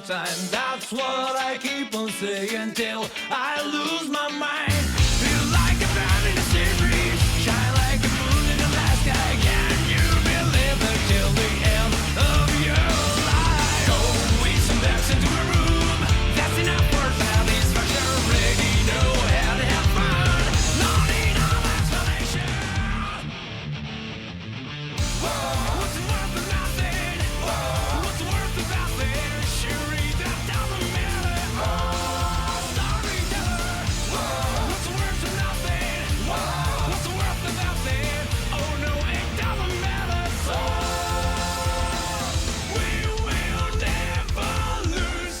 first time. That's what I keep on saying till I lose my mind. Feel like a band in the sea breeze, shine like a moon in the last sky. Can you believe it till the end of your life? Go with some backs into a room. That's enough for satisfaction. Already know how to have fun. No need of explanation. What's it worth of nothing? What's it worth of nothing? Surely that doesn't matter. Storyteller. What's it worth of nothing? What's it worth of nothing? Oh no, it doesn't matter. So we will never lose.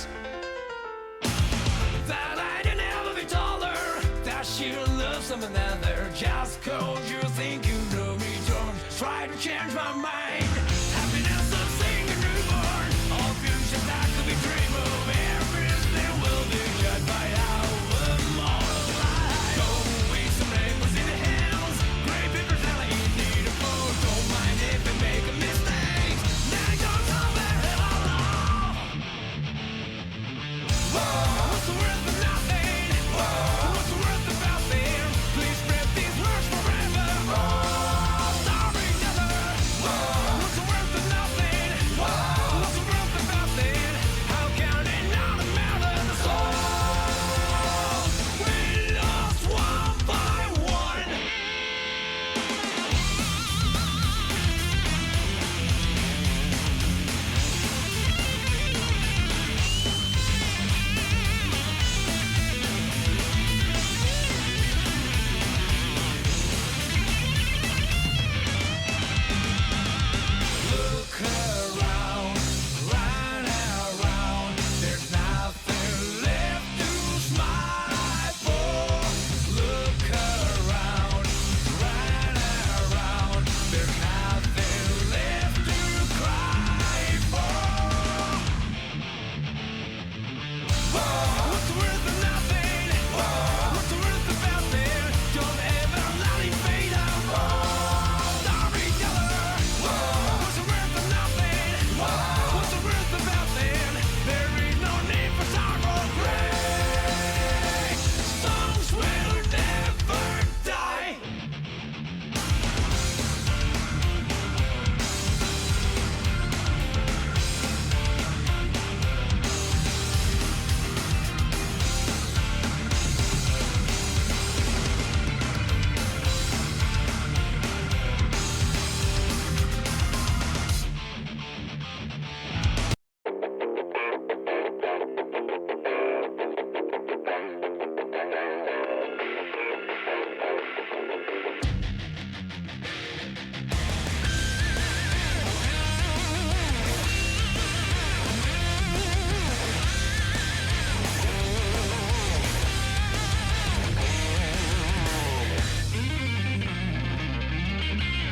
That I didn't ever be taller. That she loves some another. Just cause you think you know me, don't try to change my mind. Happiness of seeing a newborn. All future that could be dream of. Everything will be judged by our moral life. Go with some neighbors in the hills. Great big personality need a phone. Don't mind if they make a mistake. Then don't tell them hello. What's the worth of nothing? What's the worth of nothing? Please spread these words forever. Storyteller. What's the worth of nothing? What's the worth of nothing? How can it not matter? So we lost one by one. Look around, run around. There's nothing left to smile for. Look around, run around. There's nothing left to cry for. What's the worth of nothing? What's the worth of nothing? Don't ever let it fade out. Storyteller. What's the worth of nothing? What's the worth of nothing? There is no need for sorrow. Great songs will never die.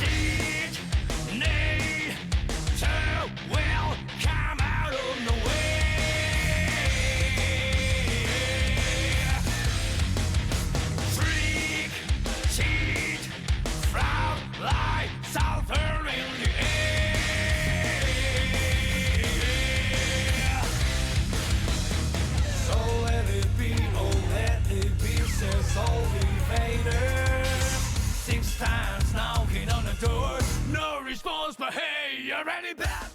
Did need to will come out of the way. Freak, cheat, fraud, lie, sulfur in the air. So let it be, oh let it be, says Holy Vader. 6 times knocking on the door, no response, but hey, you're ready back.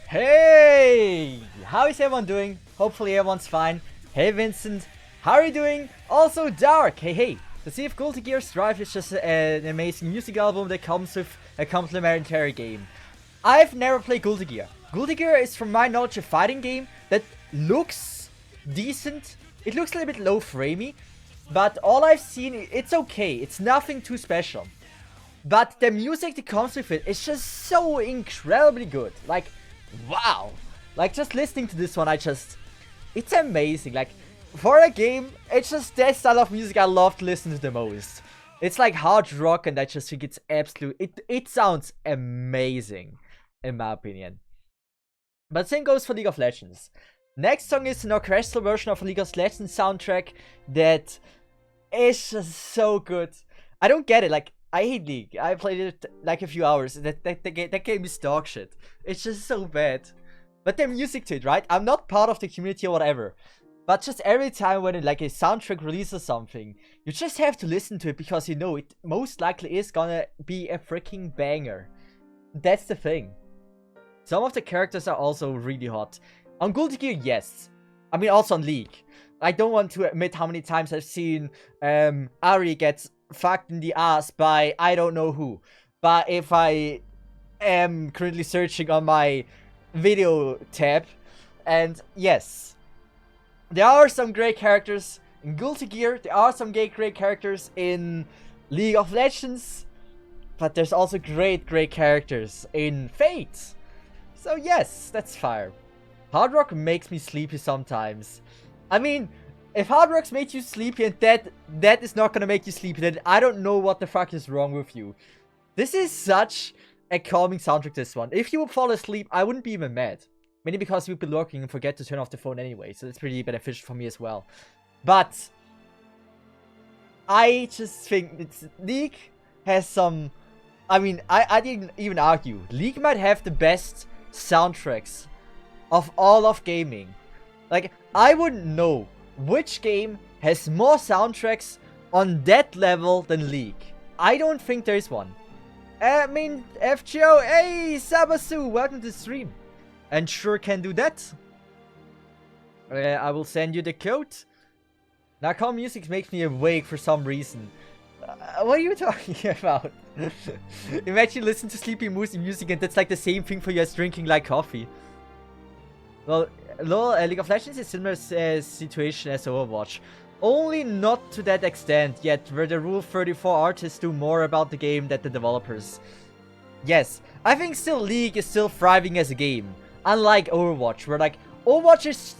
Hey! How is everyone doing? Hopefully everyone's fine. Hey Vincent, how are you doing? Also Dark, hey. The Cesith Guilty Gear Strive is just an amazing music album that comes with a complementary game. I've never played Guilty Gear. Guilty Gear is, from my knowledge, a fighting game that looks decent. It looks a little bit low framey, but all I've seen, it's okay. It's nothing too special. But the music that comes with it is just so incredibly good. Like, wow. Like, just listening to this one, it's amazing. Like, for a game, it's just that style of music I love to listen to the most. It's like hard rock, and I just think it's it sounds amazing, in my opinion. But same goes for League of Legends. Next song is an orchestral version of a League of Legends soundtrack that is just so good. I don't get it. Like, I hate League. I played it like a few hours. That game is dog shit. It's just so bad. But the music to it, right? I'm not part of the community or whatever. But just every time when like a soundtrack releases something, you just have to listen to it because you know it most likely is gonna be a freaking banger. That's the thing. Some of the characters are also really hot. On Guilty Gear, yes. I mean, also on League. I don't want to admit how many times I've seen Ari gets fucked in the ass by I don't know who. But if I am currently searching on my video tab, and yes, there are some great characters in Guilty Gear. There are some great characters in League of Legends. But there's also great characters in Fate. So yes, that's fire. Hard Rock makes me sleepy sometimes. I mean, if Hard Rock makes you sleepy and that is not gonna make you sleepy, then I don't know what the fuck is wrong with you. This is such a calming soundtrack, this one. If you would fall asleep, I wouldn't be even mad. Mainly because you'd be lurking and forget to turn off the phone anyway, so it's pretty beneficial for me as well. But I just think League has some... I mean, I didn't even argue. League might have the best soundtracks of all of gaming. Like, I wouldn't know which game has more soundtracks on that level than League. I don't think there's one. I mean, FGO, hey, Sabasu, welcome to the stream. And sure can do that. I will send you the code. Now, calm music makes me awake for some reason. What are you talking about? Imagine listening to Sleepy Moose music and that's like the same thing for you as drinking like coffee. Well, League of Legends is a similar situation as Overwatch. Only not to that extent yet, where the Rule 34 artists do more about the game than the developers. Yes, I think still League is still thriving as a game. Unlike Overwatch, where like, Overwatch is...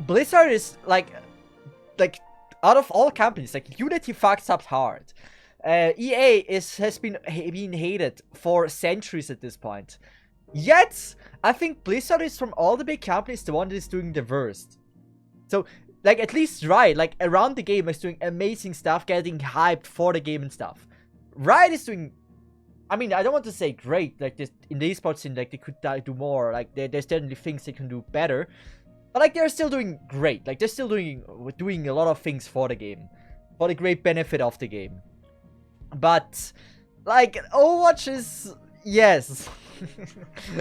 Blizzard is like out of all companies, like Unity fucks up hard. EA has been hated for centuries at this point. Yet, I think Blizzard is from all the big companies the one that is doing the worst. So, like at least Riot, like around the game is doing amazing stuff, getting hyped for the game and stuff. Riot is doing, I mean, I don't want to say great, like this in the esports scene, like they could do more, like there's definitely things they can do better. But like they're still doing great, like they're still doing a lot of things for the game, for the great benefit of the game. But like Overwatch is, yes,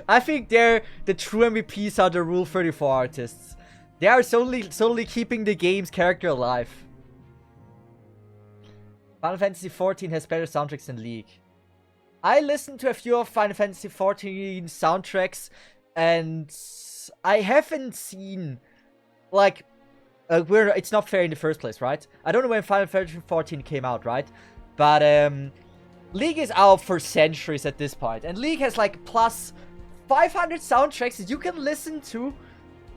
I think they're the true MVPs are the Rule 34 artists. They are solely keeping the game's character alive. Final Fantasy XIV has better soundtracks than League. I listened to a few of Final Fantasy XIV soundtracks and I haven't seen, like, it's not fair in the first place, right? I don't know when Final Fantasy XIV came out, right? But, League is out for centuries at this point. And League has, like, plus 500 soundtracks that you can listen to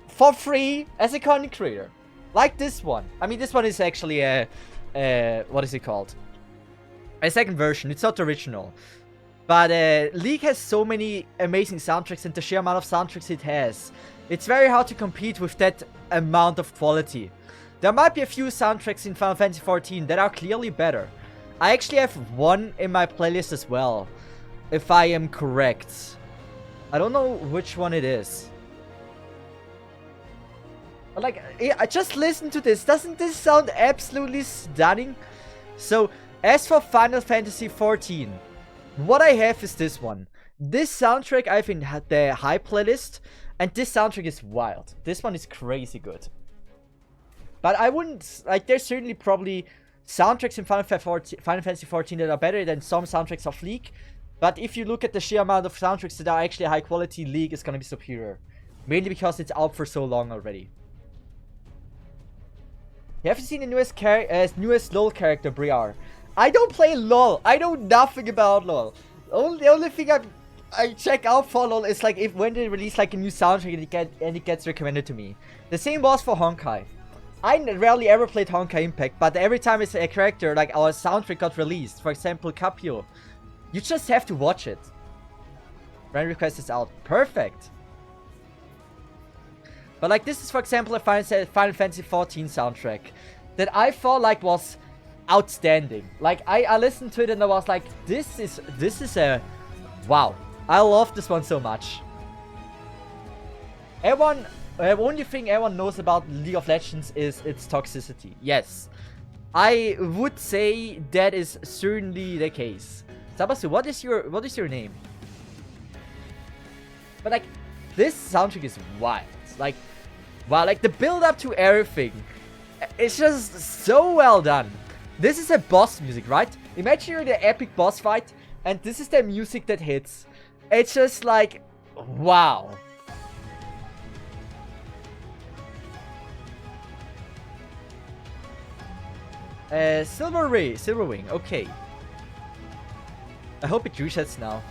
for free as a content creator. Like this one. I mean, this one is actually a what is it called? A second version. It's not the original. But League has so many amazing soundtracks, and the sheer amount of soundtracks it has, it's very hard to compete with that amount of quality. There might be a few soundtracks in Final Fantasy XIV that are clearly better. I actually have one in my playlist as well, if I am correct. I don't know which one it is. But like, I just listened to this. Doesn't this sound absolutely stunning? So, as for Final Fantasy XIV, what I have is this one. This soundtrack I've in the high playlist, and this soundtrack is wild. This one is crazy good. But I wouldn't, like, there's certainly probably soundtracks in Final Fantasy XIV that are better than some soundtracks of League. But if you look at the sheer amount of soundtracks that are actually high quality, League is gonna be superior. Mainly because it's out for so long already. Have you seen the newest LoL character, Briar? I don't play LoL. I know nothing about LoL. The only thing I check out for LoL is like when they release like a new soundtrack and it gets recommended to me. The same was for Honkai. I rarely ever played Honkai Impact, but every time it's a character like our soundtrack got released, for example Capio, you just have to watch it. Friend request is out. Perfect. But like this is for example a Final Fantasy XIV soundtrack that I felt like was outstanding. Like, I listened to it and I was like, this is a... Wow. I love this one so much. Everyone... only thing everyone knows about League of Legends is its toxicity. Yes. I would say that is certainly the case. Sabasu, what is your name? But like, this soundtrack is wild. Like, wow, like the build up to everything. It's just so well done. This is a boss music, right? Imagine you're in the epic boss fight, and this is the music that hits. It's just like, wow. Silverwing, okay. I hope it resets now.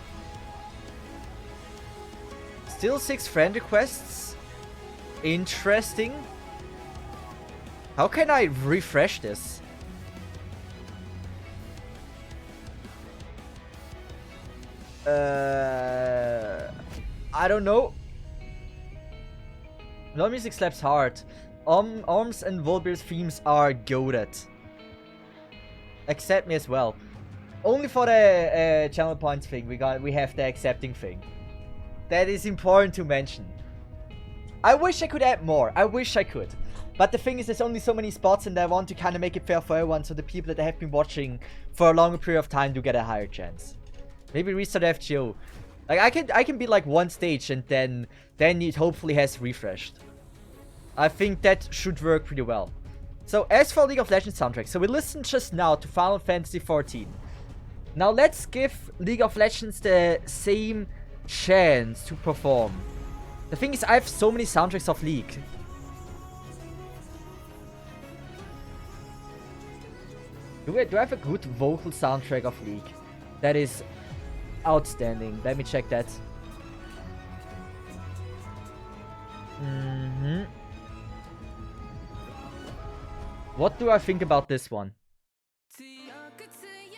Still 6 friend requests. Interesting. How can I refresh this? I don't know. No music slaps hard. Arms and Volbear's themes are goated. Accept me as well. Only for the channel points thing, we have the accepting thing. That is important to mention. I wish I could add more. I wish I could. But the thing is, there's only so many spots, and I want to kind of make it fair for everyone, so the people that have been watching for a longer period of time do get a higher chance. Maybe restart FGO. Like, I can be like one stage, and then it hopefully has refreshed. I think that should work pretty well. So as for League of Legends soundtrack, so we listened just now to Final Fantasy XIV. Now let's give League of Legends the same chance to perform. The thing is, I have so many soundtracks of League. Do I have a good vocal soundtrack of League? That is outstanding. Let me check that. What do I think about this one?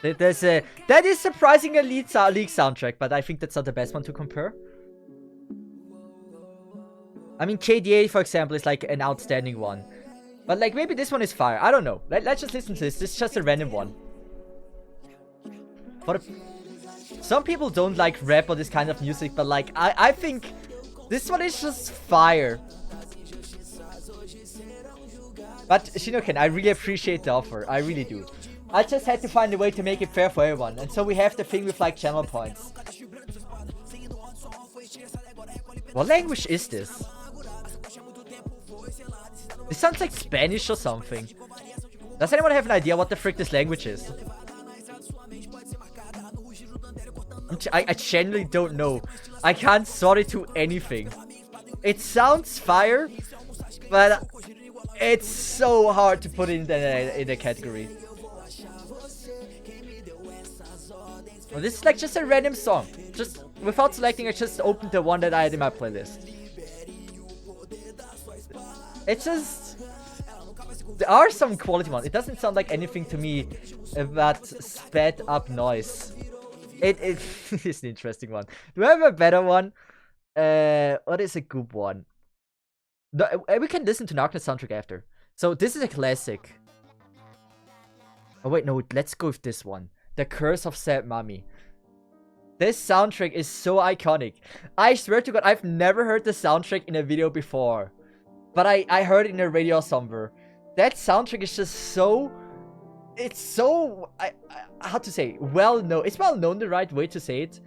That is surprising a League soundtrack, but I think that's not the best one to compare. I mean, KDA, for example, is like an outstanding one. But like, maybe this one is fire. I don't know. Let's just listen to this. This is just a random one. Some people don't like rap or this kind of music, but like, I think this one is just fire. But Shinoken, I really appreciate the offer. I really do. I just had to find a way to make it fair for everyone. And so we have the thing with like channel points. What language is this? This sounds like Spanish or something. Does anyone have an idea what the frick this language is? I genuinely don't know. I can't sort it to anything. It sounds fire, but it's so hard to put in the category. Well, this is like just a random song. Just without selecting, I just opened the one that I had in my playlist. It's just... There are some quality ones. It doesn't sound like anything to me but sped up noise. It is an interesting one. Do I have a better one? What is a good one? We can listen to Darkness soundtrack after. So this is a classic. Oh wait, no, let's go with this one. The Curse of Sad Mummy. This soundtrack is so iconic. I swear to God, I've never heard the soundtrack in a video before. But I heard it in a radio somewhere. That soundtrack is just so... It's so... how to say? Well known. It's well known, the right way to say it.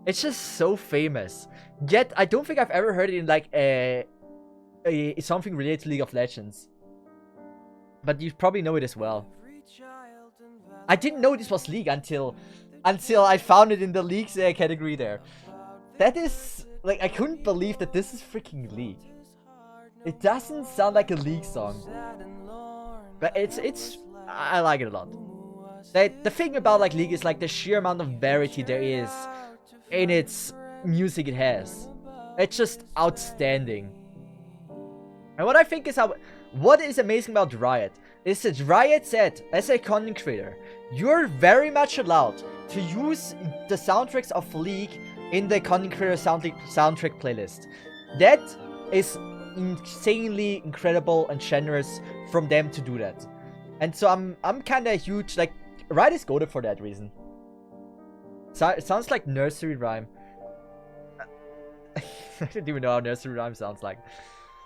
It's just so famous. Yet, I don't think I've ever heard it in like something related to League of Legends. But you probably know it as well. I didn't know this was League until I found it in the Leagues category there. That is... Like, I couldn't believe that this is freaking League. It doesn't sound like a League song. But it's... I like it a lot. The thing about like League is like the sheer amount of variety there is in its music it has. It's just outstanding. And what I think is what is amazing about Riot is that Riot said, as a content creator, you're very much allowed to use the soundtracks of League in the content creator soundtrack playlist. That is insanely incredible and generous from them to do that. And so I'm kind of huge, like, Ride is goated for that reason. So, it sounds like nursery rhyme. I didn't even know how nursery rhyme sounds like.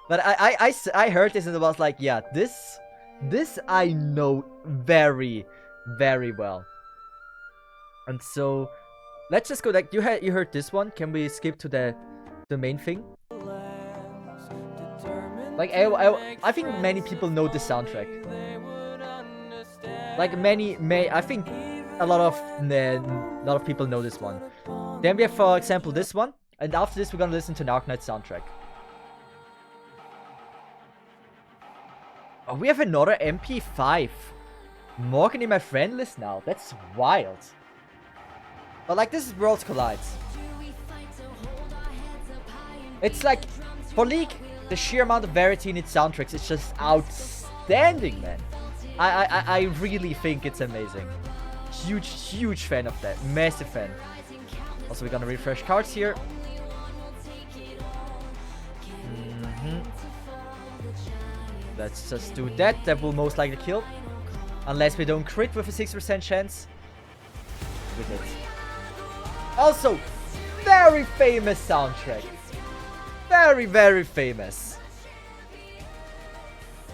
But I heard this and it was like, yeah, this I know very, very well. And so, let's just go, like, you heard this one. Can we skip to the main thing? Like, I think many people know the soundtrack. Like, I think a lot of people know this one. Then we have, for example, this one. And after this, we're gonna listen to an Arknight soundtrack. Oh, we have another MP5. Morgan in my friend list now. That's wild. But like, this is Worlds Collide. It's like, for League, the sheer amount of variety in its soundtracks is just outstanding, man. I really think it's amazing. Huge fan of that. Massive fan. Also, we're gonna refresh cards here. Let's just do that. That will most likely kill. Unless we don't crit with a 6% chance. We did. Also, very famous soundtrack. Very famous.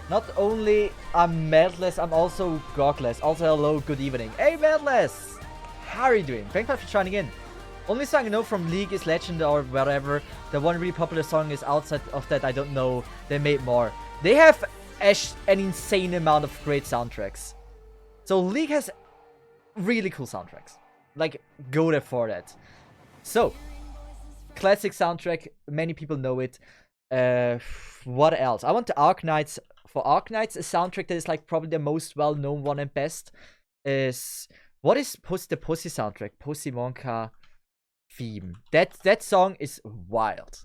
Not only I'm Madless, I'm also Gogless. Also, hello, good evening. Hey, Madless! How are you doing? Thanks for joining in. Only song I know from League is Legend or whatever. The one really popular song is outside of that, I don't know. They made more. They have an insane amount of great soundtracks. So League has really cool soundtracks. Like, go there for that. So, classic soundtrack. Many people know it. What else? I want the Arknights. For Arknights, a soundtrack that is like probably the most well-known one and best is... What is the Pussy soundtrack? Pussy Monka theme. That song is wild.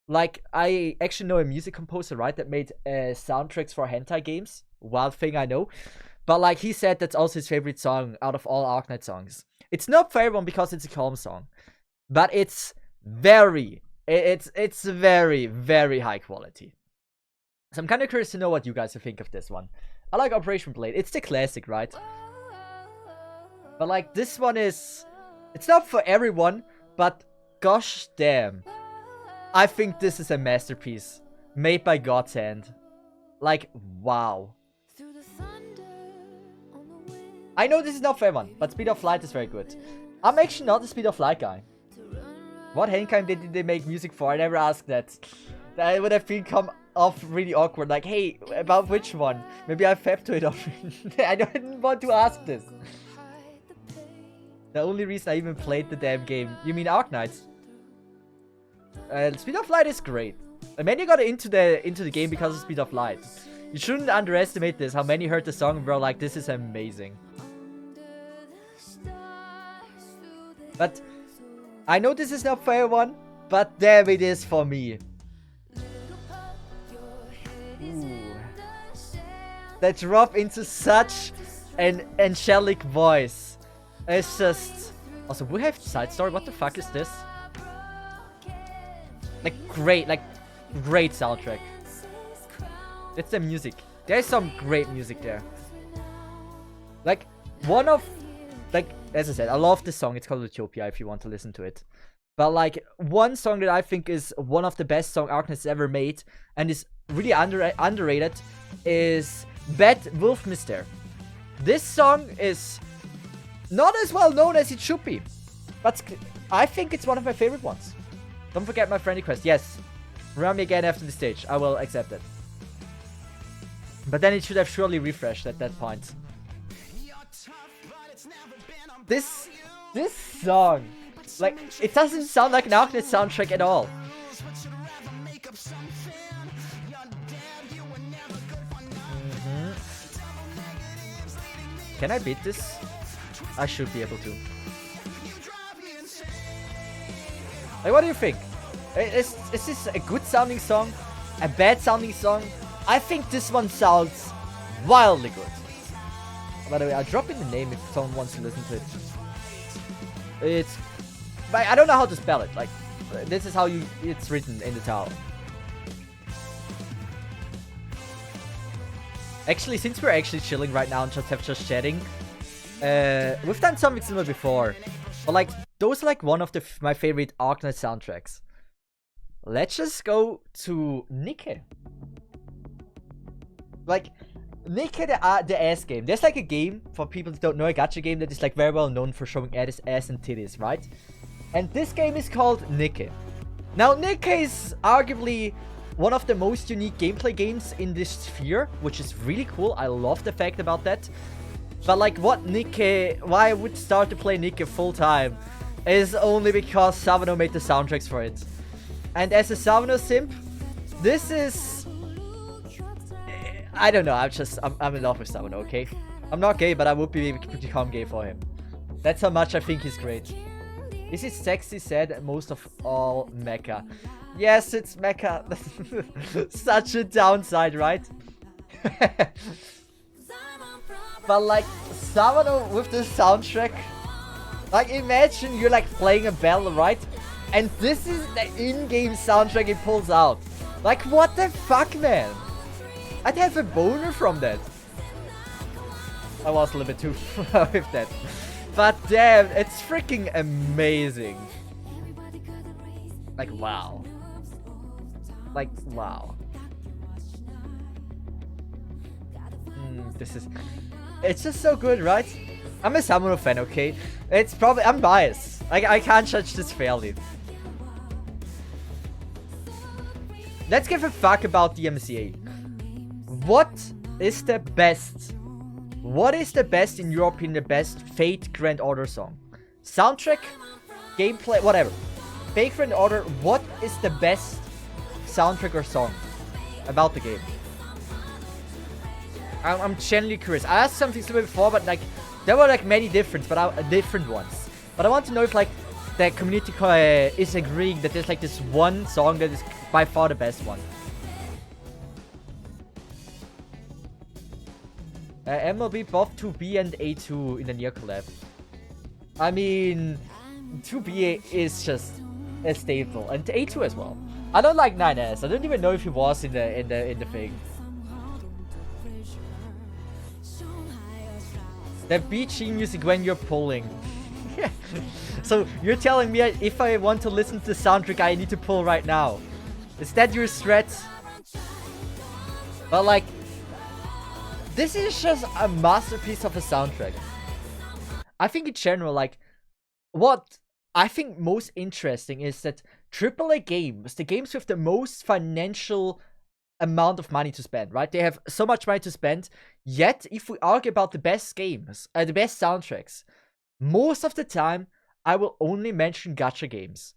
Like, I actually know a music composer, right, that made soundtracks for hentai games. Wild thing, I know. But, like, he said that's also his favorite song out of all Arknight songs. It's not for everyone because it's a calm song. But it's very high quality. So I'm kind of curious to know what you guys think of this one. I like Operation Blade. It's the classic, right? But, like, this one is... It's not for everyone, but gosh damn. I think this is a masterpiece. Made by God's hand. Like, wow. I know this is not for everyone, but Speed of Light is very good. I'm actually not a Speed of Light guy. What hentai did they make music for? I never asked that. That would have become off really awkward. Like, hey, about which one? Maybe I fapped to it already. I didn't want to ask this. The only reason I even played the damn game. You mean Arknights? Speed of Light is great. And many got into the game because of Speed of Light. You shouldn't underestimate this. How many heard the song and were like, this is amazing. But I know this is not for everyone, but damn it is for me. Ooh. That drop into such an angelic voice. It's just... Also, we have side story. What the fuck is this? Like, great soundtrack. It's the music. There's some great music there. Like, one of... Like, as I said, I love this song. It's called Utopia if you want to listen to it. But, like, one song that I think is one of the best songs Arknights ever made and is really underrated is Bad Wolf Mister. This song is not as well known as it should be. But I think it's one of my favorite ones. Don't forget my friend request. Yes. Run me again after the stage. I will accept it. But then it should have surely refreshed at that point. This song, like, it doesn't sound like an Arknight soundtrack at all. Can I beat this? I should be able to. Like, what do you think? Is this a good sounding song? A bad sounding song? I think this one sounds wildly good. By the way, I'll drop in the name if someone wants to listen to it. It's... I don't know how to spell it. Like, this is how it's written in the title. Actually, since we're actually chilling right now and just chatting, we've done something similar before. But like, those are like one of my favorite Arknight soundtracks. Let's just go to Nikke. Like, Nikke the ass game. There's like a game, for people that don't know, a gacha game that is like very well known for showing ass and titties, right? And this game is called Nikke. Now, Nikke is arguably one of the most unique gameplay games in this sphere, which is really cool. I love the fact about that. But like, why I would start to play Nikke full time is only because Savano made the soundtracks for it. And as a Savano simp, this is... I don't know, I'm in love with Savano, okay? I'm not gay, but I would become gay for him. That's how much I think he's great. This is sexy said most of all mecha. Yes, it's mecha. Such a downside, right? But like, Savano with the soundtrack, like imagine you're like playing a battle, right? And this is the in-game soundtrack it pulls out. Like, what the fuck, man? I'd have a boner from that. I was a little bit too far with that. But damn, it's freaking amazing. Like, wow. Like, wow. This is... It's just so good, right? I'm a Savano fan, okay? It's probably... I'm biased. I can't judge this fairly. Let's give a fuck about the MCA. What is the best? What is the best, in your opinion, the best Fate Grand Order song? Soundtrack? Gameplay? Whatever. Fate Grand Order, what is the best soundtrack or song about the game? I'm genuinely curious. I asked something similar before, but like, there were like many different ones. But I want to know if like the community is agreeing that there's like this one song that is by far the best one. MLB both 2B and A2 in the near collab. I mean, 2B is just a staple, and A2 as well. I don't like 9S. I don't even know if he was in the thing. The BG music when you're pulling. So you're telling me if I want to listen to the soundtrack, I need to pull right now? Is that your threat? But like, this is just a masterpiece of a soundtrack. I think in general, like, what I think most interesting is that AAA games, the games with the most financial amount of money to spend, right? They have so much money to spend, yet if we argue about the best games, the best soundtracks, most of the time, I will only mention gacha games.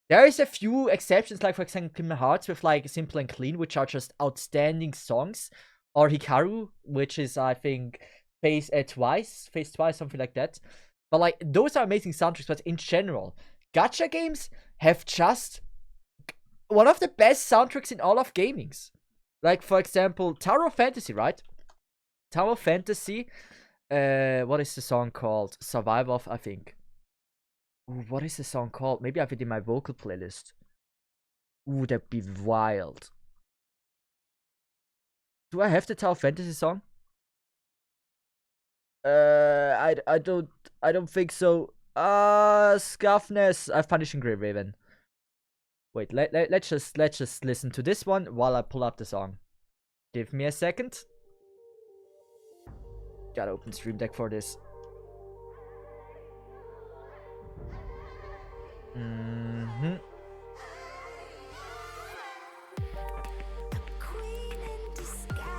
There is a few exceptions, like for example, Kingdom Hearts with like Simple and Clean, which are just outstanding songs. Or Hikaru, which is, I think, Phase Twice, something like that. But like, those are amazing soundtracks, but in general, gacha games have just one of the best soundtracks in all of gamings. Like, for example, Tower of Fantasy, right? Tower of Fantasy, what is the song called? Survival of, I think. Ooh, what is the song called? Maybe I have it in my vocal playlist. Ooh, that'd be wild. Do I have the Tower Fantasy song? I don't think so. Scuffness. Punishing Grey Raven. Wait, let's just listen to this one while I pull up the song. Give me a second. Gotta open Stream Deck for this.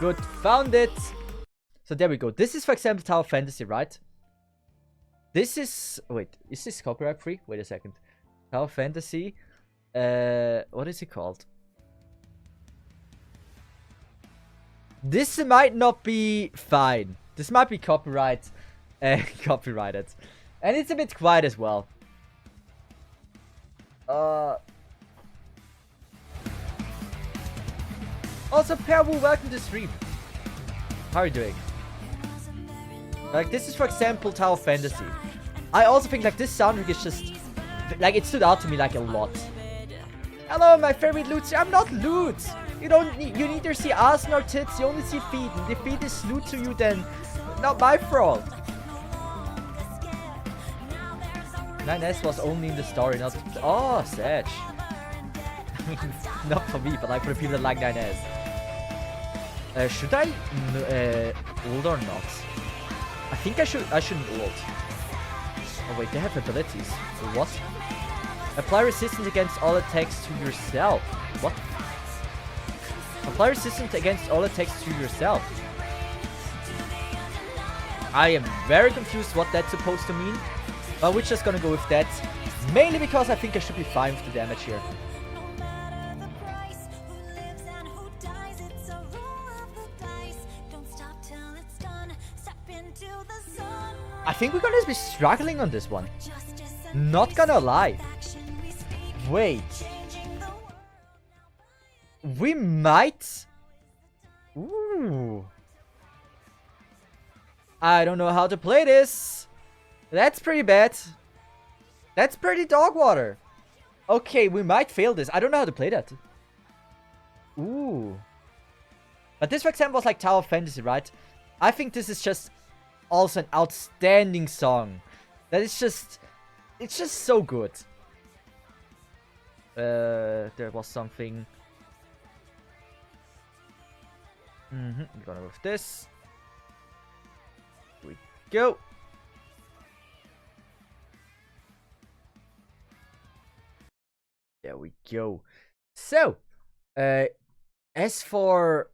Good, found it. So there we go. This is, for example, Tower Fantasy, right? This is... Wait, is this copyright free? Wait a second. Tower Fantasy. What is it called? This might not be fine. This might be copyrighted. And it's a bit quiet as well. Also, Perwu, welcome to the stream. How are you doing? Like, this is, for example, Tower Fantasy. I also think, like, this soundtrack is just... Like, it stood out to me, like, a lot. Hello, my favorite Lutz. I'm not Lutz. You don't need, you neither see ass nor tits, you only see feet. And if feet is new to you, then not my fault. 9S was only in the story, not... Oh, Sag. Not for me, but like for the people that like 9S. Should I ult or not? I think I shouldn't ult. Oh wait, they have abilities. What? Apply resistance against all attacks to yourself. What? Apply resistance against all attacks to yourself. I am very confused what that's supposed to mean. But we're just gonna go with that. Mainly because I think I should be fine with the damage here. I think we're gonna be struggling on this one. Not gonna lie. Wait. We might... Ooh. I don't know how to play this. That's pretty bad. That's pretty dog water. Okay, we might fail this. I don't know how to play that. Ooh. But this, for example, was like Tower of Fantasy, right? I think this is just also an outstanding song. That is just... It's just so good. There was something... We're gonna go with this. Here we go. There we go. So, as for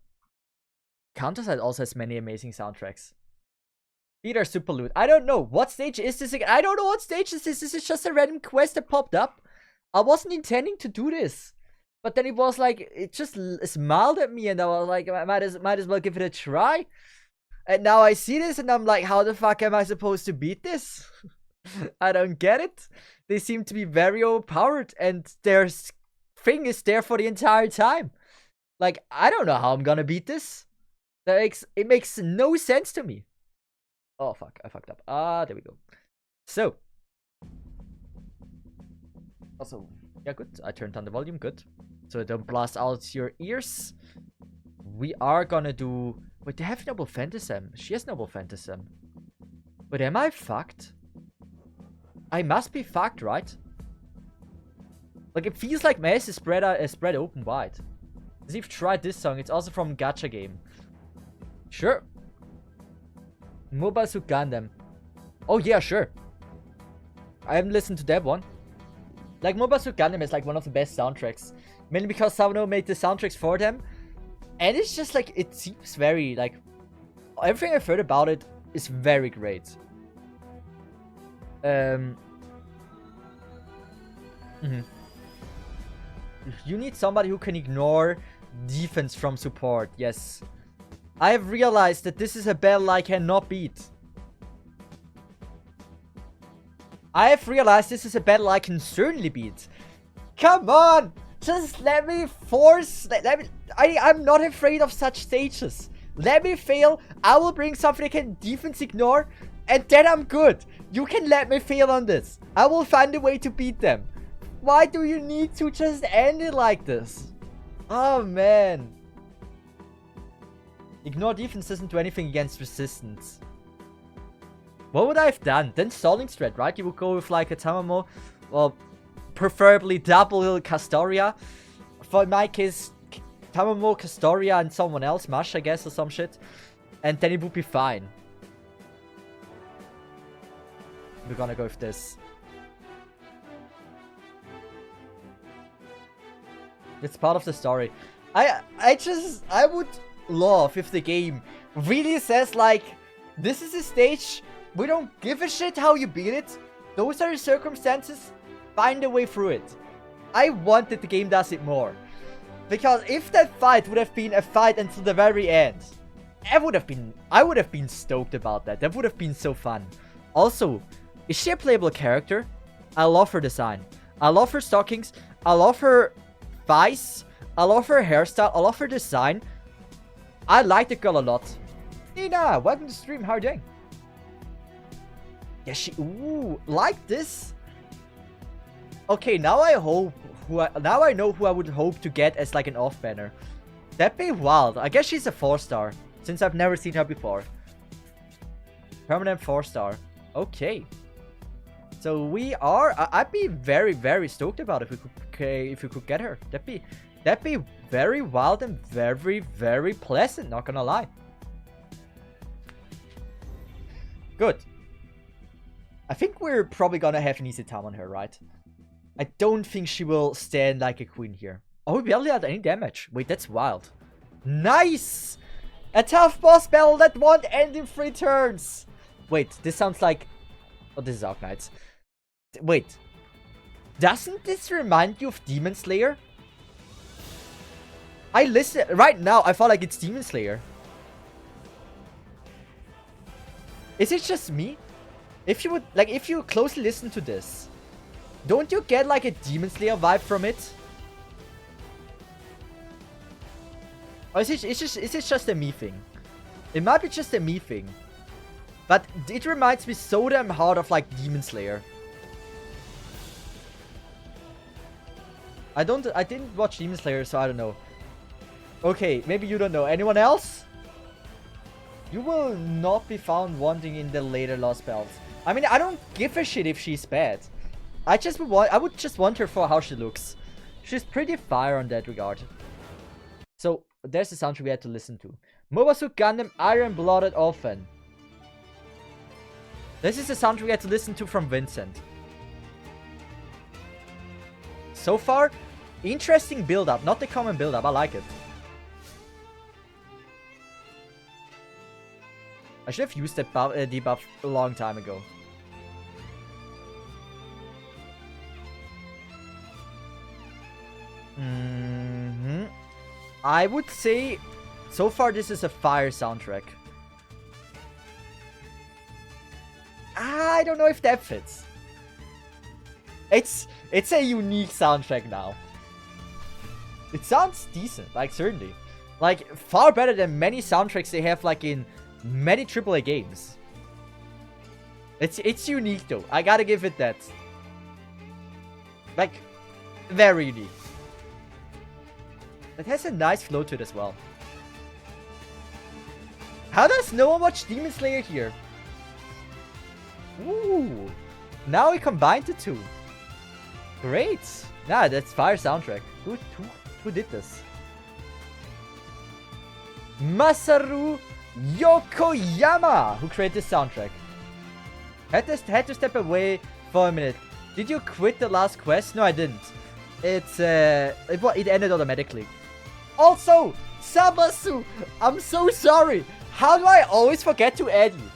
Counterside, also has many amazing soundtracks. Peter Super Loot. I don't know. What stage is this again? I don't know what stage this is. This is just a random quest that popped up. I wasn't intending to do this. But then it was like, it just smiled at me and I was like, I might as well give it a try. And now I see this and I'm like, how the fuck am I supposed to beat this? I don't get it. They seem to be very overpowered and their thing is there for the entire time. Like, I don't know how I'm gonna beat this. It makes no sense to me. Oh fuck, I fucked up. There we go. So. Also, yeah, good. I turned down the volume, good. So don't blast out your ears. We are gonna do... Wait, they have Noble Phantasm. She has Noble Phantasm. But am I fucked? I must be fucked, right? Like, it feels like my ass is spread open wide. As if you've tried this song. It's also from Gacha Game. Sure. Mobile Suit Gundam. Oh, yeah, sure. I haven't listened to that one. Like, Mobile Suit Gundam is like one of the best soundtracks. Mainly because Sawano made the soundtracks for them. And it's just like, it seems very, like... Everything I've heard about it is very great. You need somebody who can ignore defense from support, yes. I have realized that this is a battle I cannot beat. I have realized this is a battle I can certainly beat. Come on! Just let me force... I'm not afraid of such stages. Let me fail. I will bring something I can defense ignore. And then I'm good. You can let me fail on this. I will find a way to beat them. Why do you need to just end it like this? Oh, man. Ignore defense doesn't do anything against resistance. What would I have done? Then stalling strat, right? You would go with like a Tamamo. Well, preferably double Castoria. For in my case, Tamamo, Castoria, and someone else. Mash, I guess, or some shit. And then it would be fine. We're gonna go with this. It's part of the story. I would love if the game really says like, this is a stage, we don't give a shit how you beat it. Those are the circumstances, find a way through it. I want that the game does it more. Because if that fight would have been a fight until the very end, I would have been stoked about that. That would have been so fun. Also, is she a playable character? I love her design. I love her stockings. I love her thighs. I love her hairstyle. I love her design. I like the girl a lot. Nina, welcome to the stream. How are you doing? Yeah, ooh, like this? Okay, now I know who I would hope to get as like an off banner. That'd be wild. I guess she's a 4-star, since I've never seen her before. Permanent 4-star. Okay. So we are... I'd be very, very stoked about it if we could get her. That'd be very wild and very, very pleasant, not gonna lie. Good. I think we're probably gonna have an easy time on her, right? I don't think she will stand like a queen here. Oh, we barely had any damage. Wait, that's wild. Nice! A tough boss battle that won't end in 3 turns. Wait, this sounds like... Oh, this is Arknights. Wait. Doesn't this remind you of Demon Slayer? I listen... Right now, I feel like it's Demon Slayer. Is it just me? If you would... Like, if you closely listen to this, don't you get like a Demon Slayer vibe from it? Or is it just a me thing? It might be just a me thing. But it reminds me so damn hard of like Demon Slayer. I didn't watch Demon Slayer, so I don't know. Okay, maybe you don't know. Anyone else? You will not be found wanting in the later Lost Belts. I mean, I don't give a shit if she's bad. I would just want her for how she looks. She's pretty fire on that regard. So, there's the soundtrack we had to listen to. Mobasu Gundam Iron Blooded Orphan. This is the soundtrack we had to listen to from Vincent. So far, interesting build-up. Not the common build-up. I like it. I should have used that debuff a long time ago. I would say, so far this is a fire soundtrack. I don't know if that fits. It's a unique soundtrack now. It sounds decent, like certainly. Like, far better than many soundtracks they have like in many AAA games. It's unique though. I gotta give it that. Like, very unique. It has a nice flow to it as well. How does no one watch Demon Slayer here? Ooh. Now we combined the two. Great. Nah, that's fire soundtrack. Who did this? Masaru Yokoyama, who created this soundtrack. Had to step away for a minute. Did you quit the last quest? No, I didn't. It ended automatically. Also, Samasu, I'm so sorry. How do I always forget to add you?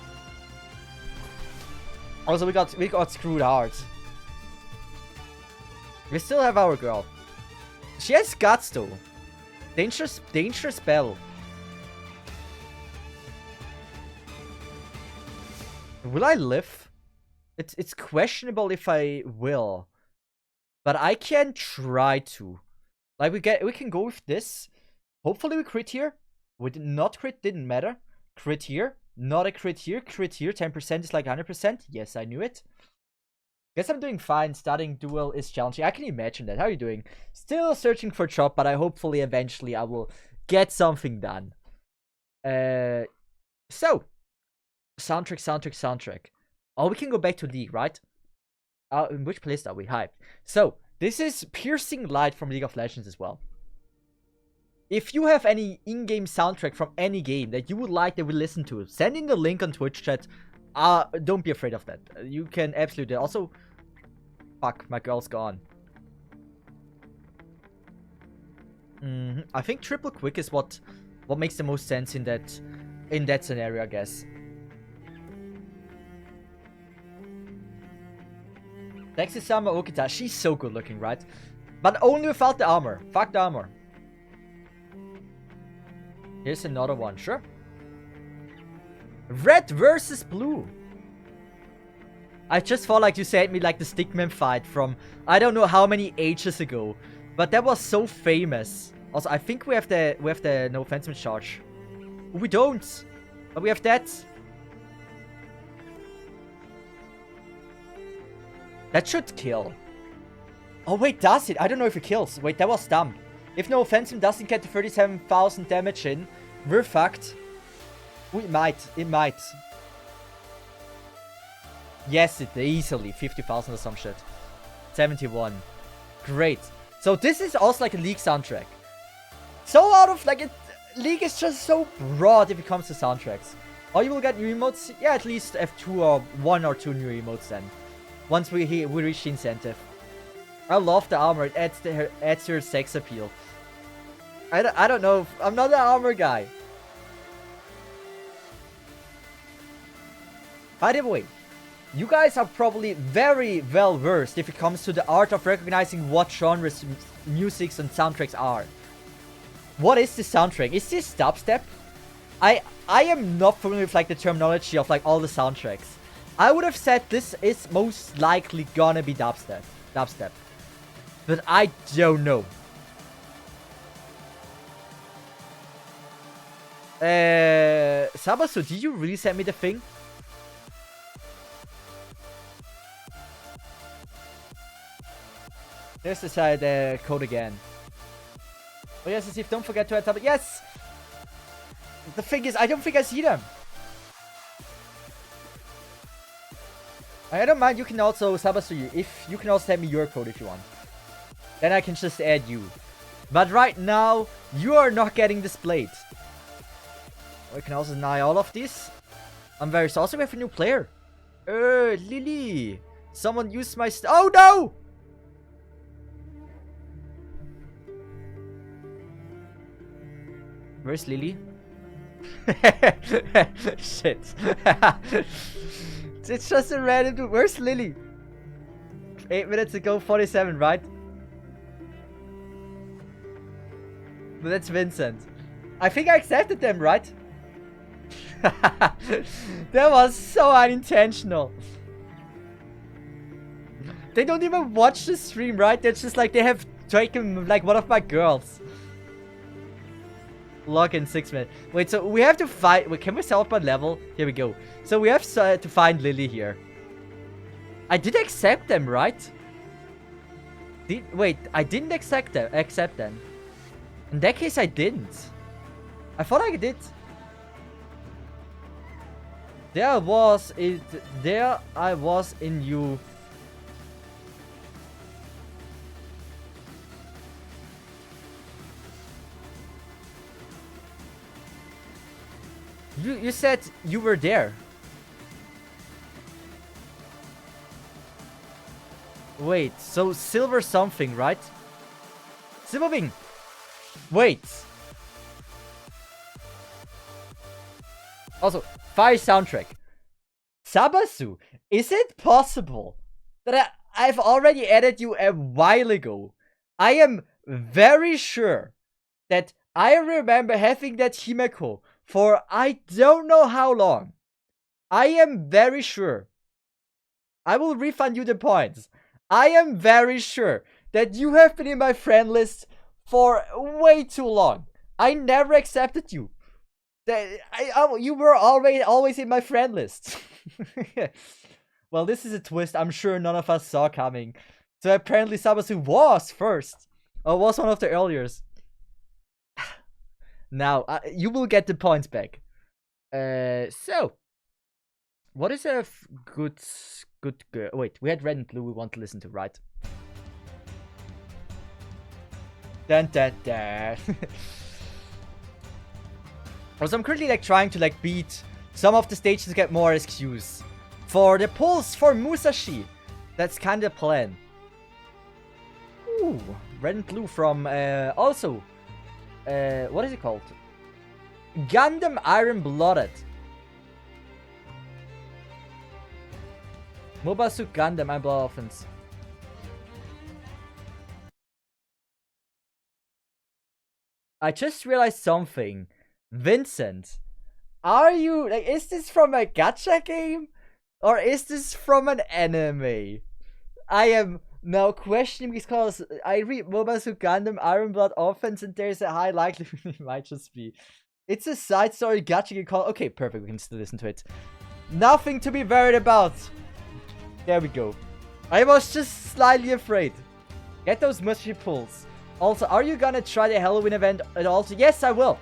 Also, we got screwed hard. We still have our girl. She has guts though. Dangerous battle. Will I live? It's questionable if I will. But I can try to. Like we can go with this. Hopefully we crit here. We did not crit, didn't matter. Crit here. Not a crit here. Crit here. 10% is like 100%. Yes, I knew it. Guess I'm doing fine. Starting duel is challenging. I can imagine that. How are you doing? Still searching for job, but hopefully eventually I will get something done. So. Soundtrack. Oh, we can go back to League, right? In which place are we? Hyped. So, this is Piercing Light from League of Legends as well. If you have any in-game soundtrack from any game that you would like that we listen to, send in the link on Twitch chat. Don't be afraid of that. You can absolutely... Also, fuck, my girl's gone. I think triple quick is what makes the most sense in that scenario, I guess. Sexy-sama Okita, she's so good looking, right? But only without the armor. Fuck the armor. Here's another one, sure. Red versus blue. I just felt like you sent me like the Stickman fight from I don't know how many ages ago. But that was so famous. Also, I think we have the no offense charge. We don't. But we have that. That should kill. Oh wait, does it? I don't know if it kills. Wait, that was dumb. If no offensive doesn't get to 37,000 damage in, we're fucked. It might. Yes, it easily. 50,000 or some shit. 71. Great. So this is also like a League soundtrack. So out of like League is just so broad if it comes to soundtracks. Or you will get new emotes. Yeah, at least F2 or 1 or 2 new emotes then. Once we reach the incentive. I love the armor. It adds your sex appeal. I don't know. I'm not an armor guy. By the way, you guys are probably very well versed if it comes to the art of recognizing what genres musics and soundtracks are. What is this soundtrack? Is this dubstep? I am not familiar with like the terminology of like all the soundtracks. I would have said this is most likely gonna be dubstep. But I don't know. Sabasu, did you really send me the thing? There's the side code again. Oh yes, Cesith, don't forget to add tab. Yes! The thing is, I don't think I see them. I don't mind, you can also, Sabasu, if you can also send me your code if you want. Then I can just add you. But right now, you are not getting displayed. I can also deny all of these. I'm very saucy. We have a new player. Lily. Someone used my oh no! Where's Lily? Shit. It's just a random dude. Where's Lily? 8 minutes ago, 47, right? But that's Vincent. I think I accepted them, right? That was so unintentional. They don't even watch the stream, right? They're just like, they have taken like one of my girls. Log in 6 minutes. Wait, so we have to find... Wait, can we sell up on level? Here we go. So we have to find Lily here. I did accept them, right? Wait, I didn't accept them. In that case, I didn't. I thought I did. There I was in you. You said you were there. Wait, so silver something, right? Silver wing. Wait. Also, fire soundtrack. Sabasu, is it possible that I've already added you a while ago? I am very sure that I remember having that Himeko for I don't know how long. I am very sure. I will refund you the points. I am very sure that you have been in my friend list for way too long. I never accepted you. You were always in my friend list. Well, this is a twist I'm sure none of us saw coming. So apparently Sabasu was first. Or was one of the earliest. Now, you will get the points back. So. What is a good girl? Wait, we had red and blue we want to listen to, right? Dun dun dun. Also, I'm currently like trying to like beat some of the stages to get more SQs. For the pulls for Musashi. That's kind of the plan. Ooh, red and blue from also what is it called? Gundam Iron Blooded. Mobile Suit Gundam Iron Blood Offense. I just realized something. Vincent, are you like, is this from a gacha game? Or is this from an anime? I am now questioning because I read Mobile Suit Gundam Iron Blood Offense and there's a high likelihood it might just be. It's a side story gacha game called. Okay, perfect, we can still listen to it. Nothing to be worried about. There we go. I was just slightly afraid. Get those mushy pulls. Also, are you gonna try the Halloween event at all? Yes, I will.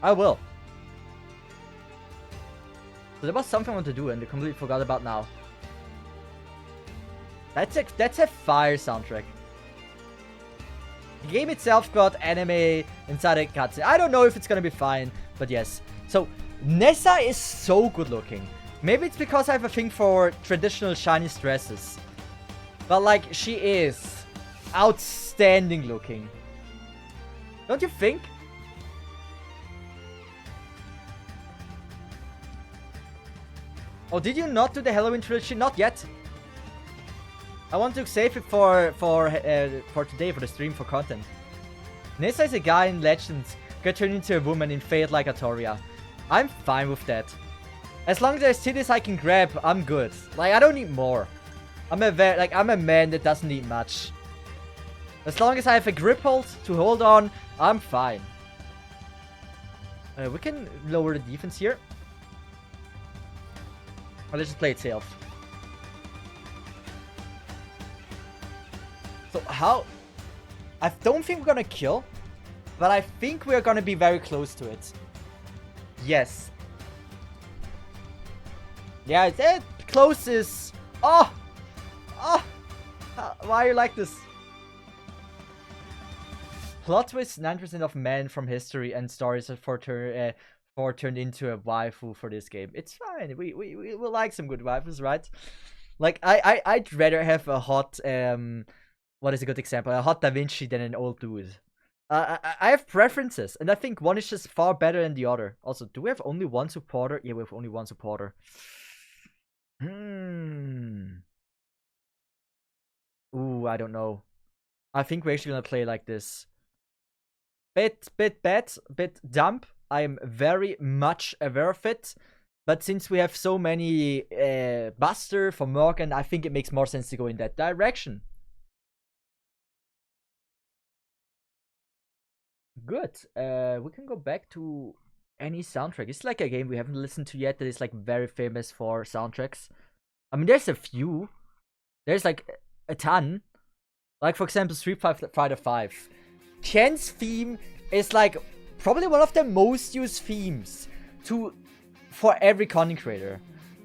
I will. So there was something I want to do and I completely forgot about now. That's a fire soundtrack. The game itself got anime inside a cutscene. I don't know if it's gonna be fine, but yes. So, Nessa is so good looking. Maybe it's because I have a thing for traditional Chinese dresses. But like, she is outstanding looking. Don't you think? Oh, did you not do the Halloween trilogy? Not yet. I want to save it for today, for the stream, for content. Nessa is a guy in Legends, got turned into a woman in Fate like Atoria. I'm fine with that. As long as there's titties I can grab, I'm good. Like, I don't need more. I'm a man that doesn't need much. As long as I have a grip hold to hold on, I'm fine. We can lower the defense here. Or let's just play it safe. So how... I don't think we're gonna kill, but I think we're gonna be very close to it. Yes. Yeah, that close is... Oh! Oh! Why are you like this? Plot twist, 9% of men from history and stories for turned into a waifu for this game. It's fine. We like some good waifus, right? Like, I'd rather have a hot... what is a good example? A hot Da Vinci than an old dude. I have preferences, and I think one is just far better than the other. Also, do we have only one supporter? Yeah, we have only one supporter. Ooh, I don't know. I think we're actually gonna play like this. Bit bad, bit dumb. I am very much aware of it. But since we have so many Buster for Morgan, I think it makes more sense to go in that direction. Good. We can go back to any soundtrack. It's like a game we haven't listened to yet that is like very famous for soundtracks. I mean, there's a few. There's like a ton. Like, for example, Street Fighter 5. Ken's theme is like probably one of the most used themes for every content creator.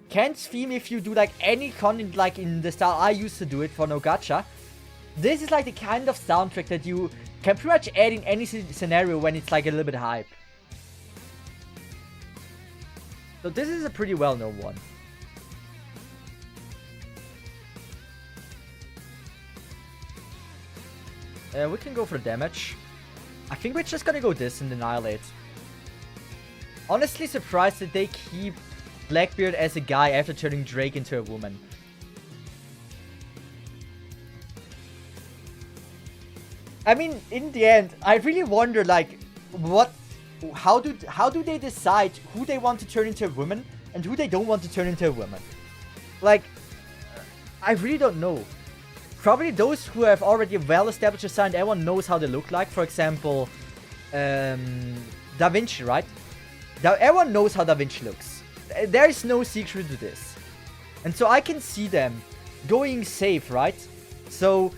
Ken's theme, if you do like any content like in the style I used to do it for No Gacha, this is like the kind of soundtrack that you can pretty much add in any scenario when it's like a little bit hype. So this is a pretty well-known one. We can go for damage. I think we're just gonna go this and annihilate. Honestly surprised that they keep Blackbeard as a guy after turning Drake into a woman. I mean, in the end, I really wonder, like, how do they decide who they want to turn into a woman and who they don't want to turn into a woman? Like, I really don't know. Probably those who have already well-established design, everyone knows how they look like. For example, Da Vinci, right? Everyone knows how Da Vinci looks. There is no secret to this. And so I can see them going safe, right? So,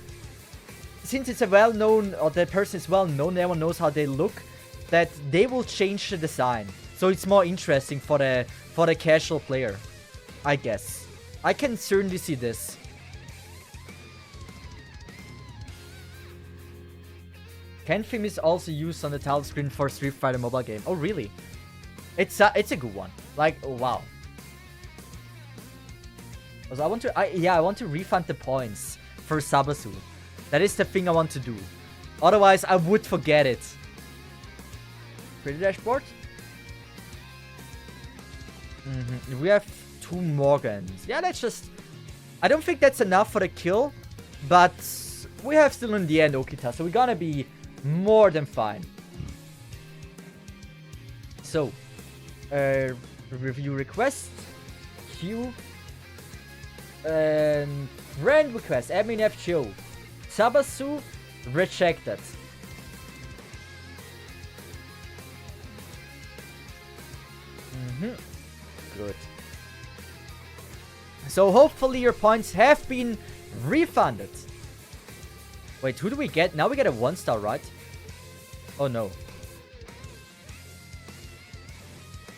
since it's a well-known, or the person is well-known, everyone knows how they look, that they will change the design. So it's more interesting for the casual player, I guess. I can certainly see this. Ken theme is also used on the title screen for Street Fighter mobile game. Oh, really? It's a good one. Like, oh, wow. Also, I want to refund the points for Sabasu. That is the thing I want to do. Otherwise, I would forget it. Pretty dashboard. We have 2 Morgans. Yeah, let's just... I don't think that's enough for the kill. But we have still in the end Okita. So we're gonna be more than fine. So, review request. Queue. Friend request. Admin FGO. Sabasu rejected. Good. So hopefully your points have been refunded. Wait, who do we get? Now we get a 1-star, right? Oh no.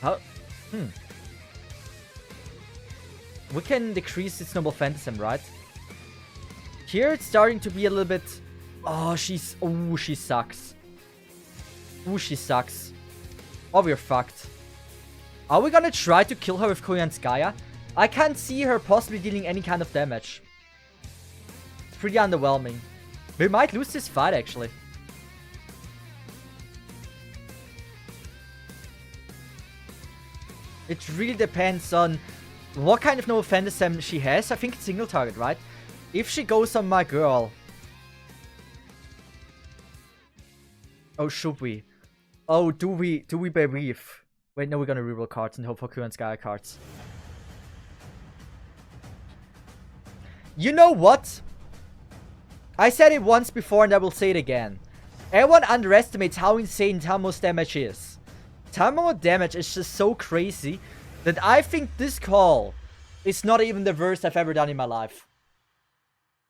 How? We can decrease its noble phantasm, right? Here it's starting to be a little bit... Oh, she's... Oh, she sucks. Oh, she sucks. Oh, we're fucked. Are we gonna try to kill her with Koyanskaya? I can't see her possibly dealing any kind of damage. It's pretty underwhelming. We might lose this fight, actually. It really depends on what kind of noble phantasm she has. I think it's single target, right? If she goes on my girl... Oh, should we? Oh, do we believe? Wait, no, we're gonna reroll cards and hope for Koyanskaya cards. You know what? I said it once before and I will say it again. Everyone underestimates how insane Tamo's damage is. Tamo's damage is just so crazy that I think this call is not even the worst I've ever done in my life.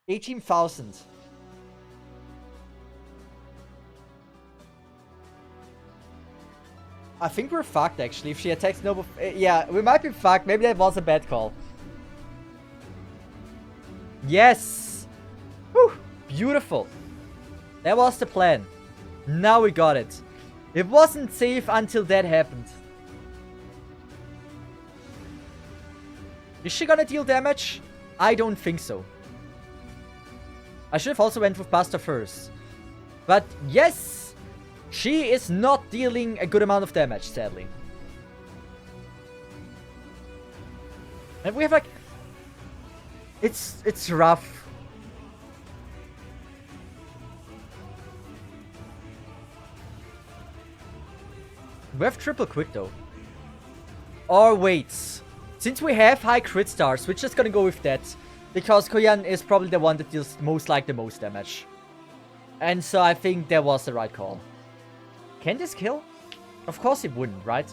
18,000. I think we're fucked, actually. If she attacks noble... yeah, we might be fucked. Maybe that was a bad call. Yes! Whew, beautiful. That was the plan. Now we got it. It wasn't safe until that happened. Is she gonna deal damage? I don't think so. I should have also went with Buster first. But yes! She is not dealing a good amount of damage, sadly. And we have like... It's rough. We have triple quick though. Or wait. Since we have high crit stars, we're just gonna go with that. Because Koyan is probably the one that deals the most damage. And so I think that was the right call. Can this kill? Of course it wouldn't, right?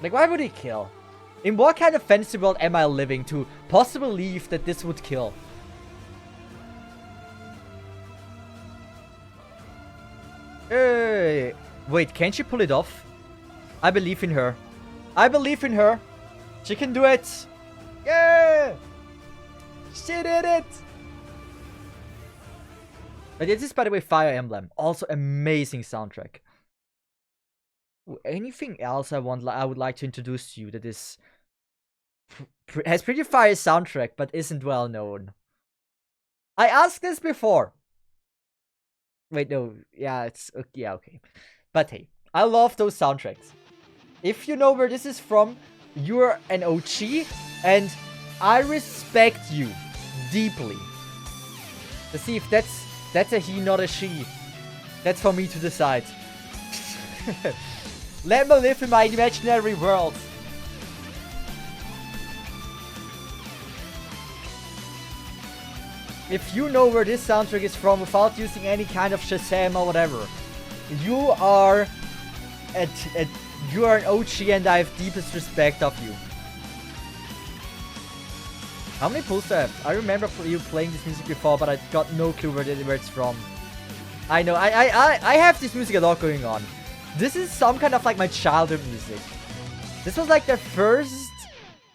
Like, why would he kill? In what kind of fantasy world am I living to possibly believe that this would kill? Hey, wait, can she pull it off? I believe in her. I believe in her. She can do it. Yeah! She did it! But this is, by the way, Fire Emblem. Also amazing soundtrack. Ooh, anything else I would like to introduce to you that is... has pretty fire soundtrack, but isn't well known. I asked this before. Wait, no. Yeah, it's... yeah, okay. But hey, I love those soundtracks. If you know where this is from, you're an OG, and I respect you deeply. Let's see if that's a he, not a she. That's for me to decide. Let me live in my imaginary world. If you know where this soundtrack is from without using any kind of Shazam or whatever, you are an OG and I have deepest respect of you. How many pulls do I have? I remember you playing this music before, but I got no clue where it's from. I know, I have this music a lot going on. This is some kind of like my childhood music. This was like the first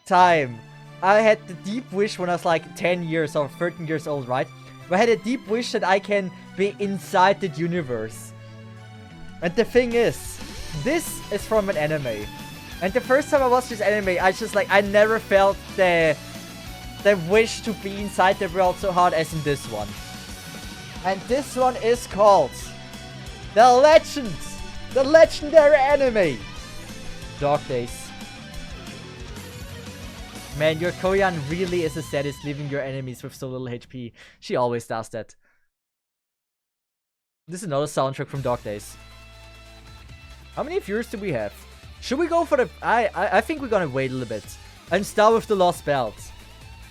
time I had the deep wish when I was like 10 years or 13 years old, right? Where I had a deep wish that I can be inside the universe. And the thing is, this is from an anime. And the first time I watched this anime, I never felt the wish to be inside the world so hard as in this one. And this one is called The Legend, the legendary anime, Dog Days. Man, your Koyan really is a sadist, leaving your enemies with so little HP. She always does that. This is another soundtrack from Dog Days. How many viewers do we have? Should we go for the... I think we're gonna wait a little bit and start with the Lost Belt.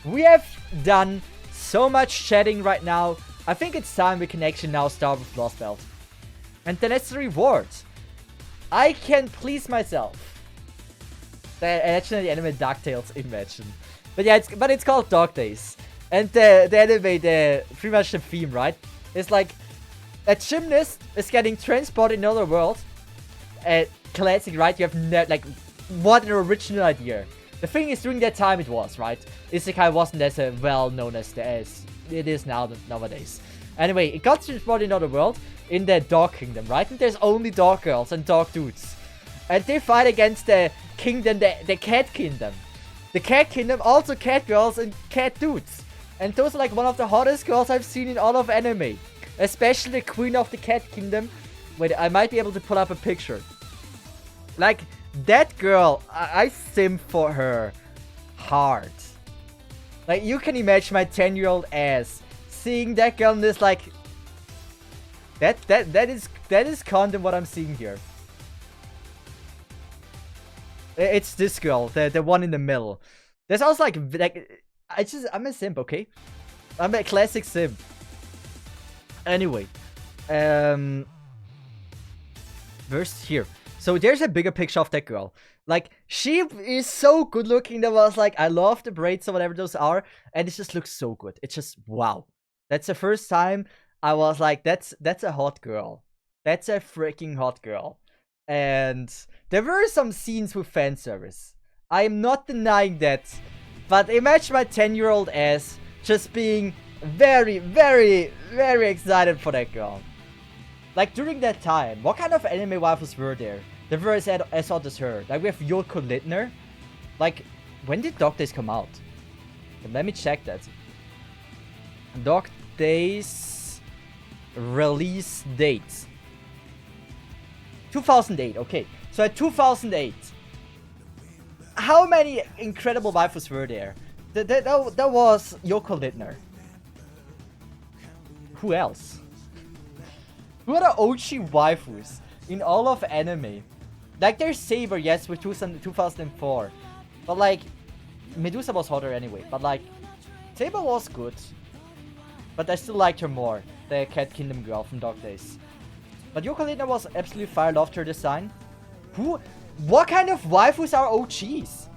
We have done so much chatting right now. I think it's time we can actually now start with Lost Belt. And then that's the reward. I can please myself. Actually, the anime DuckTales, imagine. But yeah, it's called Dog Days. And the anime, pretty much the theme, right? It's like a gymnast is getting transported in another world. Classic, right? You have like, what an original idea. The thing is, during that time it was, right? Isekai wasn't as well known as it is nowadays. Anyway, it got transported in another world, in the dog kingdom, right? And there's only dog girls and dog dudes. And they fight against the kingdom, the cat kingdom. The cat kingdom, also cat girls and cat dudes. And those are like one of the hottest girls I've seen in all of anime. Especially the queen of the cat kingdom. Wait, I might be able to pull up a picture. Like, that girl, I sim for her hard. Like, you can imagine my 10-year-old ass seeing that girl in this, like... That is content what I'm seeing here. It's this girl, the one in the middle. There's also like I'm a simp, okay? I'm a classic simp. Anyway, verse here. So there's a bigger picture of that girl. Like, she is so good looking that I was like, I love the braids or whatever those are, and it just looks so good. It's just wow. That's the first time I was like, that's a hot girl. That's a freaking hot girl. And there were some scenes with fan service. I am not denying that. But imagine my 10-year-old ass just being very, very, very excited for that girl. Like, during that time, what kind of anime waifus were there? There were as hot as her. Like, we have Yoko Littner. Like, when did Dog Days come out? Let me check that. Dog Days release date. 2008, okay. So at 2008, how many incredible waifus were there? That was Yoko Littner. Who else? Who are the OG waifus in all of anime? Like, there's Saber, yes, with 2004. But like, Medusa was hotter anyway. But like, Saber was good. But I still liked her more. The Cat Kingdom girl from Dog Days. But Yoko Littner was absolutely fire, loved her design. What kind of waifus are OGs?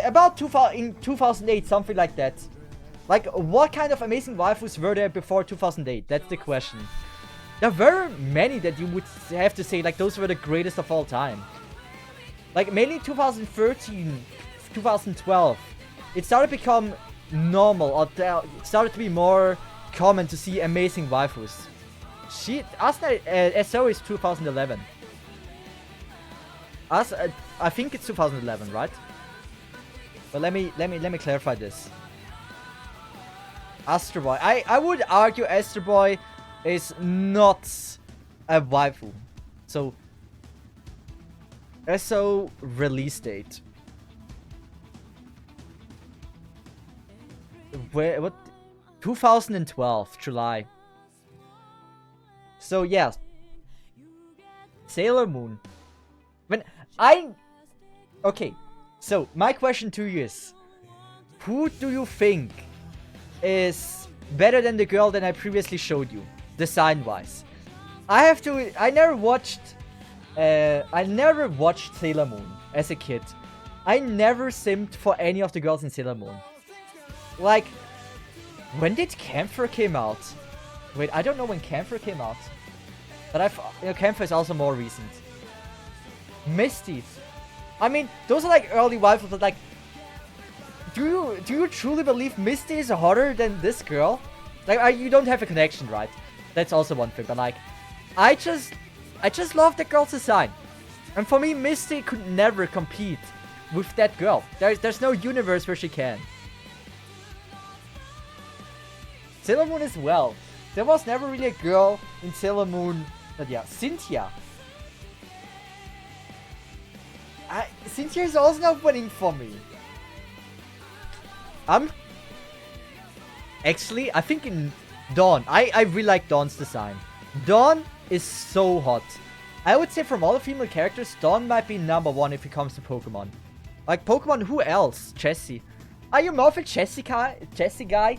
About 2008, something like that. Like, what kind of amazing waifus were there before 2008? That's the question. There were many that you would have to say, like, those were the greatest of all time. Like, mainly 2013, 2012. It started to become normal, or it started to be more common to see amazing waifus. SO is 2011. I think it's 2011, right? But let me clarify this. Astro Boy. I would argue Astro Boy is not a waifu. So, SO release date. What? 2012, July. So yeah, Sailor Moon. Okay, so my question to you is, who do you think is better than the girl that I previously showed you, design-wise? I never watched Sailor Moon as a kid. I never simmed for any of the girls in Sailor Moon. Like, when did Camphor came out? Wait, I don't know when Camphor came out. But Camphor is also more recent. Misty. I mean, those are like early waifus, but like, do you truly believe Misty is hotter than this girl? Like, you don't have a connection, right? That's also one thing. But like, I just love that girl's design, and for me, Misty could never compete with that girl. There's no universe where she can. Sailor Moon as well. There was never really a girl in Sailor Moon. But yeah, Cynthia. Cynthia is also not winning for me. Actually, I think in Dawn. I really like Dawn's design. Dawn is so hot. I would say from all the female characters, Dawn might be number one if it comes to Pokemon. Like, Pokemon, who else? Jessie. Are you more of a Jessie guy?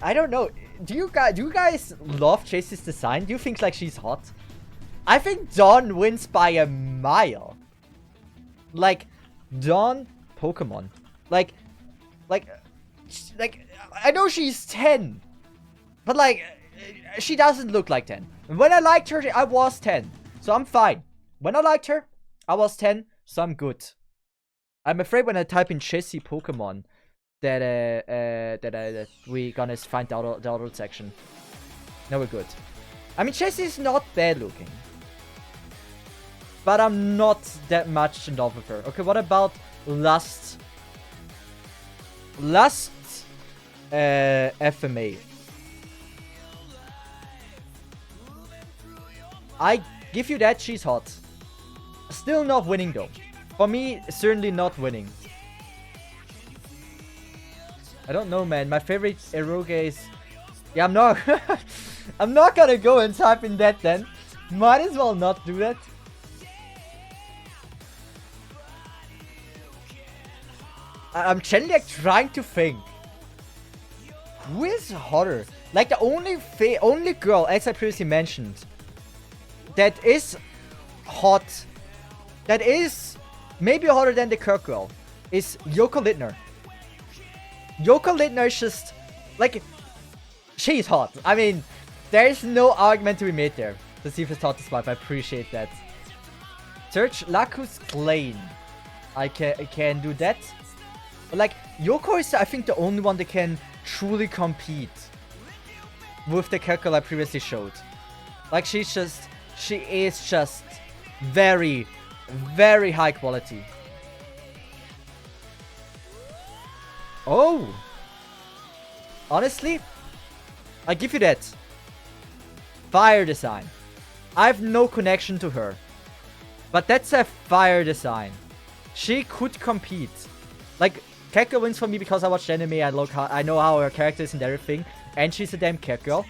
I don't know. Do you guys love Jessie's design? Do you think like she's hot? I think Dawn wins by a mile. Like, Dawn Pokemon. Like like, I know she's 10, but like, she doesn't look like 10. When I liked her, I was 10, so I'm fine. When I liked her, I was 10, so I'm good. I'm afraid when I type in Jessie Pokemon that we gonna find the other section. No, we're good. I mean, Jessie is not bad looking, but I'm not that much in love with her. Okay, what about Lust? Lust, FMA. I give you that, she's hot. Still not winning though. For me, certainly not winning. I don't know, man. My favorite eroge is... Yeah, I'm not... I'm not gonna go and type in that then. Might as well not do that. I'm generally like trying to think. Who is hotter? Like the only girl, as I previously mentioned, that is hot, that is maybe hotter than the Kirk girl, is Yoko Littner. Yoko Littner is just, like, she's hot. I mean, there is no argument to be made there. The Cesith is taught to swipe, I appreciate that. Search Lacus Klein. I can do that. But like, Yoko is, I think, the only one that can truly compete with the Kirk girl I previously showed. Like, she is just very, very high quality. Oh! Honestly, I give you that. Fire design. I have no connection to her, but that's a fire design. She could compete. Like, Cat Girl wins for me because I watched anime, I know how her character is and everything, and she's a damn Cat Girl.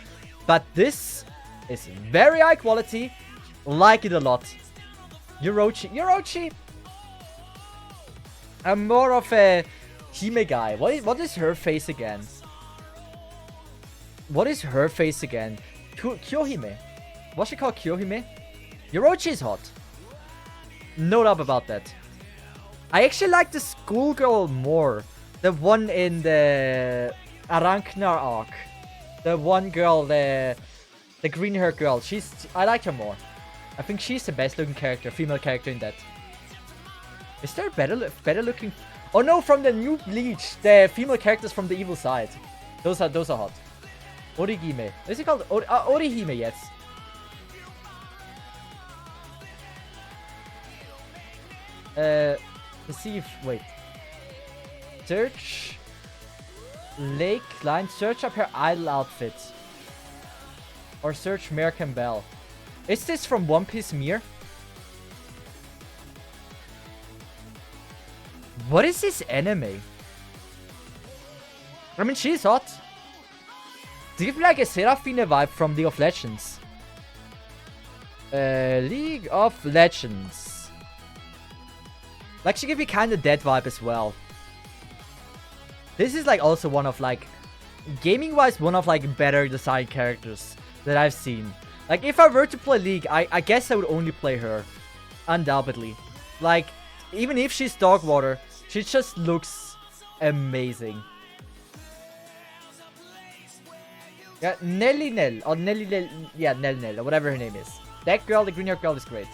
But this is very high quality. Like it a lot. Yorochi. I'm more of a Hime guy. What is her face again? What is her face again? Kyohime. What's she called? Kyohime? Yorochi is hot. No doubt about that. I actually like the schoolgirl more. The one in the Aranknar arc. The one girl, the green hair girl. I like her more. I think she's the best looking character, female character in that. Is there better looking? Oh no, from the new Bleach, the female characters from the evil side. Those are hot. Orihime. Is it called Orihime? Yes. Let's see if wait. Search Lake Line. Search up her idol outfit. Or search American Belle. Is this from One Piece Mirror? What is this anime? I mean, she's hot. They give me like a Seraphine vibe from League of Legends. League of Legends. Like, she give me kind of that vibe as well. This is like also one of like, gaming-wise, one of like better designed characters that I've seen. Like, if I were to play League, I guess I would only play her. Undoubtedly. Like, even if she's dog water, she just looks amazing. Yeah, Nelly Nell. Or Nelly Nell. Yeah, Nell, or whatever her name is. That girl, the green hair girl, is great.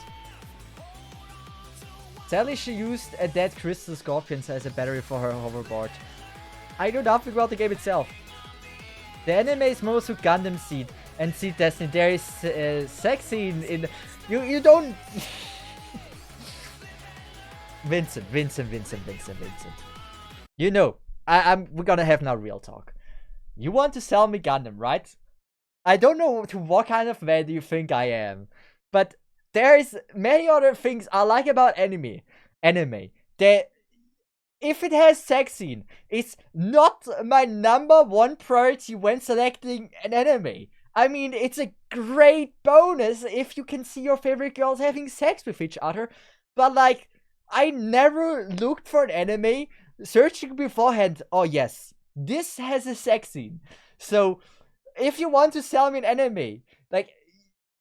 Sadly, she used a dead crystal scorpion as a battery for her hoverboard. I know nothing about the game itself. The anime is mostly Gundam Seed and Seed Destiny. There is sex scene in... You don't... Vincent. You know, we're gonna have now real talk. You want to sell me Gundam, right? I don't know to what kind of man do you think I am, but there's many other things I like about anime. That if it has sex scene, it's not my #1 priority when selecting an anime. I mean, it's a great bonus if you can see your favorite girls having sex with each other, but like, I never looked for an anime searching beforehand. Oh yes, this has a sex scene. So if you want to sell me an anime, like,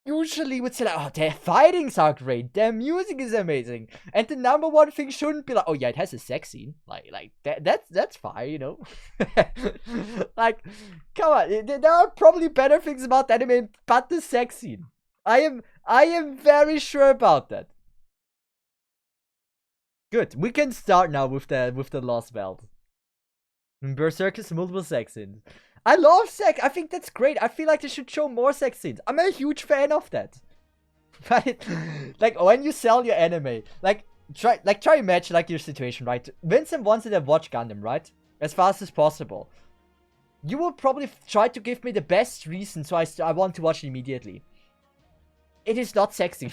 usually would say like, oh, their fightings are great, their music is amazing, and the number one thing shouldn't be like, oh yeah, it has a sex scene, like that's fine, you know. Like, come on, there are probably better things about the anime, but the sex scene. I am very sure about that. Good, we can start now with the Lost Belt. Berserker's multiple sex scenes. I love sex. I think that's great. I feel like they should show more sex scenes. I'm a huge fan of that. Right? Like, when you sell your anime, like try imagine like your situation, right? Vincent wants to watch Gundam, right? As fast as possible. You will probably try to give me the best reason, so I want to watch it immediately. It is not sexy.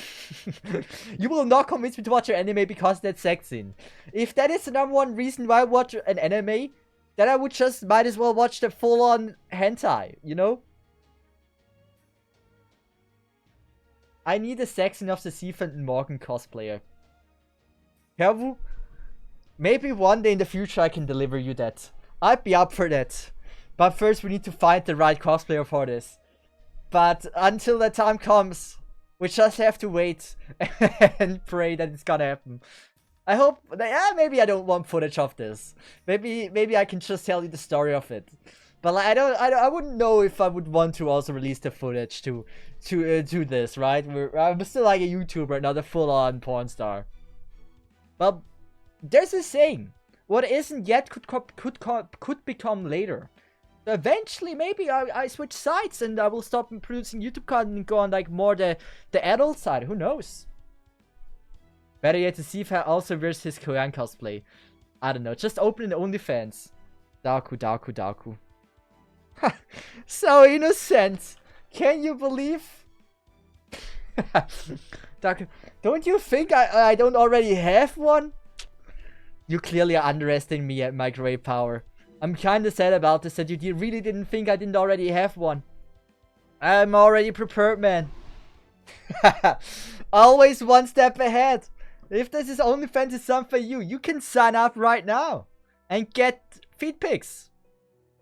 You will not convince me to watch your anime because that's sexy. If that is the number one reason why I watch an anime, then I would just might as well watch the full-on hentai, you know? I need a section of the Cesith and Morgan cosplayer. Hervu, maybe one day in the future I can deliver you that. I'd be up for that. But first we need to find the right cosplayer for this. But until that time comes, we just have to wait and pray that it's gonna happen. I hope, yeah, maybe I don't want footage of this. Maybe I can just tell you the story of it. But like, I wouldn't know if I would want to also release the footage to this, right? I'm still like a YouTuber, not a full-on porn star. Well, there's a saying: what isn't yet could become later. So eventually, maybe I switch sides and I will stop producing YouTube content and go on like more the adult side. Who knows? Better yet, to see if I also wears his Korean cosplay. I don't know. Just open an OnlyFans. Daku. So innocent. Can you believe? Daku, don't you think I don't already have one? You clearly are underestimating me at my great power. I'm kinda sad about this, that you really didn't think I didn't already have one. I'm already prepared, man. Always one step ahead. If this is OnlyFans is something for you, you can sign up right now and get feed pics.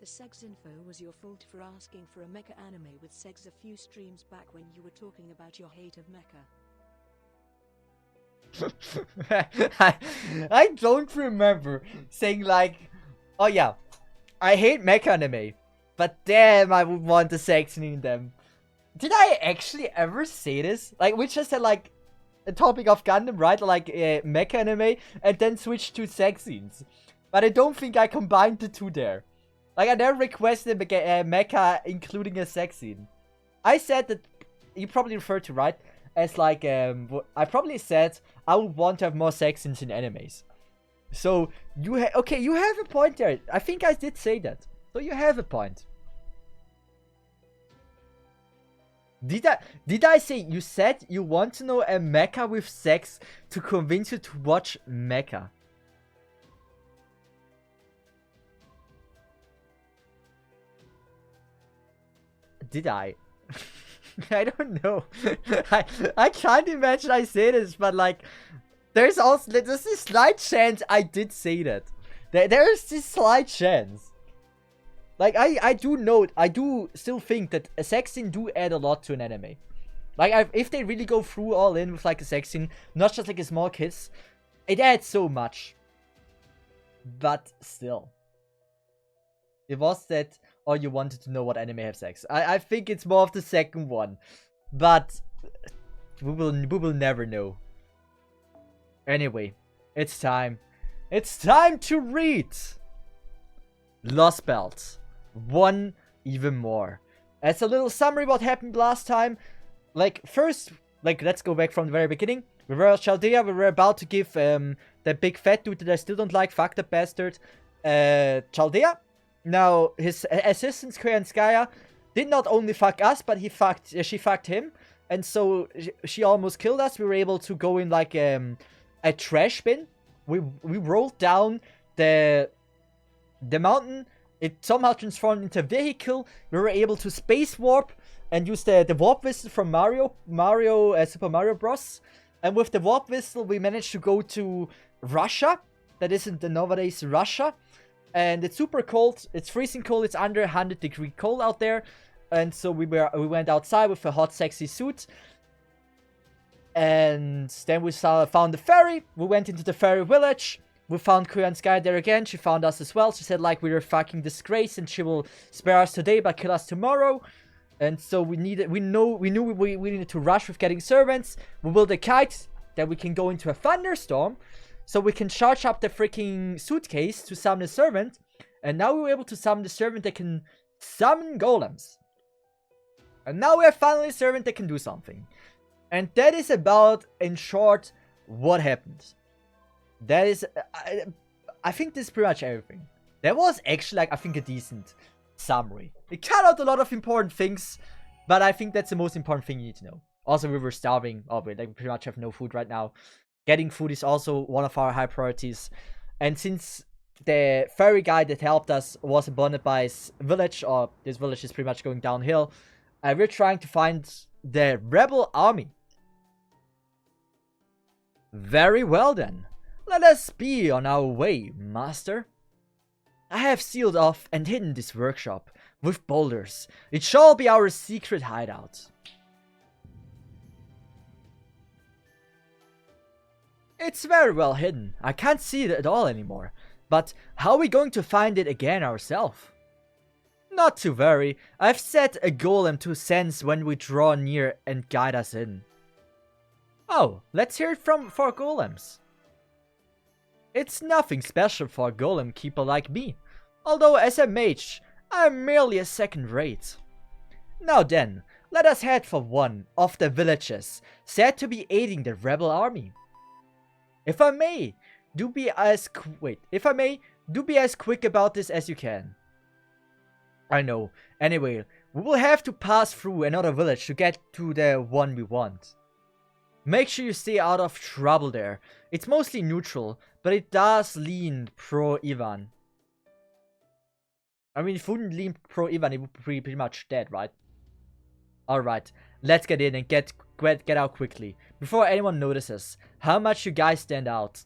The sex info was your fault for asking for a mecha anime with sex a few streams back when you were talking about your hate of mecha. I don't remember saying like, oh yeah, I hate mecha anime, but damn, I would want the sex in them. Did I actually ever say this? Like, we just had like a topic of Gundam, right? Like mecha anime, and then switched to sex scenes. But I don't think I combined the two there. Like, I never requested mecha including a sex scene. I said that, you probably referred to, right? As like, I probably said I would want to have more sex scenes in animes. So, you have a point there. I think I did say that. So you have a point. Did I say, you said you want to know a mecha with sex to convince you to watch mecha? Did I? I don't know. I can't imagine I say this, but like, there's this slight chance I did say that. There's this slight chance. Like, I do still think that a sex scene do add a lot to an anime. Like, if they really go through all in with like a sex scene, not just like a small kiss, it adds so much. But still. It was that, or you wanted to know what anime have sex. I think it's more of the second one. But we will never know. Anyway, it's time. It's time to read Lost Belt 1 even more. As a little summary what happened last time. Like, first, like, let's go back from the very beginning. We were at Chaldea, we were about to give that big fat dude that I still don't like, fuck that bastard, Chaldea. Now, his assistant, Skaya, did not only fuck us, but she fucked him. And so, she almost killed us. We were able to go in like a trash bin. We rolled down the mountain. It somehow transformed into a vehicle. We were able to space warp and use the warp whistle from Super Mario Bros. And with the warp whistle, we managed to go to Russia. That isn't the nowadays Russia. And it's super cold. It's freezing cold. It's under 100 degree cold out there. And so we went outside with a hot, sexy suit. And then we found the ferry. We went into the ferry village. We found Kuya and Sky there again. She found us as well. She said like we were a fucking disgrace and she will spare us today but kill us tomorrow. And so we knew we needed to rush with getting servants. We built a kite that we can go into a thunderstorm. So we can charge up the freaking suitcase to summon a servant. And now we were able to summon the servant that can summon golems. And now we have finally a servant that can do something. And that is about, in short, what happened. That is, I think this is pretty much everything. That was actually, like, I think a decent summary. It cut out a lot of important things, but I think that's the most important thing you need to know. Also, we were starving. Oh, we pretty much have no food right now. Getting food is also one of our high priorities. And since the ferry guy that helped us was abandoned by his village, or this village is pretty much going downhill, we're trying to find the rebel army. Very well then. Let us be on our way, master. I have sealed off and hidden this workshop with boulders. It shall be our secret hideout. It's very well hidden. I can't see it at all anymore. But how are we going to find it again ourselves? Not to worry. I've set a golem to sense when we draw near and guide us in. Oh, let's hear it for golems. It's nothing special for a golem keeper like me. Although as a mage, I'm merely a second rate. Now then, let us head for one of the villages said to be aiding the rebel army. If I may, do be as quick about this as you can. I know. Anyway, we will have to pass through another village to get to the one we want. Make sure you stay out of trouble there. It's mostly neutral, but it does lean pro-Ivan. I mean, if it wouldn't lean pro-Ivan, it would be pretty much dead, right? Alright, let's get in and get out quickly, before anyone notices how much you guys stand out.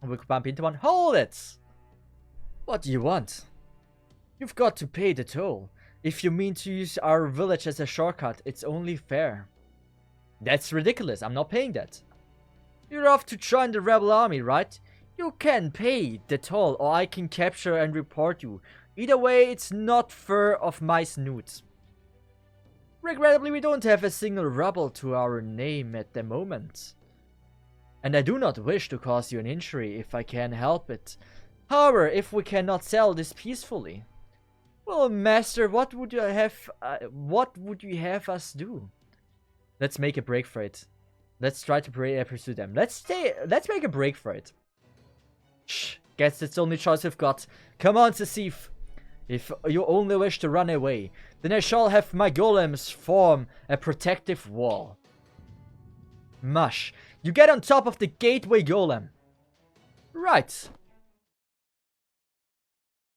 We could bump into one. Hold it! What do you want? You've got to pay the toll. If you mean to use our village as a shortcut, it's only fair. That's ridiculous. I'm not paying that. You're off to join the rebel army, right? You can pay the toll, or I can capture and report you. Either way, it's not fur of my snoot. Regrettably, we don't have a single rebel to our name at the moment. And I do not wish to cause you an injury if I can help it. However, if we cannot sell this peacefully, well, master, what would you have us do? Let's make a break for it. Let's try to pursue them. Let's make a break for it. Shh, guess that's the only choice we've got. Come on, Cesith. If you only wish to run away, then I shall have my golems form a protective wall. Mush, you get on top of the gateway golem. Right.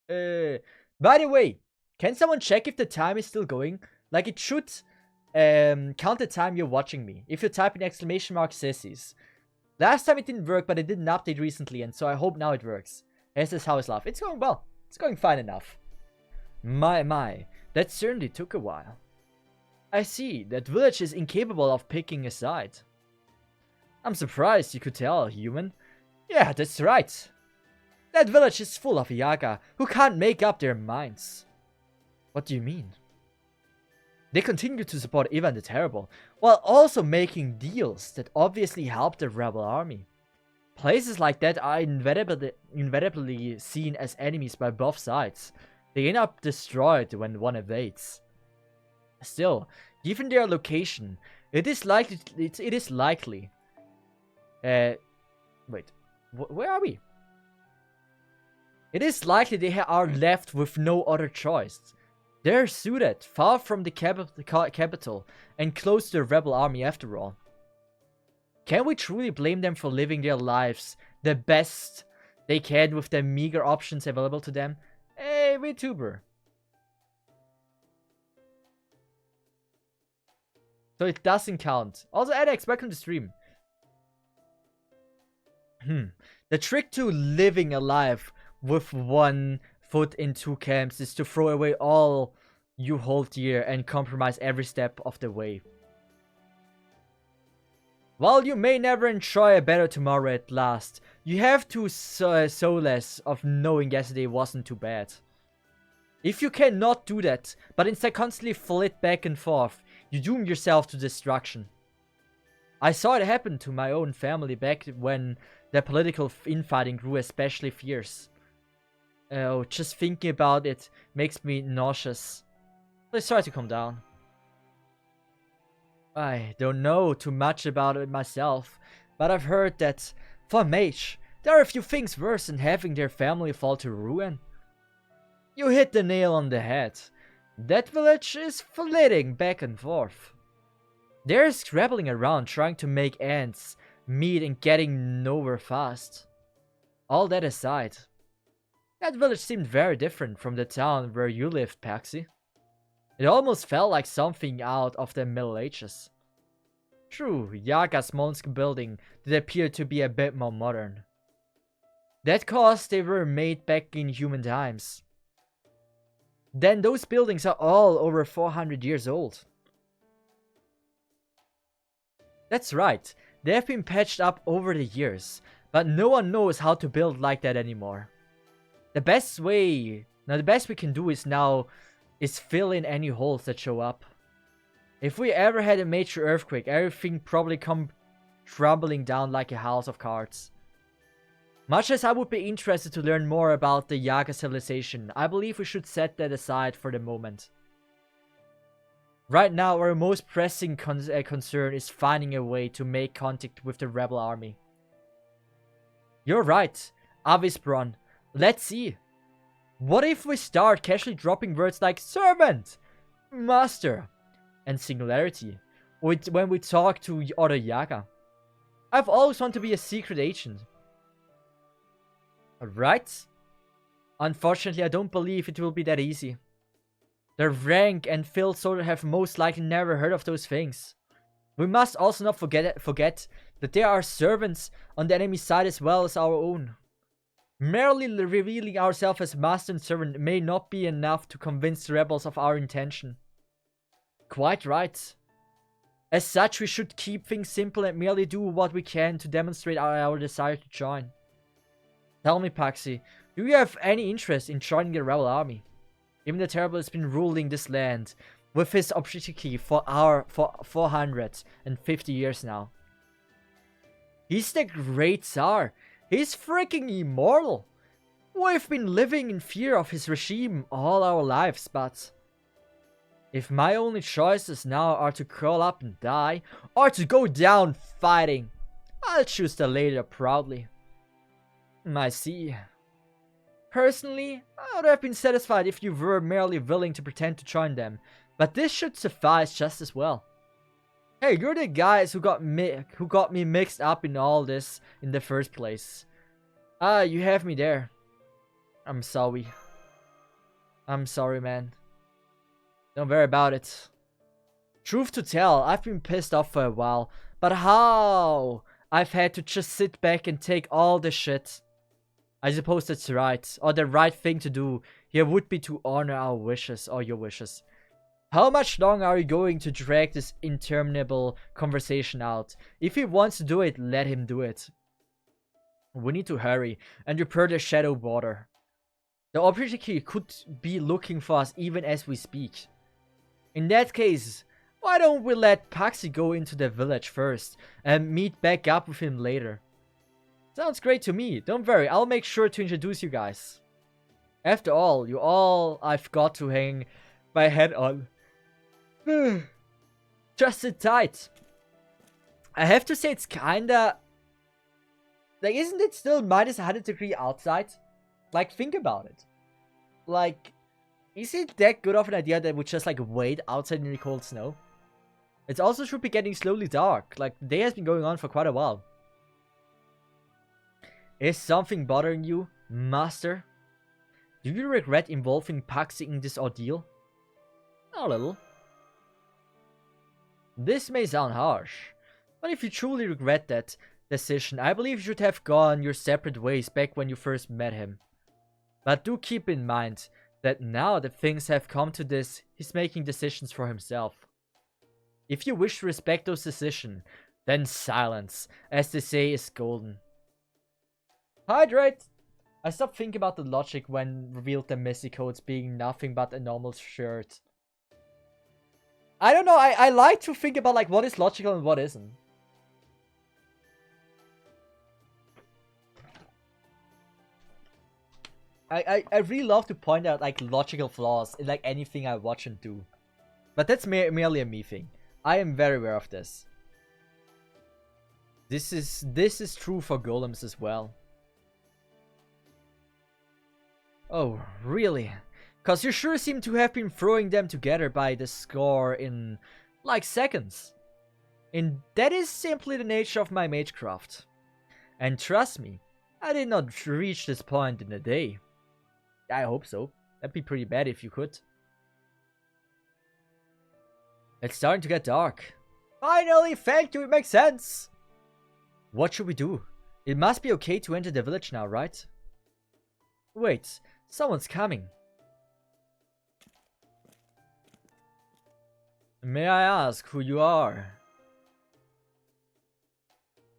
By the way, can someone check if the time is still going? Like, it should count the time you're watching me. If you type in !Cesith. Last time it didn't work, but it did an update recently, and so I hope now it works. As is how is love. It's going well. It's going fine enough. My, that certainly took a while. I see, that village is incapable of picking a side. I'm surprised you could tell, human. Yeah, that's right. That village is full of Yaga who can't make up their minds. What do you mean? They continue to support Ivan the Terrible, while also making deals that obviously help the rebel army. Places like that are inevitably seen as enemies by both sides. They end up destroyed when one evades. Still, given their location, it is likely. Wait, where are we? It is likely they are left with no other choice. They're suited, far from the capital, and close to the rebel army after all. Can we truly blame them for living their lives the best they can with the meager options available to them? Hey, VTuber. So it doesn't count. Also, Alex, welcome to stream. The trick to living alive with one foot in two camps is to throw away all you hold dear and compromise every step of the way. While you may never enjoy a better tomorrow at last, you have to solace of knowing yesterday wasn't too bad. If you cannot do that, but instead constantly flit back and forth, you doom yourself to destruction. I saw it happen to my own family back when the political infighting grew especially fierce. Oh, just thinking about it makes me nauseous. Please try to calm down. I don't know too much about it myself, but I've heard that, for a mage, there are a few things worse than having their family fall to ruin. You hit the nail on the head. That village is flitting back and forth. They're scrabbling around trying to make ends meet and getting nowhere fast. All that aside, that village seemed very different from the town where you lived, Paxi. It almost felt like something out of the Middle Ages. True, Yaga's Monsk building did appear to be a bit more modern. That cause they were made back in human times. Then those buildings are all over 400 years old. That's right, they have been patched up over the years, but no one knows how to build like that anymore. The best we can do is fill in any holes that show up. If we ever had a major earthquake, everything probably come crumbling down like a house of cards. Much as I would be interested to learn more about the Yaga civilization, I believe we should set that aside for the moment. Right now, our most pressing concern is finding a way to make contact with the rebel army. You're right, Avisbron. Let's see. What if we start casually dropping words like servant, master, and singularity when we talk to other Yaga? I've always wanted to be a secret agent. Right? Unfortunately, I don't believe it will be that easy. The rank and Phil Soldier have most likely never heard of those things. We must also not forget that there are servants on the enemy side as well as our own. Merely revealing ourselves as master and servant may not be enough to convince the rebels of our intention. Quite right. As such, we should keep things simple and merely do what we can to demonstrate our desire to join. Tell me, Paxi, do you have any interest in joining the rebel army? Even the Terrible has been ruling this land with his objectivity for 450 years now. He's the great Tsar. He's freaking immortal. We've been living in fear of his regime all our lives, but if my only choices now are to curl up and die, or to go down fighting, I'll choose the latter proudly. I see. Personally, I would have been satisfied if you were merely willing to pretend to join them, but this should suffice just as well. Hey, you're the guys who got me mixed up in all this in the first place. You have me there. I'm sorry. I'm sorry, man. Don't worry about it. Truth to tell, I've been pissed off for a while, but how I've had to just sit back and take all the shit. I suppose that's right, or the right thing to do here would be to honor our wishes, or your wishes. How much longer are you going to drag this interminable conversation out? If he wants to do it, let him do it. We need to hurry and repair the shadow border. The objective could be looking for us even as we speak. In that case, why don't we let Paxi go into the village first and meet back up with him later? Sounds great to me. Don't worry, I'll make sure to introduce you guys. After all, you're all I've got to hang my head on. Just sit tight. I have to say it's kinda... Like, isn't it still minus 100 degrees outside? Like, think about it. Like, is it that good of an idea that we just, like, wait outside in the cold snow? It also should be getting slowly dark. Like, the day has been going on for quite a while. Is something bothering you, Master? Do you regret involving Paxi in this ordeal? A little. This may sound harsh, but if you truly regret that decision, I believe you should have gone your separate ways back when you first met him. But do keep in mind that now that things have come to this, he's making decisions for himself. If you wish to respect those decisions, then silence, as they say, is golden. Hydrate! I stopped thinking about the logic when revealed the Missy codes being nothing but a normal shirt. I don't know, I like to think about like what is logical and what isn't. I really love to point out like logical flaws in like anything I watch and do. But that's merely a me thing. I am very aware of this. This is true for golems as well. Oh, really? Cause you sure seem to have been throwing them together by the score in like seconds. And that is simply the nature of my magecraft. And trust me, I did not reach this point in a day. I hope so. That'd be pretty bad if you could. It's starting to get dark. Finally, thank you, it makes sense. What should we do? It must be okay to enter the village now, right? Wait, someone's coming. May I ask who you are?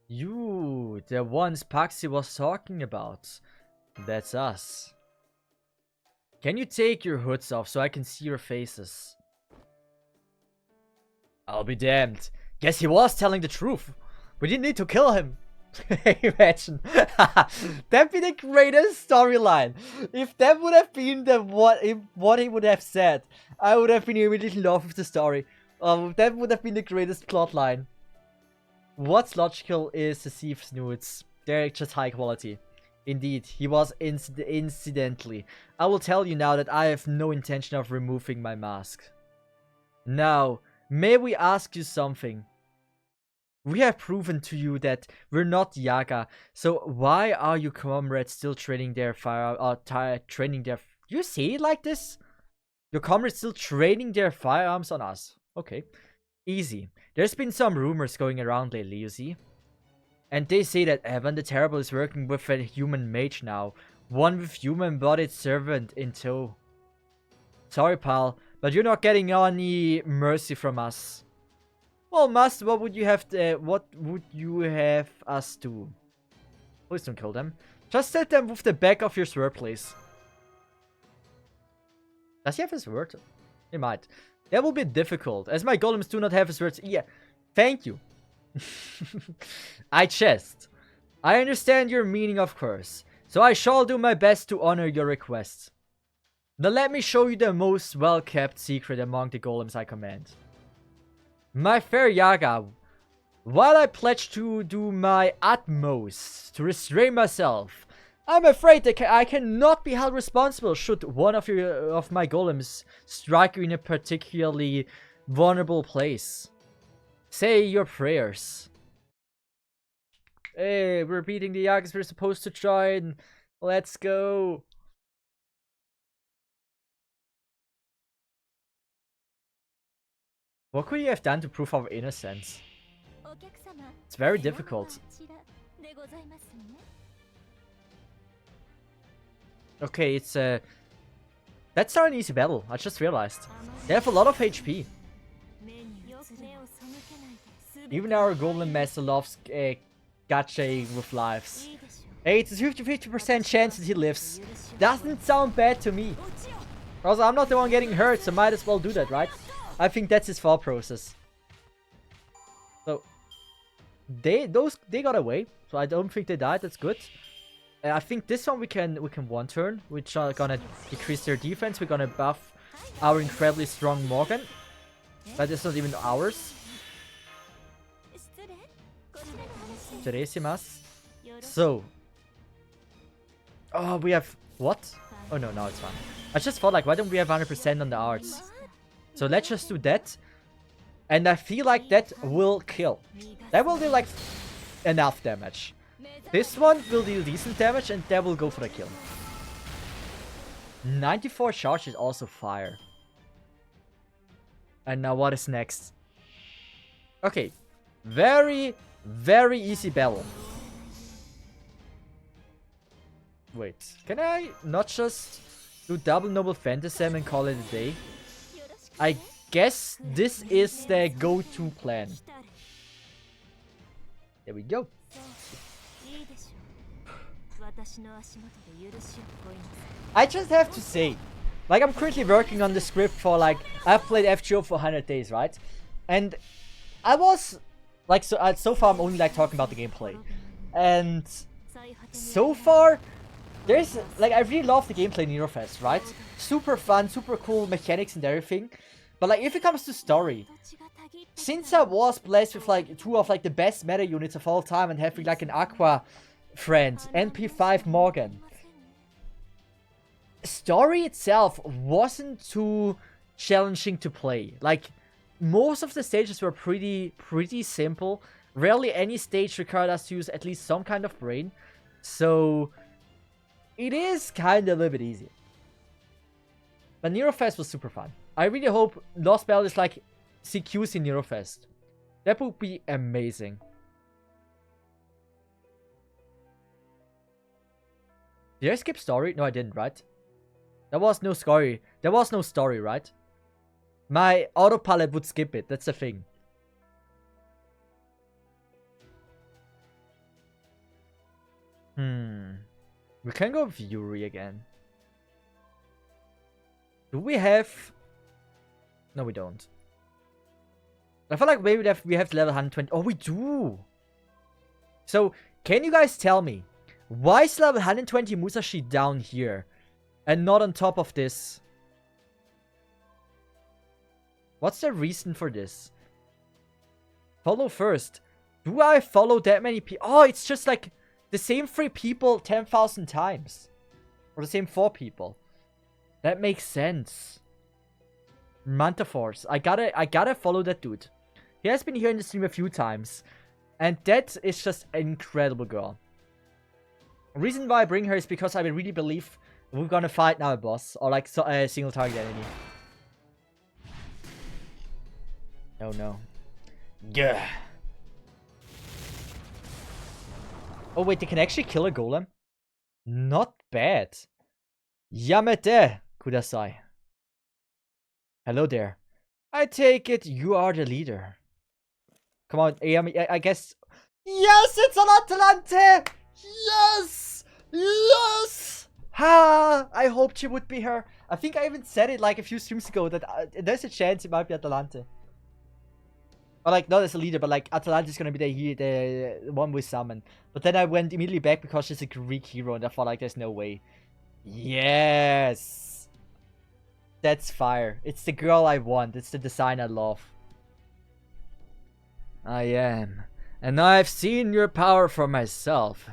You, the ones Paxi was talking about. That's us. Can you take your hoods off so I can see your faces? I'll be damned. Guess he was telling the truth. We didn't need to kill him. Imagine. That'd be the greatest storyline. If that would have been the what he would have said, I would have been immediately in love with the story. That would have been the greatest plotline. What's logical is the Cesith's nudes. They're just high quality. Indeed, he was incidentally. I will tell you now that I have no intention of removing my mask. Now, may we ask you something? We have proven to you that we're not Yaga, so why are you comrades still training their you say it like this? Your comrades still training their firearms on us. Okay. Easy. There's been some rumors going around lately, you see. And they say that Evan the Terrible is working with a human mage now. One with human-bodied servant in tow. Sorry, pal, but you're not getting any mercy from us. Well, Master, what would you have us do? Please don't kill them. Just set them with the back of your sword, please. Does he have a sword? He might. That will be difficult, as my golems do not have a sword. Yeah, thank you. I understand your meaning, of course, so I shall do my best to honor your request. Now let me show you the most well-kept secret among the golems I command. My fair Yaga, while I pledge to do my utmost to restrain myself, I'm afraid that I cannot be held responsible should one of my golems strike you in a particularly vulnerable place. Say your prayers. Hey, we're beating the Yagas we're supposed to join. Let's go. What could you have done to prove our innocence? It's very difficult. Okay, it's that's not an easy battle, I just realized. They have a lot of HP. Even our golem master loves gacha with lives. Hey, it's a 50% chance that he lives. Doesn't sound bad to me. Also, I'm not the one getting hurt, so might as well do that, right? I think that's his thought process. So they got away, so I don't think they died. That's good. I think this one we can one turn. We're gonna decrease their defense. We're gonna buff our incredibly strong Morgan, but it's not even ours. So, oh, we have what? Oh no, it's fine. I just thought like, why don't we have 100% on the arts? So let's just do that, and I feel like that will kill. That will do like enough damage. This one will deal decent damage, and that will go for the kill. 94 charge is also fire. And now what is next? Okay, very easy battle. Wait, can I not just do double Noble Phantasm and call it a day. I guess this is the go-to plan. There we go. I just have to say, like, I'm currently working on the script for, like, I've played FGO for 100 days, right? And I was, like, so far I'm only, like, talking about the gameplay. And so far, there's, like, I really love the gameplay in Eurofest, right? Super fun, super cool mechanics and everything. But, like, if it comes to story, since I was blessed with, like, two of, like, the best meta units of all time and having, like, an Aqua friend, NP5 Morgan, story itself wasn't too challenging to play. Like, most of the stages were pretty simple. Rarely any stage required us to use at least some kind of brain. So, it is kind of a little bit easy. But Neurofest was super fun. I really hope Lost Belt is like CQC Neurofest. That would be amazing. Did I skip story? No, I didn't, right? There was no story. There was no story, right? My autopilot would skip it. That's the thing. We can go with Yuri again. Do we have... No, we don't. I feel like maybe we have level 120. Oh, we do! So, can you guys tell me, why is level 120 Musashi down here and not on top of this? What's the reason for this? Follow first. Do I follow that many people? Oh, it's just like the same 3 people 10,000 times. Or the same 4 people. That makes sense. Manta Force. I gotta follow that dude. He has been here in the stream a few times. And that is just an incredible girl. The reason why I bring her is because I really believe we're gonna fight now a boss. Or like a single target enemy. Oh no. Yeah. Oh wait, they can actually kill a golem? Not bad. Yamete kudasai. Hello there. I take it you are the leader. Come on, I guess... Yes, it's an Atalante! Yes! Yes! Ha! I hoped she would be her. I think I even said it like a few streams ago that there's a chance it might be Atalante. Or like, not as a leader, but like Atalante is gonna be the one we summon. But then I went immediately back because she's a Greek hero and I thought like there's no way. Yes! That's fire. It's the girl I want. It's the design I love. I am. And I've seen your power for myself.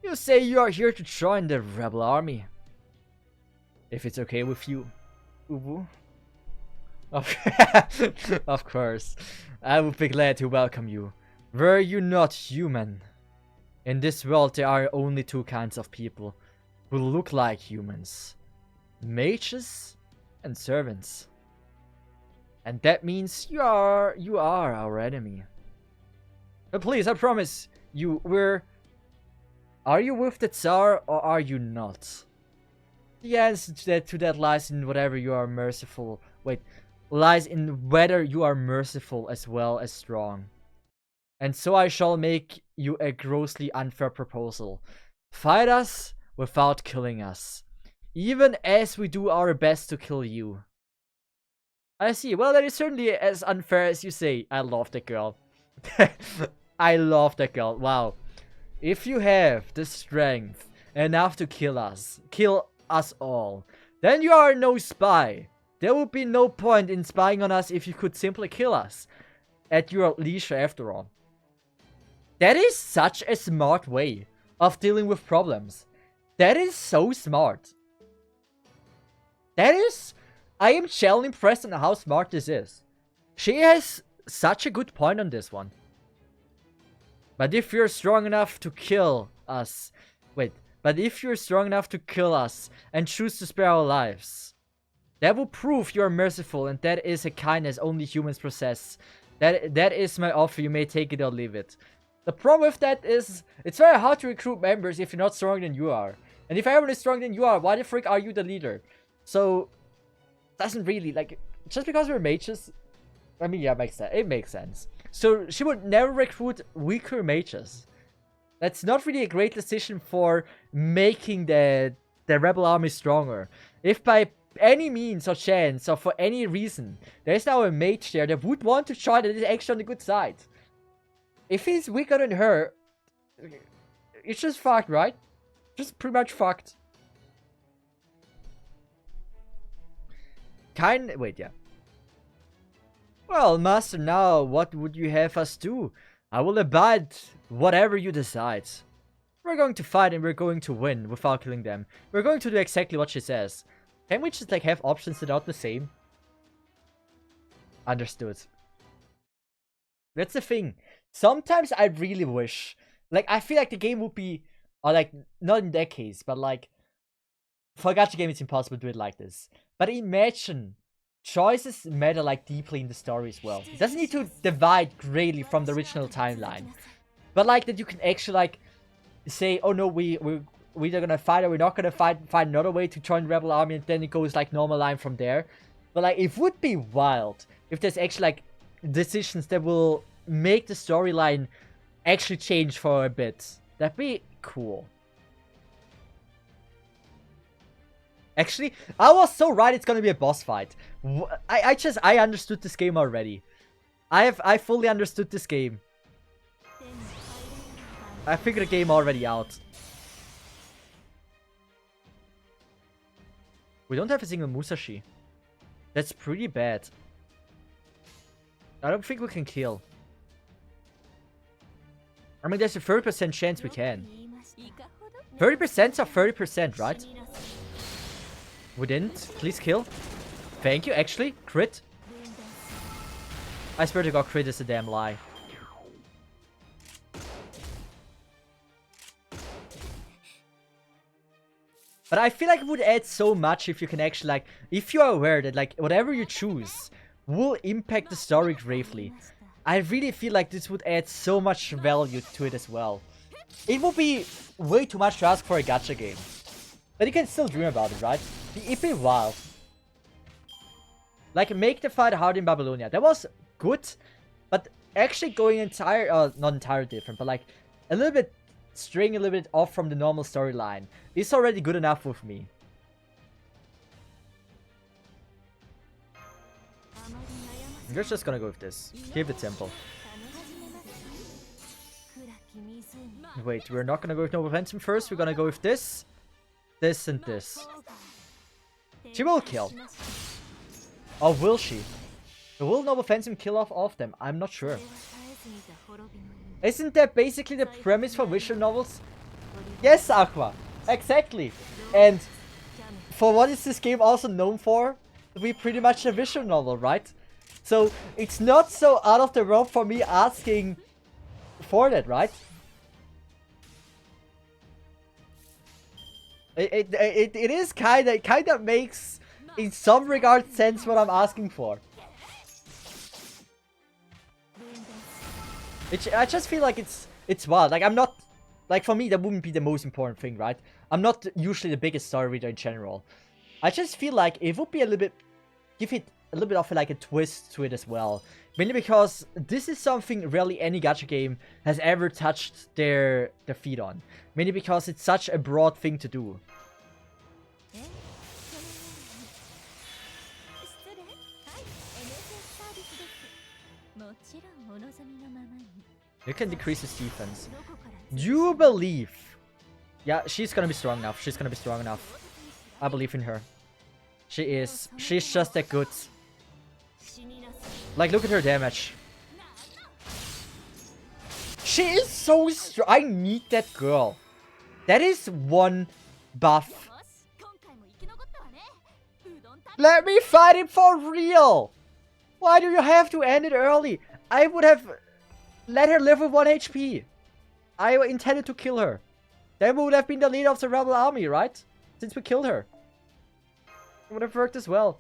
You say you are here to join the rebel army. If it's okay with you. Ubu. Of course. I would be glad to welcome you. Were you not human? In this world there are only 2 kinds of people who look like humans. Mages and servants. And that means you are our enemy. But please, I promise you, are you with the Tsar or are you not? The answer to that lies in whatever you are merciful. Lies in whether you are merciful as well as strong. And so I shall make you a grossly unfair proposal. Fight us without killing us. Even as we do our best to kill you. I see. Well, that is certainly as unfair as you say. I love that girl. I love that girl. Wow. If you have the strength enough to kill us all, then you are no spy. There would be no point in spying on us if you could simply kill us. At your leisure after all. That is such a smart way of dealing with problems. That is so smart. I am genuinely impressed on how smart this is. She has such a good point on this one. But if you're strong enough to kill us... But if you're strong enough to kill us and choose to spare our lives, that will prove you're merciful, and that is a kindness only humans possess. That is my offer. You may take it or leave it. The problem with that is, it's very hard to recruit members if you're not stronger than you are. And if everyone is stronger than you are, why the frick are you the leader? So, doesn't really, like, just because we're mages, I mean, yeah, it makes sense. So, she would never recruit weaker mages. That's not really a great decision for making the rebel army stronger. If by any means or chance or for any reason there's now a mage there that would want to try that is actually on the good side, if he's weaker than her, it's just fucked, right? Just pretty much fucked. Wait, yeah. Well, Master, now what would you have us do? I will abide whatever you decide. We're going to fight and we're going to win without killing them. We're going to do exactly what she says. Can we just, like, have options that are the same? Understood. That's the thing. Sometimes I really wish, like, I feel like the game would be, or like, not in that case, but like, for a gacha game it's impossible to do it like this. But imagine choices matter, like, deeply in the story as well. It doesn't need to divide greatly from the original timeline. But like, that you can actually, like, say, oh no, we're either gonna fight or we're not gonna fight another way to join Rebel Army, and then it goes like normal line from there. But like, it would be wild if there's actually like decisions that will make the storyline actually change for a bit. That'd be cool. Actually, I was so right, it's gonna be a boss fight. I understood this game already. I fully understood this game. I figured the game already out. We don't have a single Musashi. That's pretty bad. I don't think we can kill. I mean, there's a 30% chance we can. 30% or 30%, right? We didn't. Please kill. Thank you, actually. Crit. I swear to God, crit is a damn lie. But I feel like it would add so much if you can actually, like, if you are aware that, like, whatever you choose will impact the story gravely. I really feel like this would add so much value to it as well. It would be way too much to ask for a gacha game. But you can still dream about it, right? It'd be wild. Like, make the fight hard in Babylonia. That was good, but actually going not entirely different, but like, a little bit straying a little bit off from the normal storyline is already good enough with me. We're just gonna go with this. Keep it simple. Wait, we're not gonna go with Noble Phantom first. We're gonna go with this, this, and this. She will kill. Or will she? Will Noble Phantom kill off all of them? I'm not sure. Isn't that basically the premise for visual novels? Yes, Aqua. Exactly. And for what is this game also known for? To be pretty much a visual novel, right? So it's not so out of the realm for me asking for that, right? It is kind of makes in some regard sense what I'm asking for. I just feel like it's wild. Like, I'm not, like, for me that wouldn't be the most important thing, right? I'm not usually the biggest story reader in general. I just feel like it would be a little bit, give it a little bit of like a twist to it as well. Mainly because this is something rarely any gacha game has ever touched their feet on. Mainly because it's such a broad thing to do. You can decrease his defense. You believe. Yeah, she's gonna be strong enough. She's gonna be strong enough. I believe in her. She is. She's just that good. Like, look at her damage. She is so strong. I need that girl. That is one buff. Let me fight him for real. Why do you have to end it early? I would have let her live with 1 HP. I intended to kill her. Then we would have been the leader of the rebel army, right? Since we killed her. It would have worked as well.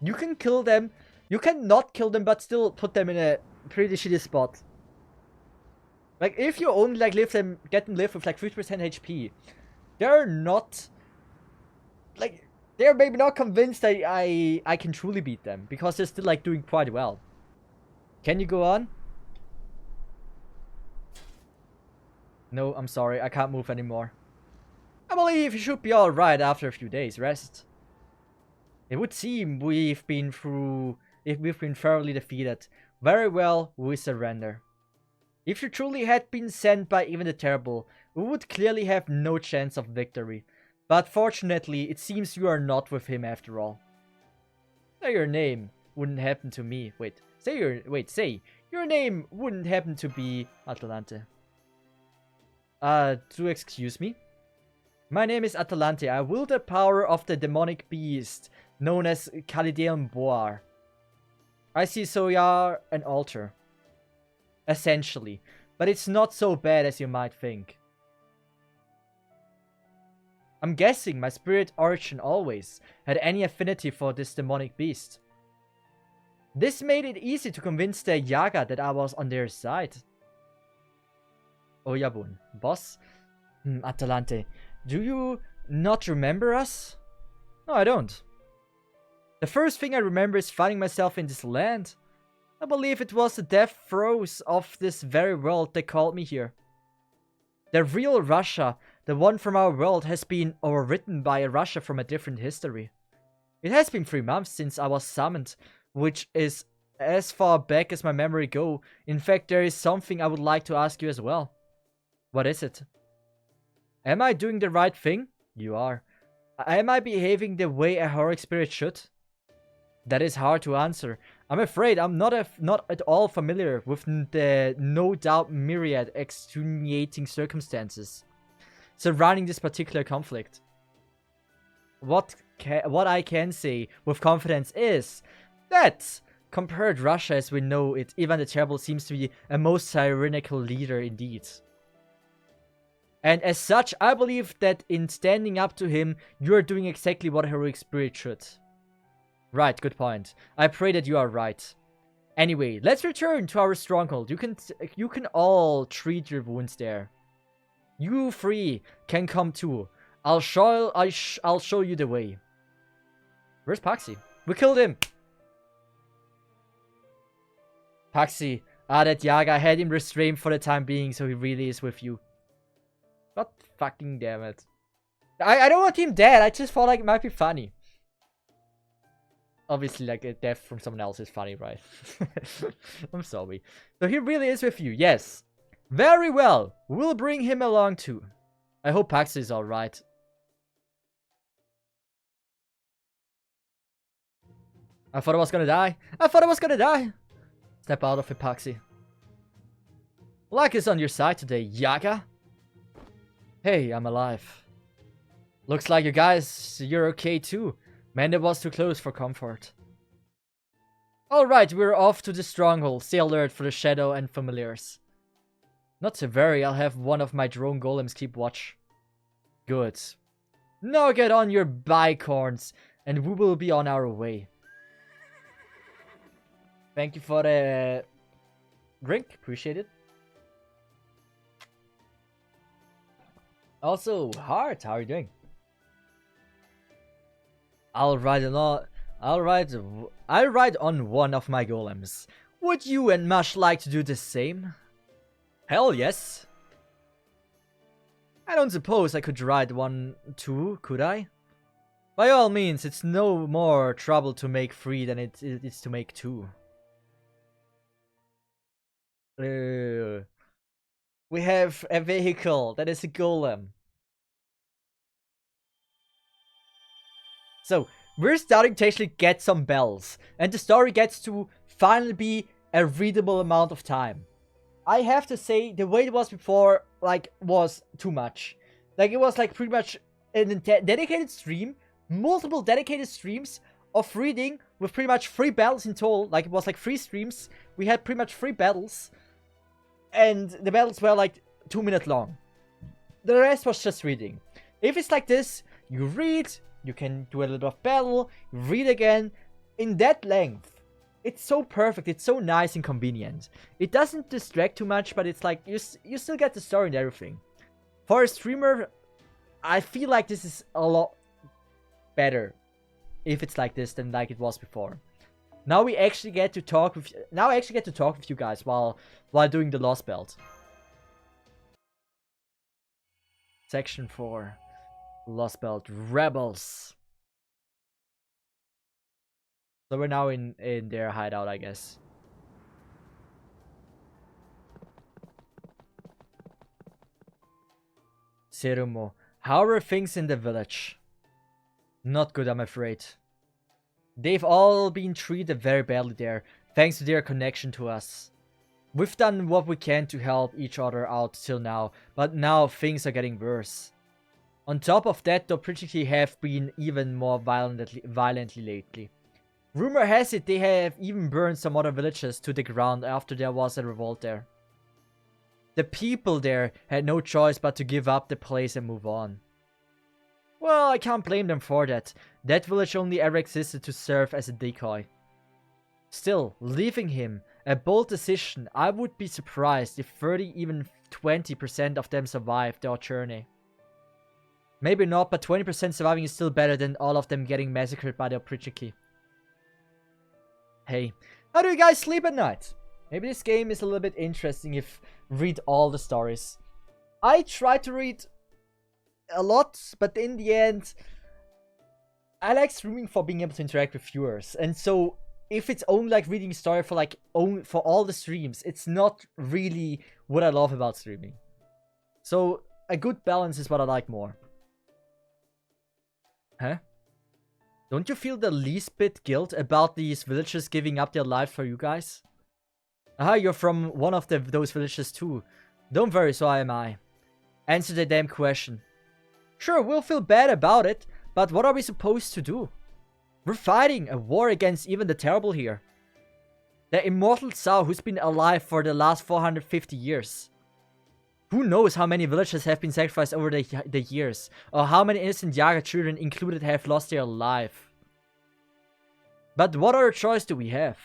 You can kill them. You can not kill them, but still put them in a pretty shitty spot. Like, if you only, like, get them live with, like, 50% HP, they're not... Like, they're maybe not convinced I can truly beat them, because they're still like doing quite well. Can you go on? No, I'm sorry, I can't move anymore. I believe you should be alright after a few days rest. It would seem we've been thoroughly defeated. Very well, we surrender. If you truly had been sent by even the terrible, we would clearly have no chance of victory. But fortunately, it seems you are not with him after all. Say your name wouldn't happen to me. Say your name wouldn't happen to be Atalante. Do excuse me? My name is Atalante. I wield the power of the demonic beast known as Calideon Boar. I see so you are an altar. Essentially. But it's not so bad as you might think. I'm guessing my spirit origin always had any affinity for this demonic beast. This made it easy to convince the Yaga that I was on their side. Oyabun, boss? Atalante, do you not remember us? No, I don't. The first thing I remember is finding myself in this land. I believe it was the death throes of this very world that called me here. The real Russia, the one from our world, has been overwritten by a Russia from a different history. It has been 3 months since I was summoned, which is as far back as my memory go. In fact, there is something I would like to ask you as well. What is it? Am I doing the right thing? You are. Am I behaving the way a heroic spirit should? That is hard to answer. I'm afraid I'm not at all familiar with the no doubt myriad extenuating circumstances surrounding this particular conflict. What I can say with confidence is that, compared to Russia as we know it, Ivan the Terrible seems to be a most tyrannical leader indeed. And as such, I believe that in standing up to him, you are doing exactly what a heroic spirit should. Right, good point. I pray that you are right. Anyway, let's return to our stronghold. You can all treat your wounds there. You three can come too. I'll show you the way. Where's Paxi? We killed him. Paxi, that Yaga had him restrained for the time being, so he really is with you. God fucking damn it. I don't want him dead. I just thought like it might be funny. Obviously, like, a death from someone else is funny, right? I'm sorry. So he really is with you, yes. Very well. We'll bring him along too. I hope Paxi is alright. I thought I was gonna die. I thought I was gonna die. Step out of it, Paxi. Luck is on your side today, Yaga. Hey, I'm alive. Looks like you're okay too. Man, that was too close for comfort. Alright, we're off to the stronghold. Stay alert for the shadow and familiars. Not to worry, I'll have one of my drone golems keep watch. Good. Now get on your bicorns, and we will be on our way. Thank you for the drink. Appreciate it. Also, Heart, how are you doing? I'll ride on one of my golems. Would you and Mush like to do the same? Hell yes. I don't suppose I could ride one too, could I? By all means, it's no more trouble to make 3 than it is to make 2. We have a vehicle that is a golem. So, we're starting to actually get some bells. And the story gets to finally be a readable amount of time. I have to say, the way it was before, like, was too much. Like, it was like pretty much a dedicated stream, multiple dedicated streams of reading with pretty much 3 battles in total. Like, it was like 3 streams. We had pretty much 3 battles. And the battles were like 2 minutes long. The rest was just reading. If it's like this, you read, you can do a little bit of battle, read again, in that length. It's so perfect, it's so nice and convenient. It doesn't distract too much, but it's like, you still get the story and everything. For a streamer, I feel like this is a lot better if it's like this than like it was before. Now we actually get to talk with you guys while doing the Lost Belt. Section 4. Lost Belt Rebels. So we're now in their hideout, I guess. Serumo. How are things in the village? Not good, I'm afraid. They've all been treated very badly there, thanks to their connection to us. We've done what we can to help each other out till now, but now things are getting worse. On top of that, the Oprichiki have been even more violently lately. Rumor has it they have even burned some other villages to the ground after there was a revolt there. The people there had no choice but to give up the place and move on. Well, I can't blame them for that. That village only ever existed to serve as a decoy. Still, leaving him, a bold decision. I would be surprised if 30, even 20% of them survived their journey. Maybe not, but 20% surviving is still better than all of them getting massacred by the Oprichiki. Hey, how do you guys sleep at night? Maybe this game is a little bit interesting if read all the stories. I try to read a lot, but in the end, I like streaming for being able to interact with viewers. And so, if it's only like reading a story for like for all the streams, it's not really what I love about streaming. So, a good balance is what I like more. Huh? Don't you feel the least bit guilt about these villagers giving up their life for you guys? Aha, you're from one of those villages too. Don't worry, so am I. Answer the damn question. Sure, we'll feel bad about it, but what are we supposed to do? We're fighting a war against even the terrible here. The immortal Tsao who's been alive for the last 450 years. Who knows how many villagers have been sacrificed over the years, or how many innocent Yaga children included have lost their life. But what other choice do we have?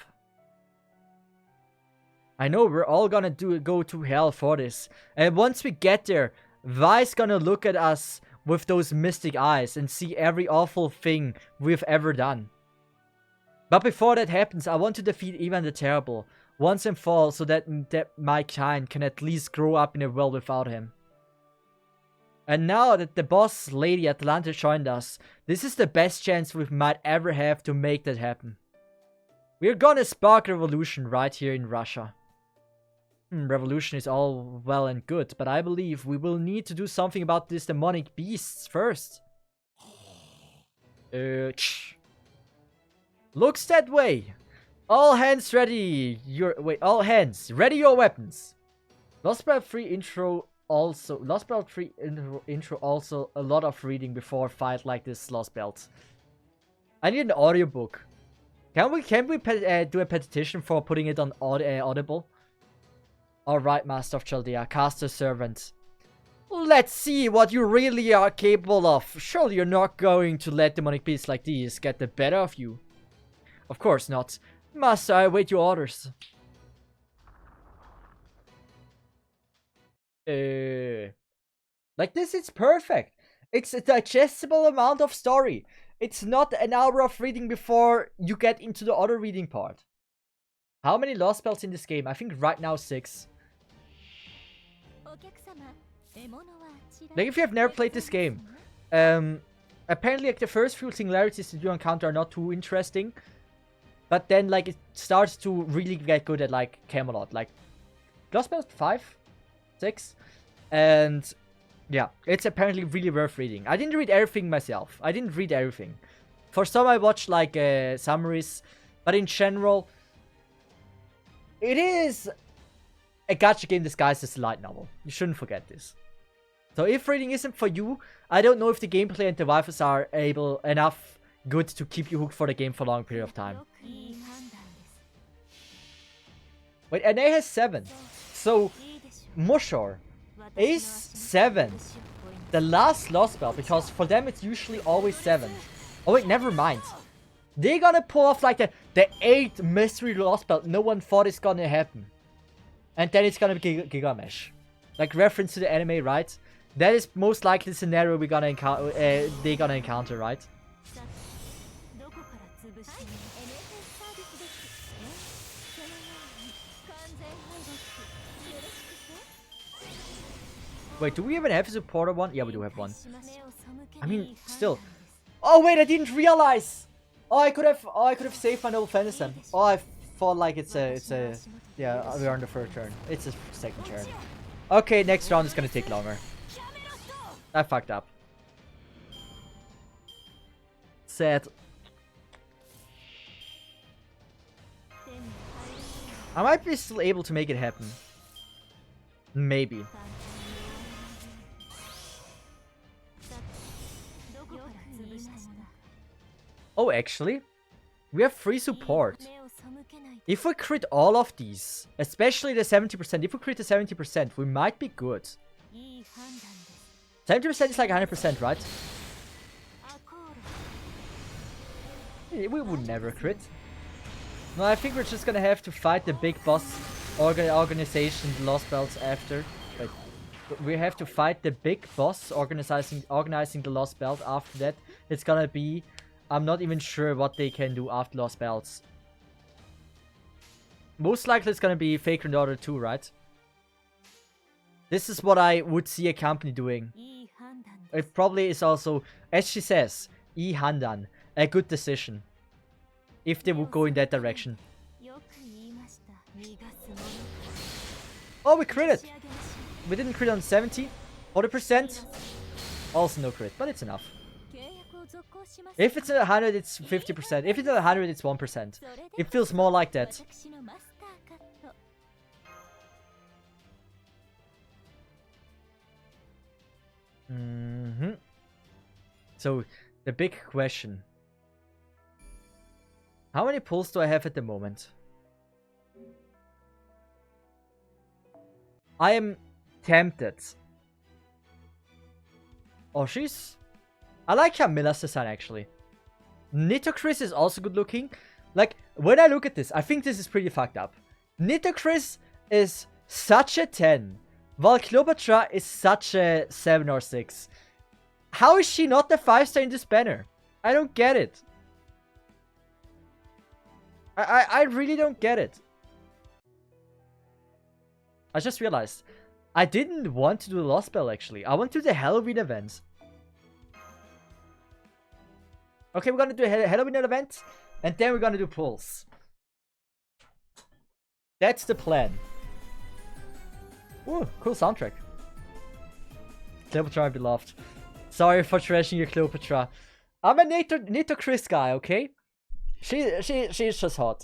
I know we're all gonna go to hell for this, and once we get there, Vi's gonna look at us with those mystic eyes and see every awful thing we've ever done. But before that happens, I want to defeat Ivan the Terrible, once and for all, so that my kind can at least grow up in a world without him. And now that the boss lady Atlanta joined us, this is the best chance we might ever have to make that happen. We're gonna spark a revolution right here in Russia. Revolution is all well and good, but I believe we will need to do something about these demonic beasts first. Looks that way. All hands ready. All hands ready your weapons. Lost Belt 3 intro also. Lost Belt 3 intro also a lot of reading before a fight like this Lost Belt. I need an audiobook. Can we do a petition for putting it on Audible? Alright, Master of Chaldea, Caster Servant. Let's see what you really are capable of. Surely you're not going to let demonic beasts like these get the better of you. Of course not. Master, I await your orders. Like this, it's perfect. It's a digestible amount of story. It's not an hour of reading before you get into the other reading part. How many Lost Belts in this game? I think right now 6. Like, if you have never played this game, apparently, like, the first few singularities that you encounter are not too interesting. But then, like, it starts to really get good at, like, Camelot. Like, Lost Belt 5? 6? And, yeah, it's apparently really worth reading. I didn't read everything myself. I didn't read everything. For some, I watched, like, summaries. But in general, it is a gacha game disguised as a light novel. You shouldn't forget this. So if reading isn't for you, I don't know if the gameplay and the waifus are enough good to keep you hooked for the game for a long period of time. Wait, and A has 7. So, Mushor is 7. The last Lost Belt, because for them it's usually always 7. Oh wait, never mind. They're gonna pull off like the 8th mystery Lost Belt no one thought is gonna happen. And then it's gonna be Gigamesh. Like, reference to the anime, right? That is most likely the scenario they're gonna encounter, right? Wait, do we even have a supporter one? Yeah, we do have one. I mean, still. Oh wait, I didn't realize. Oh, I could have saved my noble Fantasy. Oh, I thought like it's a. Yeah, we're on the third turn. It's a second turn. Okay, next round is gonna take longer. I fucked up. Sad. I might be still able to make it happen. Maybe. Oh, actually, we have free support. If we crit all of these, especially the 70%, if we crit the 70%, we might be good. 70% is like 100%, right? We would never crit. No, I think we're just gonna have to fight the big boss organization, the Lost Belts after. Wait, we have to fight the big boss organizing the Lost Belt after that. It's gonna be... I'm not even sure what they can do after Lost Belts. Most likely it's gonna be Fake Order 2, right? This is what I would see a company doing. It probably is also, as she says, Handan, a good decision. If they would go in that direction. Oh, we critted! We didn't crit on 70. 40%. Also no crit, but it's enough. If it's at 100, it's 50%. If it's at 100, it's 1%. It feels more like that. So, the big question. How many pulls do I have at the moment? I am tempted. Oh, she's... I like Camilla's design, actually. Nitocris is also good looking. Like, when I look at this, I think this is pretty fucked up. Nitocris is such a 10. While Cleopatra is such a 7 or 6. How is she not the 5-star in this banner? I don't get it. I really don't get it. I just realized. I didn't want to do the Lost Bell, actually. I want to do the Halloween event. Okay, we're gonna do a Halloween event, and then we're gonna do pulls. That's the plan. Ooh, cool soundtrack. Cleopatra beloved. Sorry for trashing your Cleopatra. I'm a Nitocris guy, okay? She's just hot.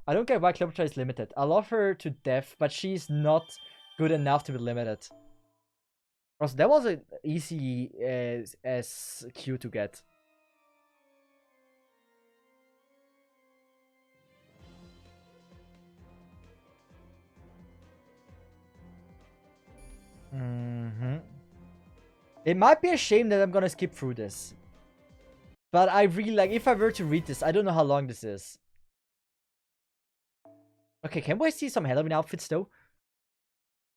I don't get why Cleopatra is limited. I love her to death, but she's not good enough to be limited. Also, that was an easy as Q to get. It might be a shame that I'm gonna skip through this. But I really like, if I were to read this, I don't know how long this is. Okay, can we see some Halloween outfits though?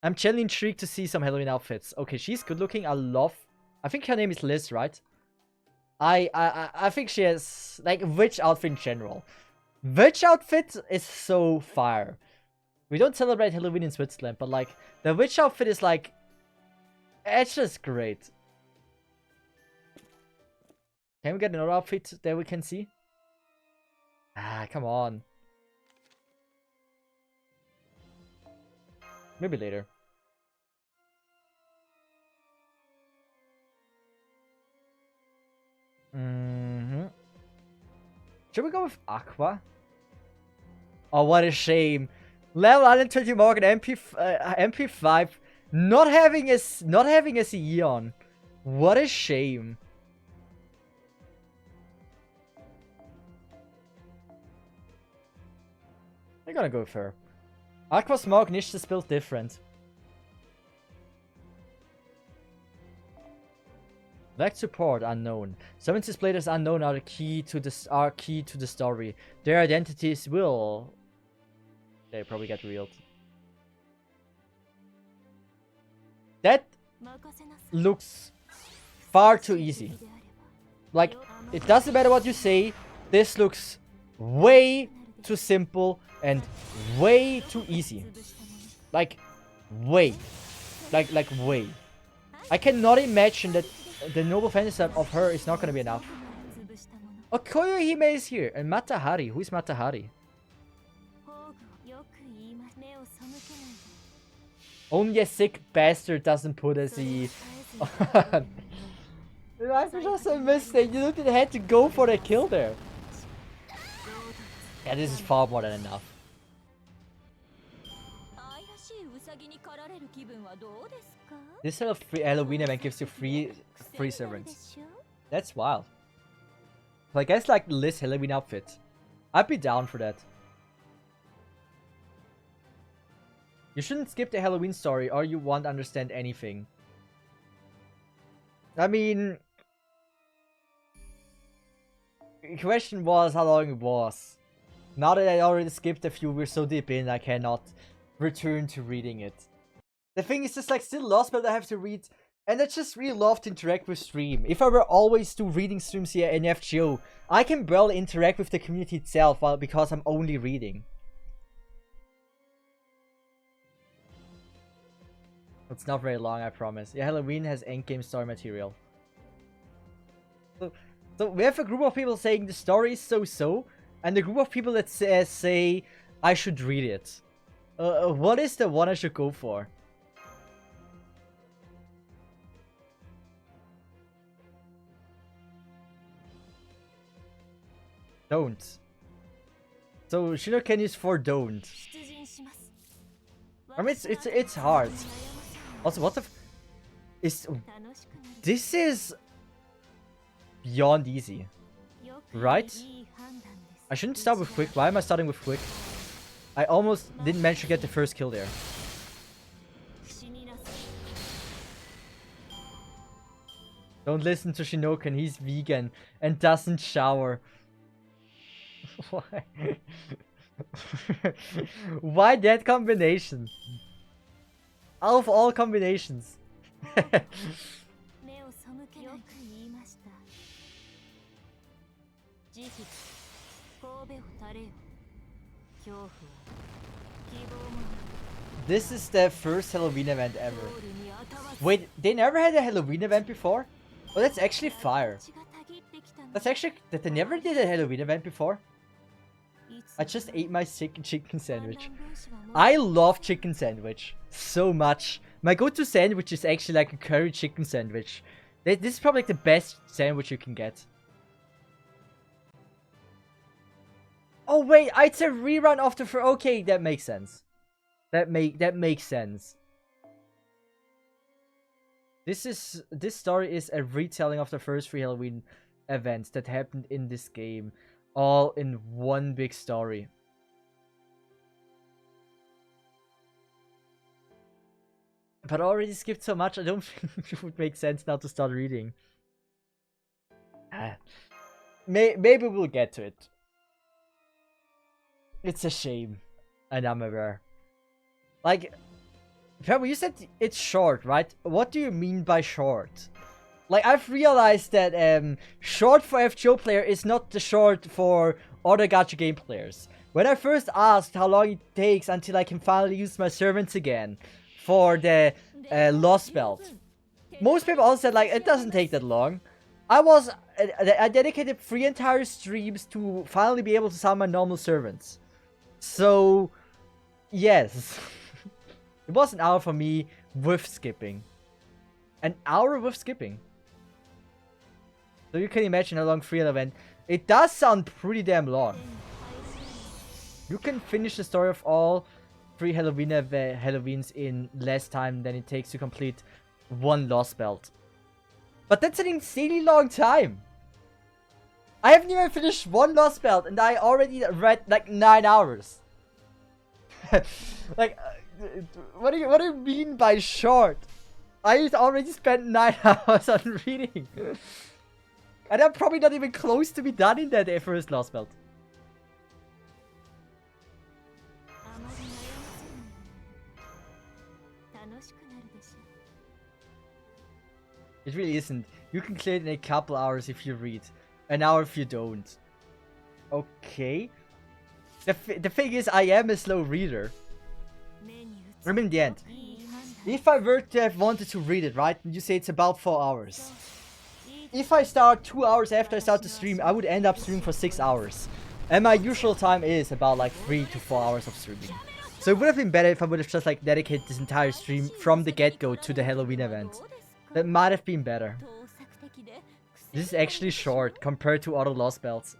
I'm genuinely intrigued to see some Halloween outfits. Okay, she's good looking. I think her name is Liz, right? I think she has, like, witch outfit in general. Witch outfit is so fire. We don't celebrate Halloween in Switzerland, but like, the witch outfit is like, it's just great. Can we get another outfit that we can see? Ah, come on. Maybe later. Should we go with Aqua? Oh, what a shame. Level 120 Morgan MP5 not having a CE on. What a shame. I'm gonna go with her. Aqua Smog niche is built different. Black support unknown. Summon displayers unknown are key to the story. Their identities will... They probably get revealed. That looks far too easy. Like, it doesn't matter what you say. This looks way too simple and way too easy. Like, way. Like way. I cannot imagine that the noble fantasy of her is not gonna be enough. Oh, Koyohime is here. And Matahari. Who is Matahari? Only a sick bastard doesn't put a Z. It was just a mistake. You didn't have to go for the kill there. Yeah, this is far more than enough. This Halloween event gives you free servants. That's wild. So I guess like Liz Halloween outfit. I'd be down for that. You shouldn't skip the Halloween story or you won't understand anything. I mean... The question was how long it was. Now that I already skipped a few, we're so deep in, I cannot return to reading it. The thing is just like still lost, but I have to read. And I just really love to interact with stream. If I were always do reading streams here in FGO, I can barely interact with the community itself because I'm only reading. It's not very long, I promise. Yeah, Halloween has endgame story material. So we have a group of people saying the story is so-so, and a group of people that say I should read it. What is the one I should go for? Don't. So Shinoken is for don't. I mean it's hard. Also, what the is this is beyond easy, right? I shouldn't start with quick. Why am I starting with quick? I almost didn't manage to get the first kill there. Don't listen to Shinoken. He's vegan and doesn't shower. Why? Why that combination? Out of all combinations. This is the first Halloween event ever. Wait, they never had a Halloween event before? Oh, that's actually fire. That's actually... That they never did a Halloween event before? I just ate my chicken sandwich. I love chicken sandwich so much. My go-to sandwich is actually like a curry chicken sandwich. This is probably like the best sandwich you can get. Oh wait, it's a rerun of the... Okay, that makes sense. That makes sense. This story is a retelling of the first 3 Halloween events that happened in this game, all in one big story. But I already skipped so much, I don't think it would make sense now to start reading. Maybe we'll get to it. It's a shame, and I'm aware. Like, Pebble, you said it's short, right? What do you mean by short? Like, I've realized that short for FGO player is not the short for other gacha game players. When I first asked how long it takes until I can finally use my servants again for the Lost Belt, most people also said, like, it doesn't take that long. I dedicated 3 entire streams to finally be able to summon my normal servants. So, yes. It was an hour for me with skipping. An hour with skipping. So you can imagine how long 3 event. It does sound pretty damn long. You can finish the story of all 3 Halloweens in less time than it takes to complete 1 Lost Belt. But that's an insanely long time. I haven't even finished 1 Lost Belt and I already read like 9 hours. Like, what do you mean by short? I already spent 9 hours on reading. And I'm probably not even close to be done in that first Lost Belt. It really isn't. You can clear it in a couple hours if you read. An hour if you don't. Okay. The thing is, I am a slow reader. I mean, in the end. If I were to have wanted to read it, right? You say it's about 4 hours. If I start 2 hours after I start the stream, I would end up streaming for 6 hours. And my usual time is about like 3 to 4 hours of streaming. So it would have been better if I would have just like dedicated this entire stream from the get-go to the Halloween event. That might have been better. This is actually short compared to other Lost Belts.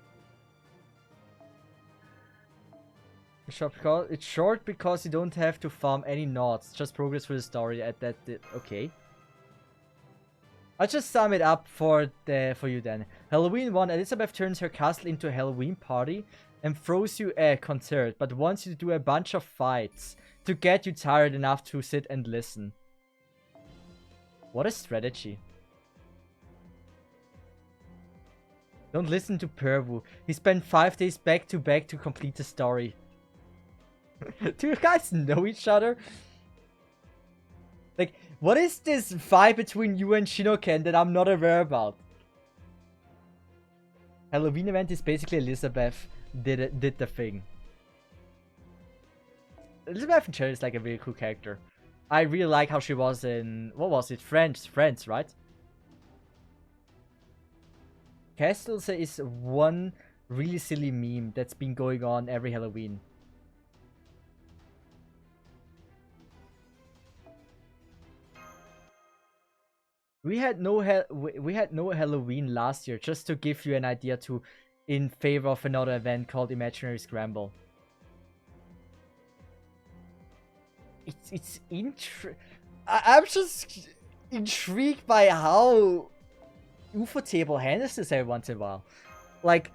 It's short because you don't have to farm any nodes, just progress through the story at that. Okay. I'll just sum it up for you then. Halloween 1, Elizabeth turns her castle into a Halloween party and throws you a concert, but wants you to do a bunch of fights to get you tired enough to sit and listen. What a strategy. Don't listen to Pervu. He spent 5 days back to back to complete the story. Do you guys know each other? Like, what is this vibe between you and Shinoken that I'm not aware about? Halloween event is basically Elizabeth did the thing. Elizabeth in Cherry is like a really cool character. I really like how she was in, what was it? Friends, right? Castles is one really silly meme that's been going on every Halloween. We had no Halloween last year, just to give you an idea to in favor of another event called Imaginary Scramble. I'm just intrigued by how Ufotable handles this every once in a while. Like,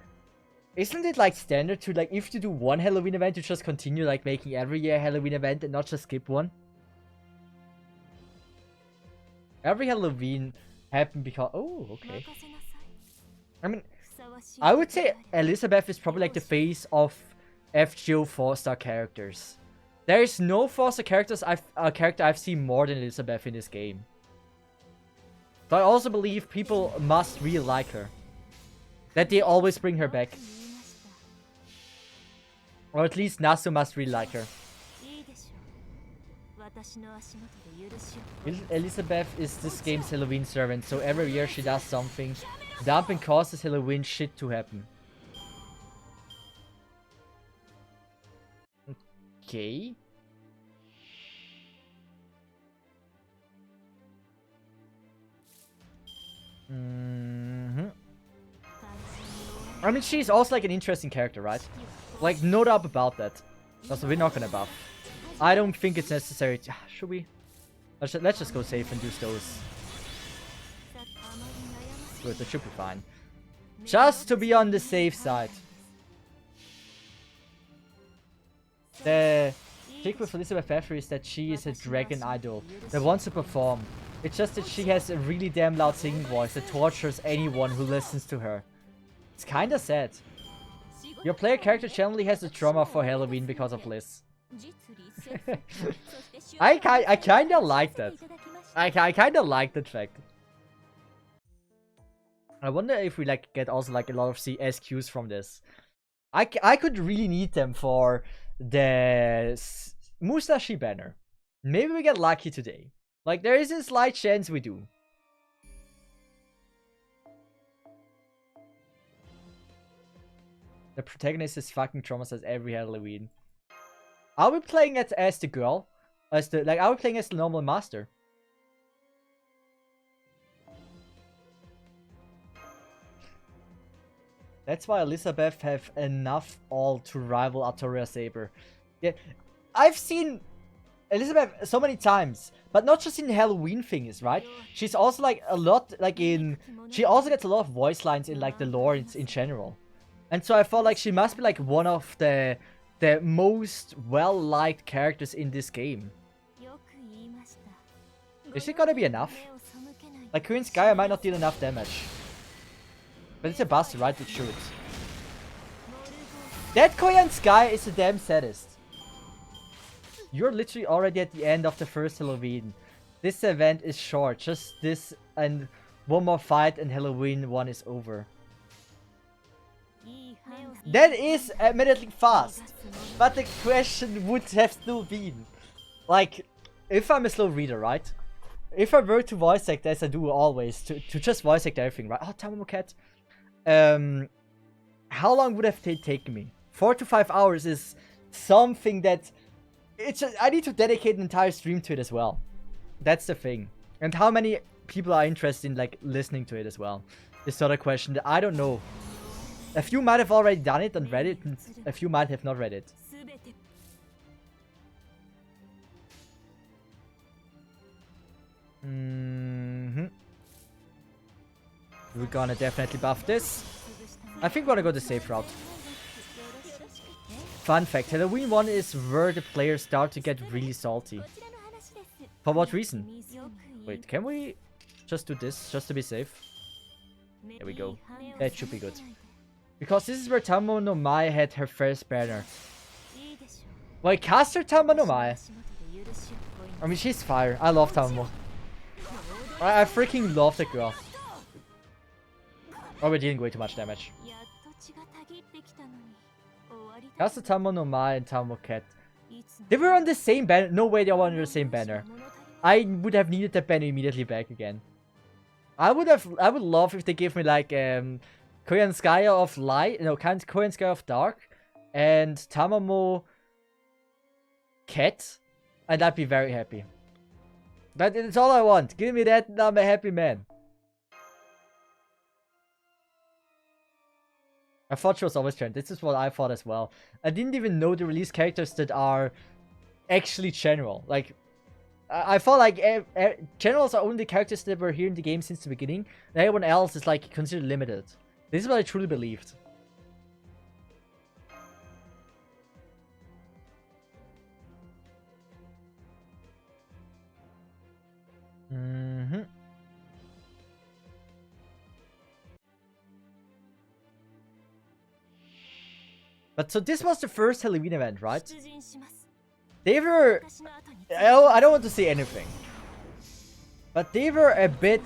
isn't it like standard to like if you do one Halloween event, you just continue like making every year a Halloween event and not just skip one? Every Halloween happened because... Oh, okay. I mean, I would say Elizabeth is probably like the face of FGO 4-star characters. There is no 4-star character I've seen more than Elizabeth in this game. So I also believe people must really like her. That they always bring her back. Or at least Nasu must really like her. Elizabeth is this game's Halloween servant, so every year she does something dumb and causes Halloween shit to happen. Okay. I mean, she's also like an interesting character, right? Like, no doubt about that. Also, we're not gonna buff. I don't think it's necessary to... Should we? Let's just go safe and use those. Good, that should be fine. Just to be on the safe side. The trick with Elizabeth Pfeffer is that she is a dragon idol that wants to perform. It's just that she has a really damn loud singing voice that tortures anyone who listens to her. It's kinda sad. Your player character generally has a trauma for Halloween because of Liz. I kinda like that. I kinda like that fact. I wonder if we like get also like a lot of SQs from this. I could really need them for the Musashi banner. Maybe we get lucky today. Like, there is a slight chance we do. The protagonist is fucking traumatized every Halloween. Are we playing it as the girl? Are we playing as the normal master? That's why Elizabeth have enough all to rival Artoria Saber. Yeah, I've seen Elizabeth so many times, but not just in Halloween things, right? She's also like a lot, like in... She also gets a lot of voice lines in like the lore in general. And so I felt like she must be like one of the most well-liked characters in this game. Is it gonna be enough? Like, Queen Skya might not deal enough damage. But it's a bust, right? It should. That Korean Sky is a damn sadist. You're literally already at the end of the first Halloween. This event is short. Just this and one more fight and Halloween 1 is over. That is admittedly fast. But the question would have still been, like, if I'm a slow reader, right? If I were to voice act as I do always, to just voice act everything, right? Oh, Tamamo Cat. How long would have taken me? 4 to 5 hours is something that I need to dedicate an entire stream to it as well. That's the thing. And how many people are interested in like listening to it as well? Is the other question that I don't know. A few might have already done it and read it, and a few might have not read it. We're gonna definitely buff this. I think we're gonna go the safe route. Fun fact, Halloween 1 is where the players start to get really salty. For what reason? Wait, can we just do this, just to be safe? There we go. That should be good. Because this is where Tamo no Mai had her first banner. Wait, caster Tamo no Mai? I mean, she's fire. I love Tamo. I freaking love the girl. Oh, we're dealing way too much damage. Caster Tamo no Mai and Tamo Cat. They were on the same banner. No way they were on the same banner. I would have needed that banner immediately back again. I would love if they give me like Korean Sky of Light, no, Korean Sky of Dark, and Tamamo Cat, and I'd be very happy. That is all I want. Give me that, and I'm a happy man. I thought she was always trend. This is what I thought as well. I didn't even know the release characters that are actually general. Like, I thought like generals are only characters that were here in the game since the beginning. And everyone else is like considered limited. This is what I truly believed. But so this was the first Halloween event, right? They were... I don't want to say anything. But they were a bit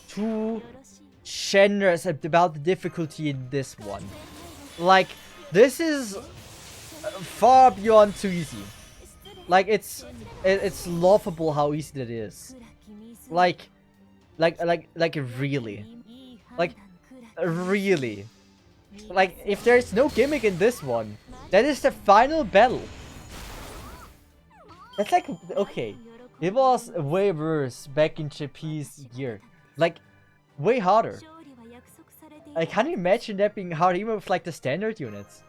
too generous about the difficulty in this one. Like, this is far beyond too easy. Like, it's laughable how easy that is. Like really. Like, really. Like, if there's no gimmick in this one, that is the final battle. That's like, okay. It was way worse back in JP's year. Like, way harder. I can't imagine that being hard even with like the standard units.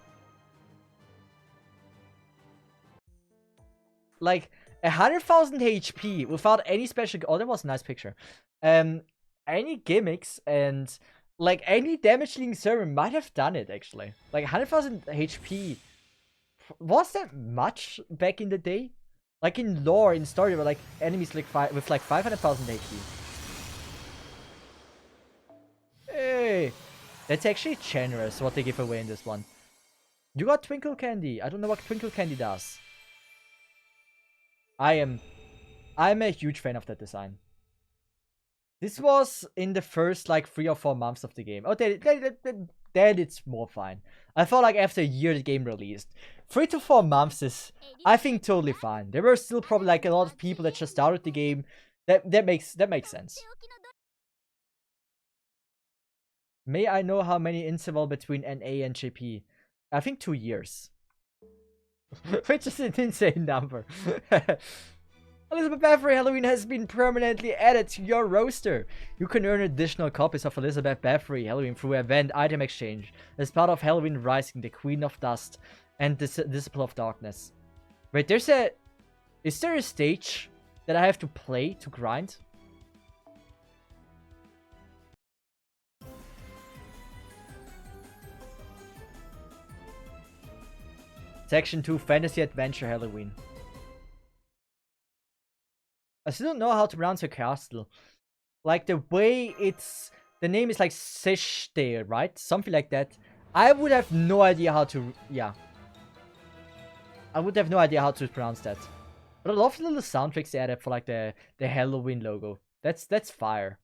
Like, 100,000 HP without any special... Oh, that was a nice picture. Any gimmicks and... like, any damage dealing server might have done it, actually. Like, 100,000 HP... was that much back in the day? Like, in lore, in story, were like, enemies like with like 500,000 HP. Hey! That's actually generous, what they give away in this one. You got Twinkle Candy. I don't know what Twinkle Candy does. I'm a huge fan of that design. This was in the first like 3 or 4 months of the game. Oh, then it's more fine. I felt like after a year the game released. 3 to 4 months is, I think, totally fine. There were still probably like a lot of people that just started the game. That makes sense. May I know how many interval between NA and JP? I think 2 years. Which is an insane number. Elizabeth Bathory Halloween has been permanently added to your roster. You can earn additional copies of Elizabeth Bathory Halloween through event item exchange as part of Halloween Rising, the Queen of Dust, and Disciple of Darkness. Wait, is there a stage that I have to play to grind? Section 2 Fantasy Adventure Halloween. I still don't know how to pronounce her castle. Like, the way the name is like Cesith, right? Something like that. I would have no idea how to, yeah. I would have no idea how to pronounce that. But I love the little soundtracks they added for like the Halloween logo. That's fire.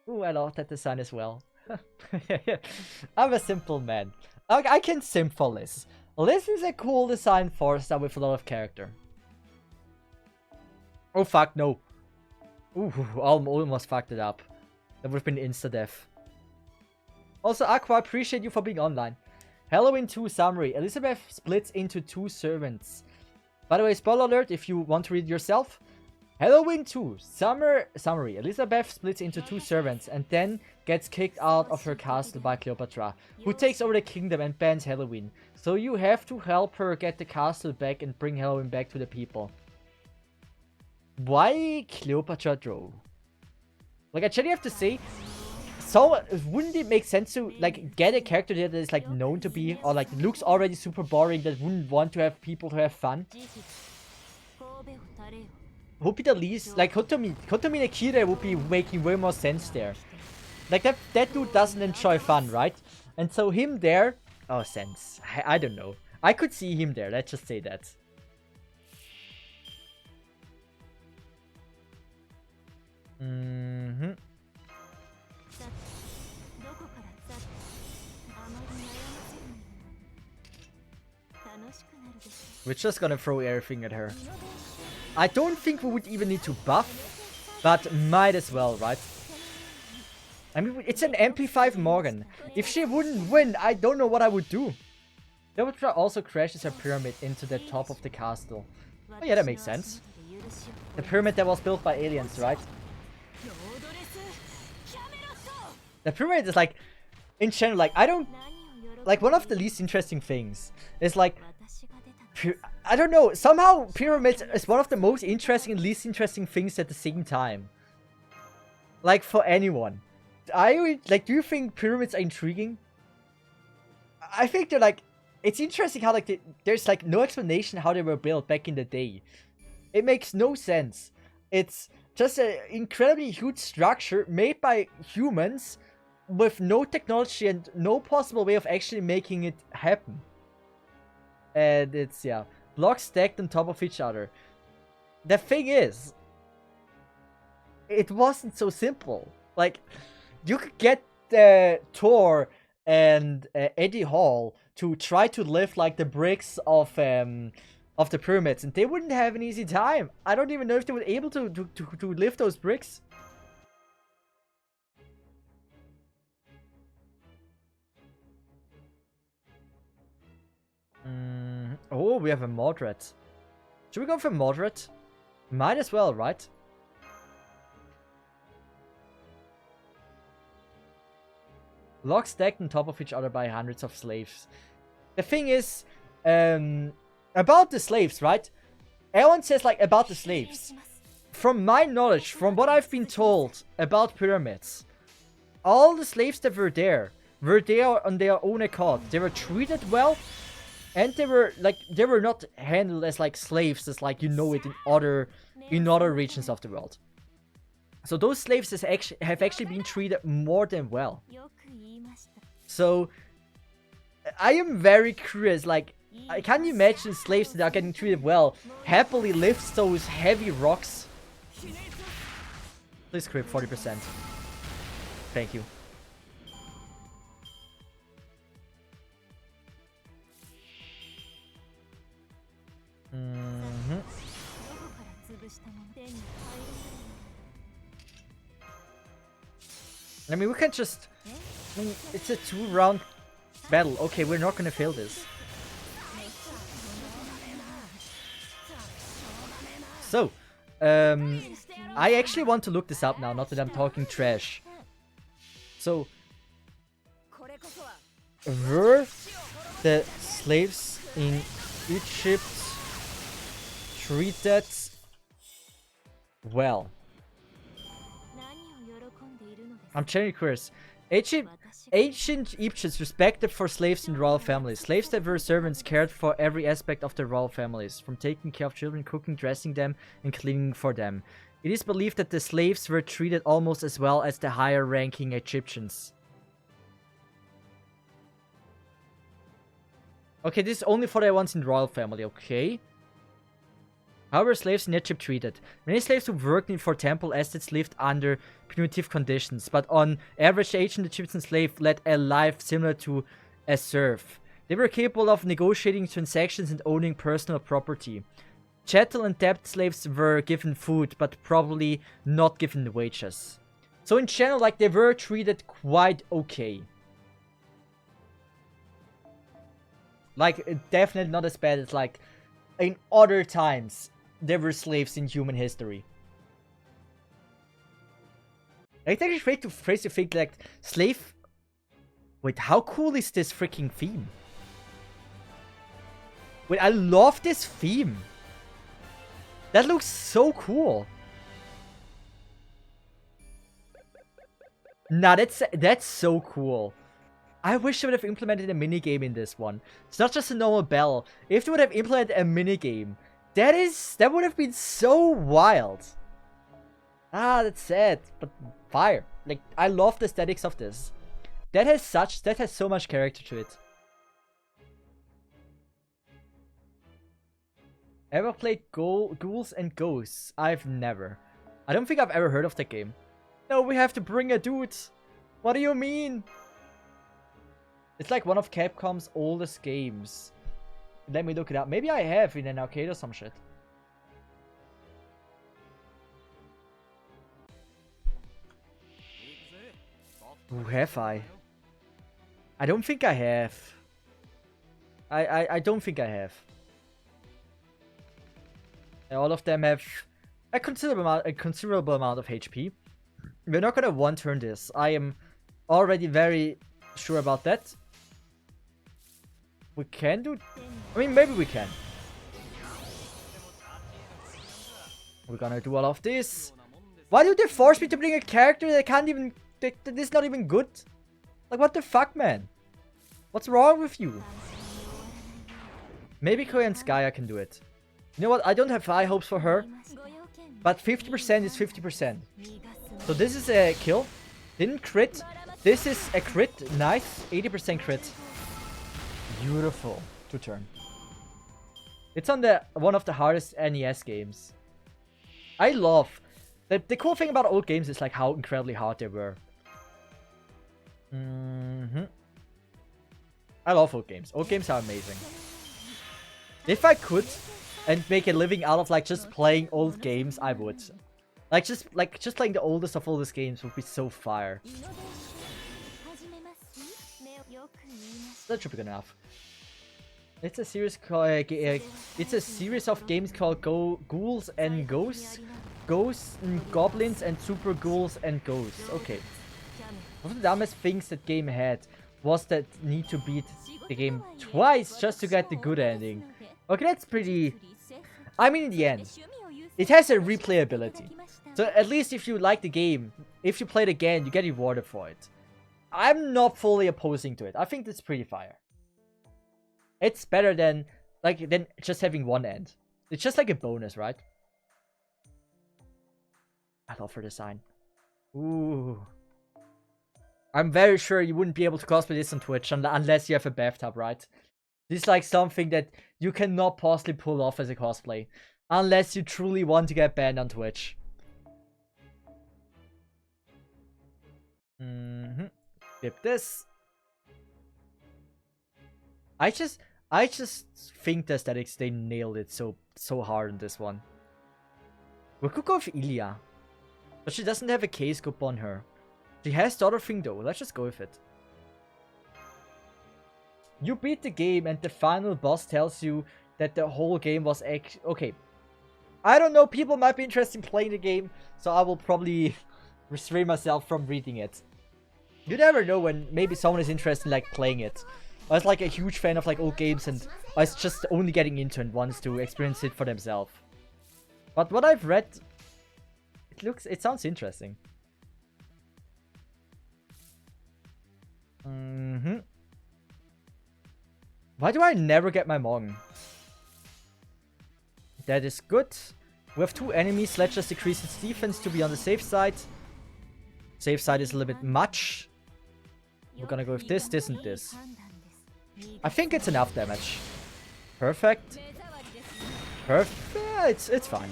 Ooh, I love that design as well. I'm a simple man. I can sim for Liz. Liz is a cool design Forza with a lot of character. Oh fuck, no. Ooh, almost fucked it up. That would have been insta-death. Also, Aqua, appreciate you for being online. Halloween 2 summary. Elizabeth splits into 2 servants. By the way, spoiler alert if you want to read it yourself. Halloween 2 summary. Elizabeth splits into 2 servants and then gets kicked out of her castle by Cleopatra, who takes over the kingdom and bans Halloween. So you have to help her get the castle back and bring Halloween back to the people. Why Cleopatra though? Like, I actually have to say, so wouldn't it make sense to like get a character that is like known to be, or like looks already super boring, that wouldn't want to have people to have fun? Would be the least, like Kotomi Nakira would be making way more sense there. Like that dude doesn't enjoy fun, right? And so him there, oh sense. I don't know. I could see him there, let's just say that. We're just gonna throw everything at her. I don't think we would even need to buff, but might as well, right? I mean, it's an MP5 Morgan. If she wouldn't win, I don't know what I would do. Cleopatra also crashes her pyramid into the top of the castle. Oh yeah, that makes sense. The pyramid that was built by aliens, right? The pyramid is like, in general, like, I don't... Like, one of the least interesting things is like... I don't know, somehow pyramids is one of the most interesting and least interesting things at the same time. Like, for anyone. Do you think pyramids are intriguing? I think they're like... It's interesting how, like, there's, like, no explanation how they were built back in the day. It makes no sense. It's just an incredibly huge structure made by humans with no technology and no possible way of actually making it happen. And it's, yeah, blocks stacked on top of each other. The thing is, it wasn't so simple. Like, you could get Thor and Eddie Hall to try to lift, like, the bricks of the pyramids, and they wouldn't have an easy time. I don't even know if they were able to lift those bricks. Oh, we have a moderate. Should we go for moderate? Might as well, right? Blocks stacked on top of each other by hundreds of slaves. The thing is, about the slaves, right? Everyone says, like, about the slaves. From my knowledge, from what I've been told about pyramids, all the slaves that were there on their own accord. They were treated well. And they were not handled as like slaves, as like you know it in other regions of the world. So those slaves have actually been treated more than well. So I am very curious. Like, can you imagine slaves that are getting treated well happily lift those heavy rocks? Please crit 40%. Thank you. I mean, we can just... I mean, it's a 2-round battle. Okay, we're not gonna fail this. So, I actually want to look this up now, not that I'm talking trash. So, were the slaves in Egypt treated well? I'm genuinely curious. Ancient Egyptians respected for slaves in royal families. Slaves that were servants cared for every aspect of the royal families, from taking care of children, cooking, dressing them, and cleaning for them. It is believed that the slaves were treated almost as well as the higher-ranking Egyptians. Okay, this is only for the ones in royal family, okay. How were slaves in Egypt treated? Many slaves who worked for temple estates lived under primitive conditions, but on average, the ancient Egyptian slave led a life similar to a serf. They were capable of negotiating transactions and owning personal property. Chattel and debt slaves were given food, but probably not given wages. So in general, like, they were treated quite okay. Like, definitely not as bad as, like, in other times there were slaves in human history. It's actually crazy to think, like, slave... Wait, how cool is this freaking theme? Wait, I love this theme. That looks so cool. Nah, that's so cool. I wish they would have implemented a minigame in this one. It's not just a normal bell. If they would have implemented a minigame, that would have been so wild. Ah, that's sad, but fire. Like, I love the aesthetics of this. That has so much character to it. Ever played Ghouls and Ghosts? I've never. I don't think I've ever heard of that game. No, we have to bring a dude. What do you mean? It's like one of Capcom's oldest games. Let me look it up. Maybe I have in an arcade or some shit. Who have I? I don't think I have. I don't think I have. All of them have a considerable amount of HP. We're not gonna one-turn this. I am already very sure about that. We can do... I mean, maybe we can. We're gonna do all of this. Why do they force me to bring a character that can't even... that is not even good? Like, what the fuck, man? What's wrong with you? Maybe Korean Skya can do it. You know what? I don't have high hopes for her. But 50% is 50%. So this is a kill. Didn't crit. This is a crit. Nice. 80% crit. Beautiful. 2-turn. It's on one of the hardest NES games. I love... The cool thing about old games is like how incredibly hard they were. I love old games. Old games are amazing. If I could and make a living out of like just playing old games, I would. Just playing the oldest of oldest games would be so fire. That should be good enough. It's a series of games called Ghouls and Ghosts. Ghosts and Goblins and Super Ghouls and Ghosts. Okay. One of the dumbest things that game had was that need to beat the game twice just to get the good ending. Okay, that's pretty... I mean, in the end, it has a replayability. So at least if you like the game, if you play it again, you get rewarded for it. I'm not fully opposing to it. I think that's pretty fire. It's better than just having one end. It's just like a bonus, right? I love her design. Ooh. I'm very sure you wouldn't be able to cosplay this on Twitch unless you have a bathtub, right? This is like something that you cannot possibly pull off as a cosplay. Unless you truly want to get banned on Twitch. Skip this. I just think the aesthetics, they nailed it so hard in this one. We could go with Ilya. But she doesn't have a K-scope on her. She has the other thing though. Let's just go with it. You beat the game and the final boss tells you that the whole game was okay. I don't know, people might be interested in playing the game, so I will probably restrain myself from reading it. You never know when maybe someone is interested in like playing it. I was like a huge fan of like old games and I was just only getting into and wants to experience it for themselves. But what I've read, it sounds interesting. Why do I never get my Mong? That is good. We have 2 enemies. Let's just decrease its defense to be on the safe side. Safe side is a little bit much. We're gonna go with this, and this. I think it's enough damage. Perfect. Perfect. Yeah, it's fine.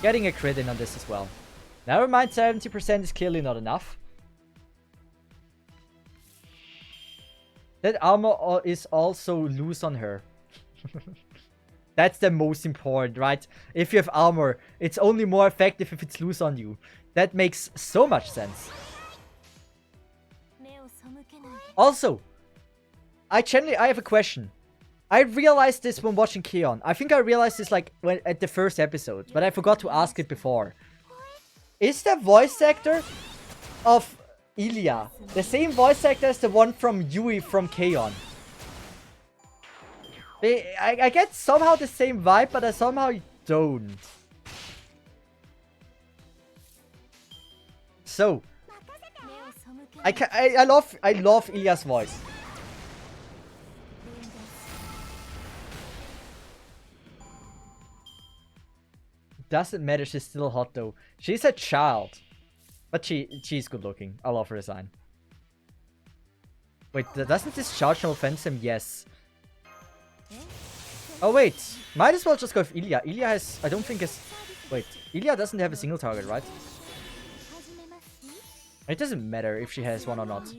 Getting a crit in on this as well. Never mind, 70% is clearly not enough. That armor is also loose on her. That's the most important, right? If you have armor, it's only more effective if it's loose on you. That makes so much sense. Also, I have a question. I realized this when watching Keon. I think I realized this like at the first episode, but I forgot to ask it before. Is the voice actor of Ilya the same voice actor as the one from Yui from Keon? I get somehow the same vibe, but I somehow don't. So I love Ilya's voice. Doesn't matter, she's still hot though. She's a child. But she's good looking. I love her design. Wait, doesn't this charge no offense him? Yes. Oh wait, might as well just go with Ilya. Ilya has, I don't think has, wait, Ilya doesn't have a single target, right? It doesn't matter if she has one or not.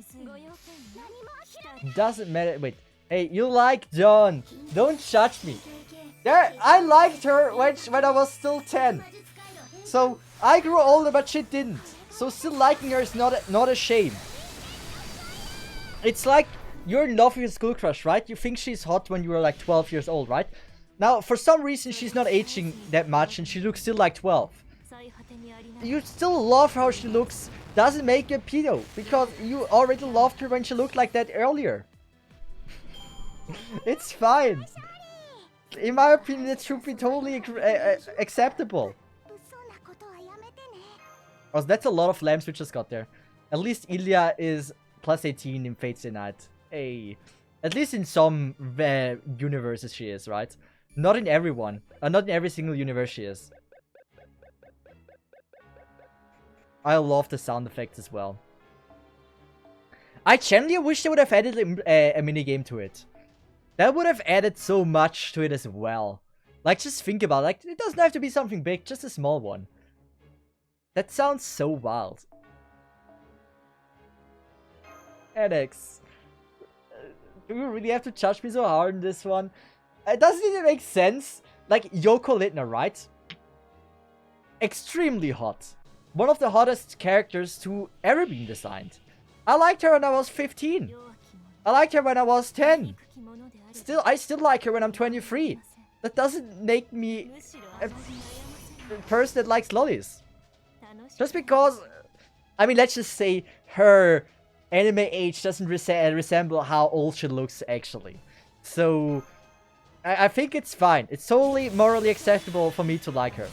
Doesn't matter, wait. Hey, you like Dawn. Don't judge me. Yeah, I liked her when I was still 10. So, I grew older, but she didn't. So still liking her is not a shame. It's like you're in love with your school crush, right? You think she's hot when you were like 12 years old, right? Now, for some reason, she's not aging that much and she looks still like 12. You still love how she looks. Doesn't make you a pedo, because you already loved her when she looked like that earlier. It's fine. In my opinion, it should be totally acceptable. Oh, that's a lot of lamps we just got there. At least Ilya is plus 18 in Fate's Day Night. Hey. At least in some universes she is, right? Not in everyone. Not in every single universe she is. I love the sound effects as well. I genuinely wish they would have added a minigame to it. That would have added so much to it as well. Like, just think about it. Like, it doesn't have to be something big, just a small one. That sounds so wild. Alex. Do you really have to judge me so hard in this one? It doesn't even make sense. Like, Yoko Littner, right? Extremely hot. One of the hottest characters to ever been designed. I liked her when I was 15. I liked her when I was 10. I still like her when I'm 23. That doesn't make me a person that likes lollies. Just because, I mean, let's just say her anime age doesn't resemble how old she looks actually. So, I think it's fine. It's totally morally acceptable for me to like her.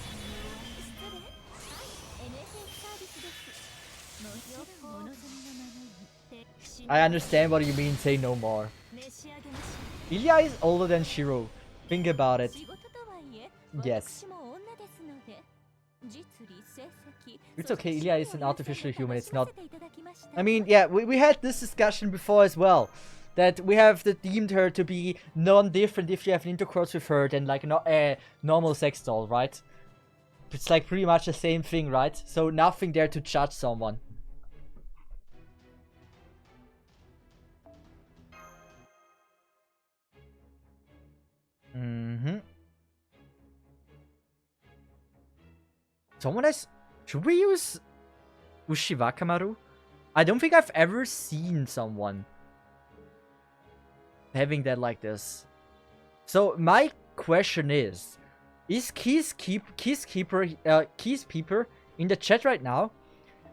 I understand what you mean, say no more. Ilya is older than Shiro. Think about it. Yes. It's okay, Ilya is an artificial human, it's not... I mean, yeah, we had this discussion before as well. That we have deemed her to be non-different if you have an intercourse with her than like a normal sex doll, right? It's like pretty much the same thing, right? So nothing there to judge someone. Someone has... Should we use Ushiwakamaru? I don't think I've ever seen someone having that like this. So my question is Keyspeeper in the chat right now?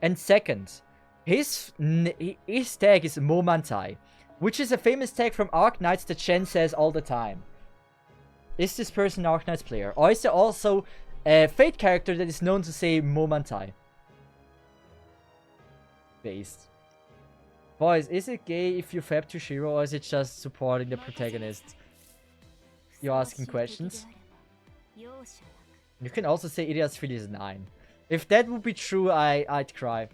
And second, his tag is Momantai, which is a famous tag from Arknights that Chen says all the time. Is this person an Arknights player? Or is there also a Fate character that is known to say Momantai? Based. Boys, is it gay if you fab to Shiro, or is it just supporting the protagonist? You're asking questions? You can also say Ilya's Philly is 9. If that would be true, I'd cry.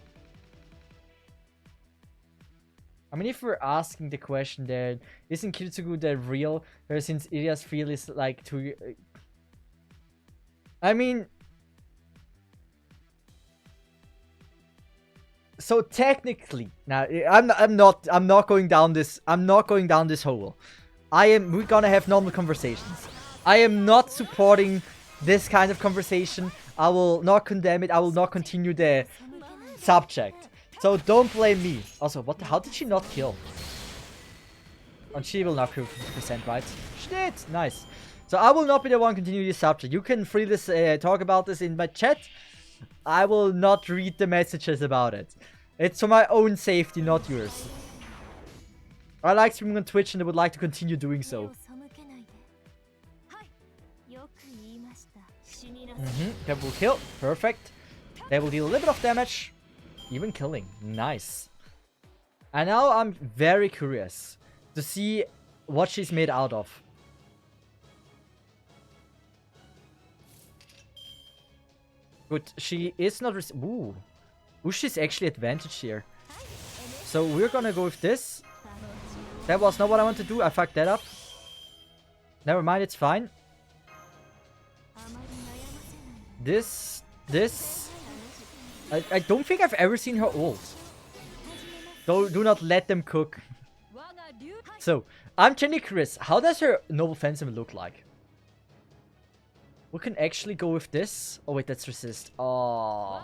I mean, if we're asking the question there, isn't Kitsugu the real? Since Ilya's feel is like too... I mean, so technically, now I'm not going down this hole. We're gonna have normal conversations. I am not supporting this kind of conversation. I will not condemn it. I will not continue the subject. So don't blame me. Also, how did she not kill? And she will not kill 50%, right? Shit, nice. So I will not be the one continue this subject. You can freely talk about this in my chat. I will not read the messages about it. It's for my own safety, not yours. I like streaming on Twitch and I would like to continue doing so. That will kill. Perfect. They will deal a little bit of damage. Even killing. Nice. And now I'm very curious to see what she's made out of. Good. She is not... Ooh. Ushi's actually advantage here. So we're gonna go with this. That was not what I wanted to do. I fucked that up. Never mind, it's fine. This. I don't think I've ever seen her ult. Do not let them cook. So, I'm genuinely curious. How does her Noble Phantom look like? We can actually go with this. Oh wait, that's resist. Oh.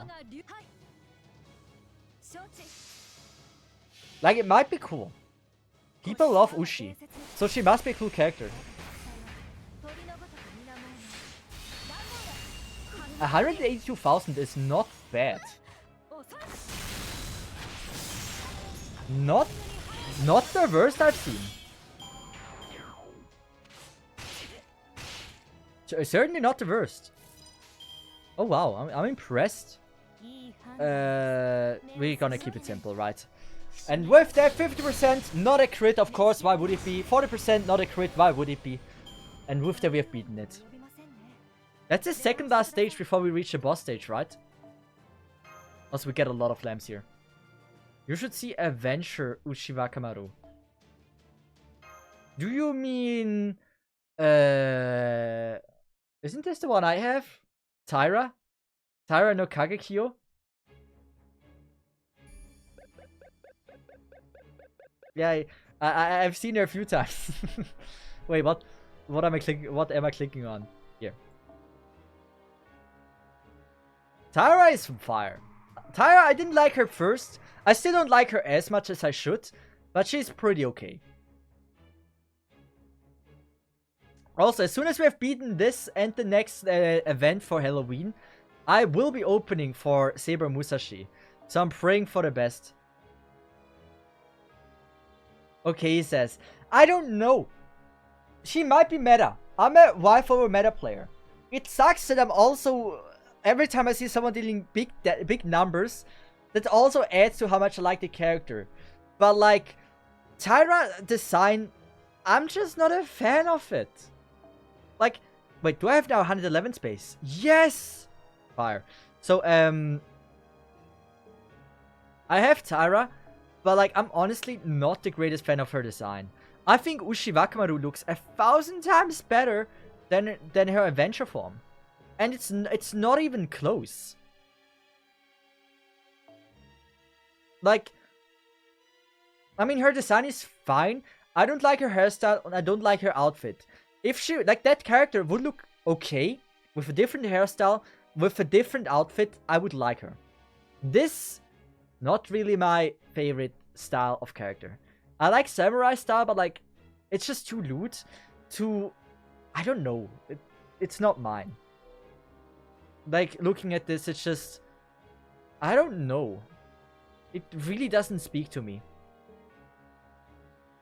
Like, it might be cool. People love Ushi. So she must be a cool character. 182,000 is not bad. Not the worst I've seen. Certainly not the worst. Oh wow, I'm impressed. We're gonna keep it simple, right? And with that 50%, not a crit, of course, why would it be? 40%, not a crit, why would it be? And with that we have beaten it. That's the second last stage before we reach the boss stage, right? Also, we get a lot of lamps here. You should see Adventure Ushiwakamaru. Do you mean... Isn't this the one I have? Tyra? Tyra no Kagekyo? Yeah, I've seen her a few times. Wait, what am I clicking? What am I clicking on? Here. Tyra is from fire. Tyra, I didn't like her first. I still don't like her as much as I should, but she's pretty okay. Also, as soon as we have beaten this and the next event for Halloween, I will be opening for Saber Musashi. So I'm praying for the best. Okay, he says, I don't know. She might be meta. I'm a wife over meta player. It sucks that I'm also... Every time I see someone dealing big numbers, that also adds to how much I like the character. But like, Tyra design, I'm just not a fan of it. Like, wait, do I have now 111 space? Yes! Fire. So, I have Tyra, but like, I'm honestly not the greatest fan of her design. I think Ushiwakamaru looks 1,000 times better than her adventure form. And it's not even close. Like, I mean, her design is fine. I don't like her hairstyle and I don't like her outfit. If she, like, that character would look okay with a different hairstyle, with a different outfit, I would like her. This, not really my favorite style of character. I like samurai style, but like, it's just too lewd. I don't know. It's not mine. Like, looking at this, it's just... I don't know. It really doesn't speak to me.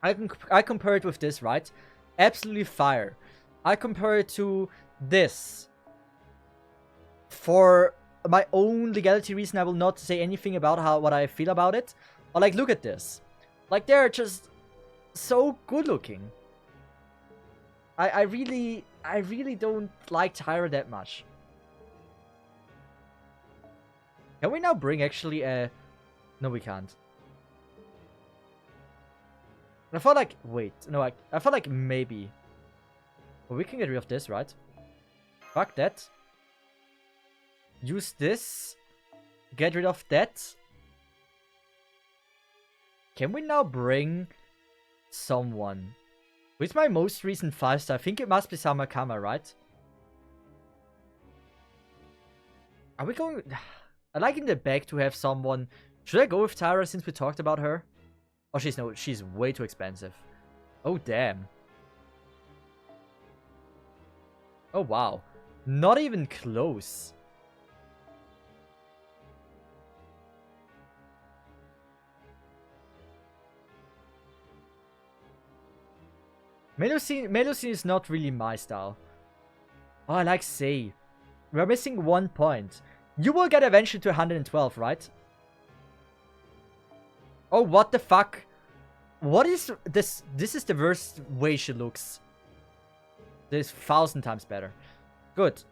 I compare it with this, right? Absolutely fire. I compare it to this. For my own legality reason, I will not say anything about what I feel about it. But like, look at this. Like, they're just so good looking. I really don't like Tyra that much. Can we now bring actually a... No, we can't. I felt like... Wait. No, I felt like maybe. Well, we can get rid of this, right? Fuck that. use this. Get rid of that. Can we now bring someone? With my most recent 5-star, I think it must be Samakama, right? Are we going... I like in the back to have someone... Should I go with Tara since we talked about her? Oh, she's way too expensive. Oh, damn. Oh, wow. Not even close. Melusine is not really my style. Oh, I like Sei. We're missing 1 point. You will get eventually to 112, right? Oh, what the fuck? What is this? This is the worst way she looks. This 1,000 times better. Good.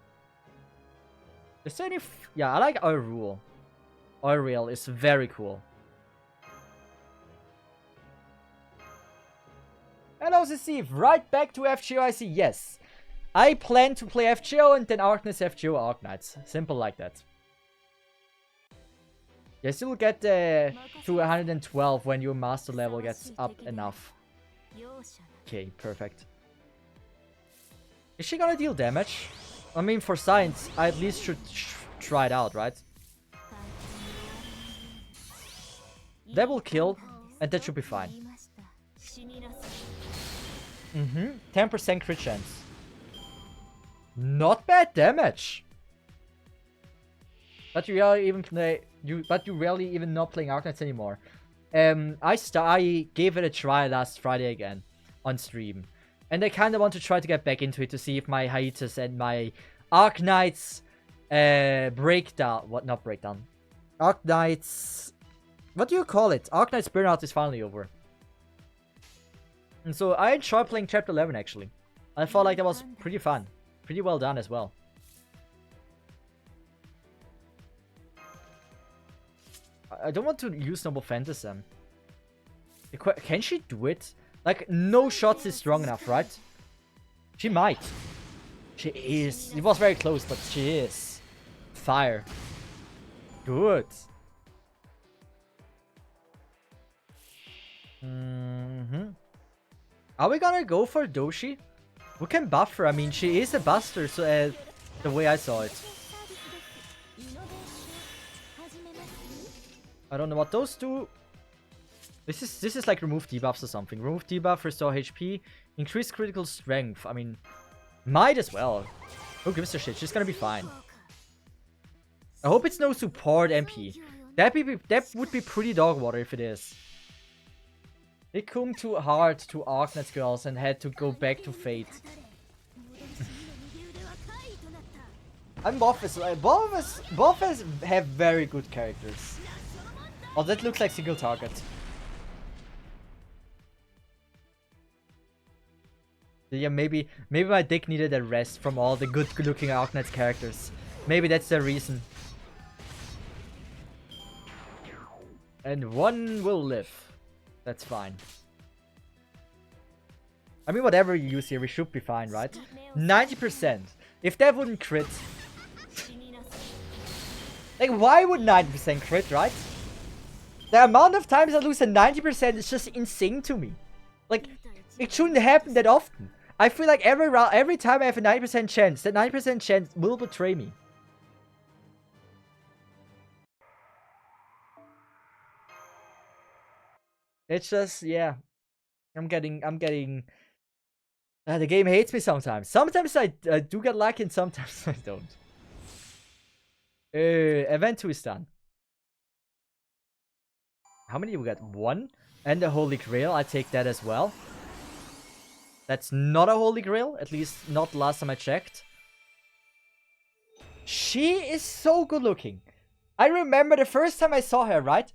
Is there any... Yeah, I like Oil Reel is very cool. Hello, Cesith. Right back to FGO, I see. Yes. I plan to play FGO and then Arknights, FGO, Arknights. Simple like that. Yes, you'll get to 112 when your master level gets up enough. Okay, perfect. Is she gonna deal damage? I mean, for science, I at least should try it out, right? That will kill, and that should be fine. 10% crit chance. Not bad damage. But you rarely even play. You rarely even not playing Arknights anymore. I gave it a try last Friday again on stream, and I kind of want to try to get back into it to see if my hiatus and my Arknights breakdown. What? Not breakdown. Arknights. What do you call it? Arknights burnout is finally over. And so I enjoy playing Chapter 11 actually. I felt like that was pretty fun. Pretty well done as well. I don't want to use Noble Phantasm. Can she do it? Like, no shots is strong enough, right? She might. She is. It was very close, but she is. Fire. Good. Are we gonna go for Doshi? We can buff her. I mean, she is a buster, so the way I saw it. I don't know what those do. This is like remove debuffs or something. Remove debuff, restore HP, increase critical strength. I mean, might as well. Who gives a shit? She's gonna be fine. I hope it's no support MP. That would be pretty dog water if it is. They come too hard to Arknights girls and had to go back to Fate. And both have very good characters. Oh, that looks like single target. Yeah, maybe my dick needed a rest from all the good-looking Arknights characters. Maybe that's the reason. And one will live. That's fine. I mean, whatever you use here, we should be fine, right? 90%. If that wouldn't crit... Like, why would 90% crit, right? The amount of times I lose a 90% is just insane to me. Like, it shouldn't happen that often. I feel like every time I have a 90% chance, that 90% chance will betray me. It's just, yeah. I'm getting... the game hates me sometimes. Sometimes I do get lucky and sometimes I don't. Event 2 is done. How many we got? 1? And the Holy Grail. I take that as well. That's not a Holy Grail. At least not last time I checked. She is so good looking. I remember the first time I saw her, right?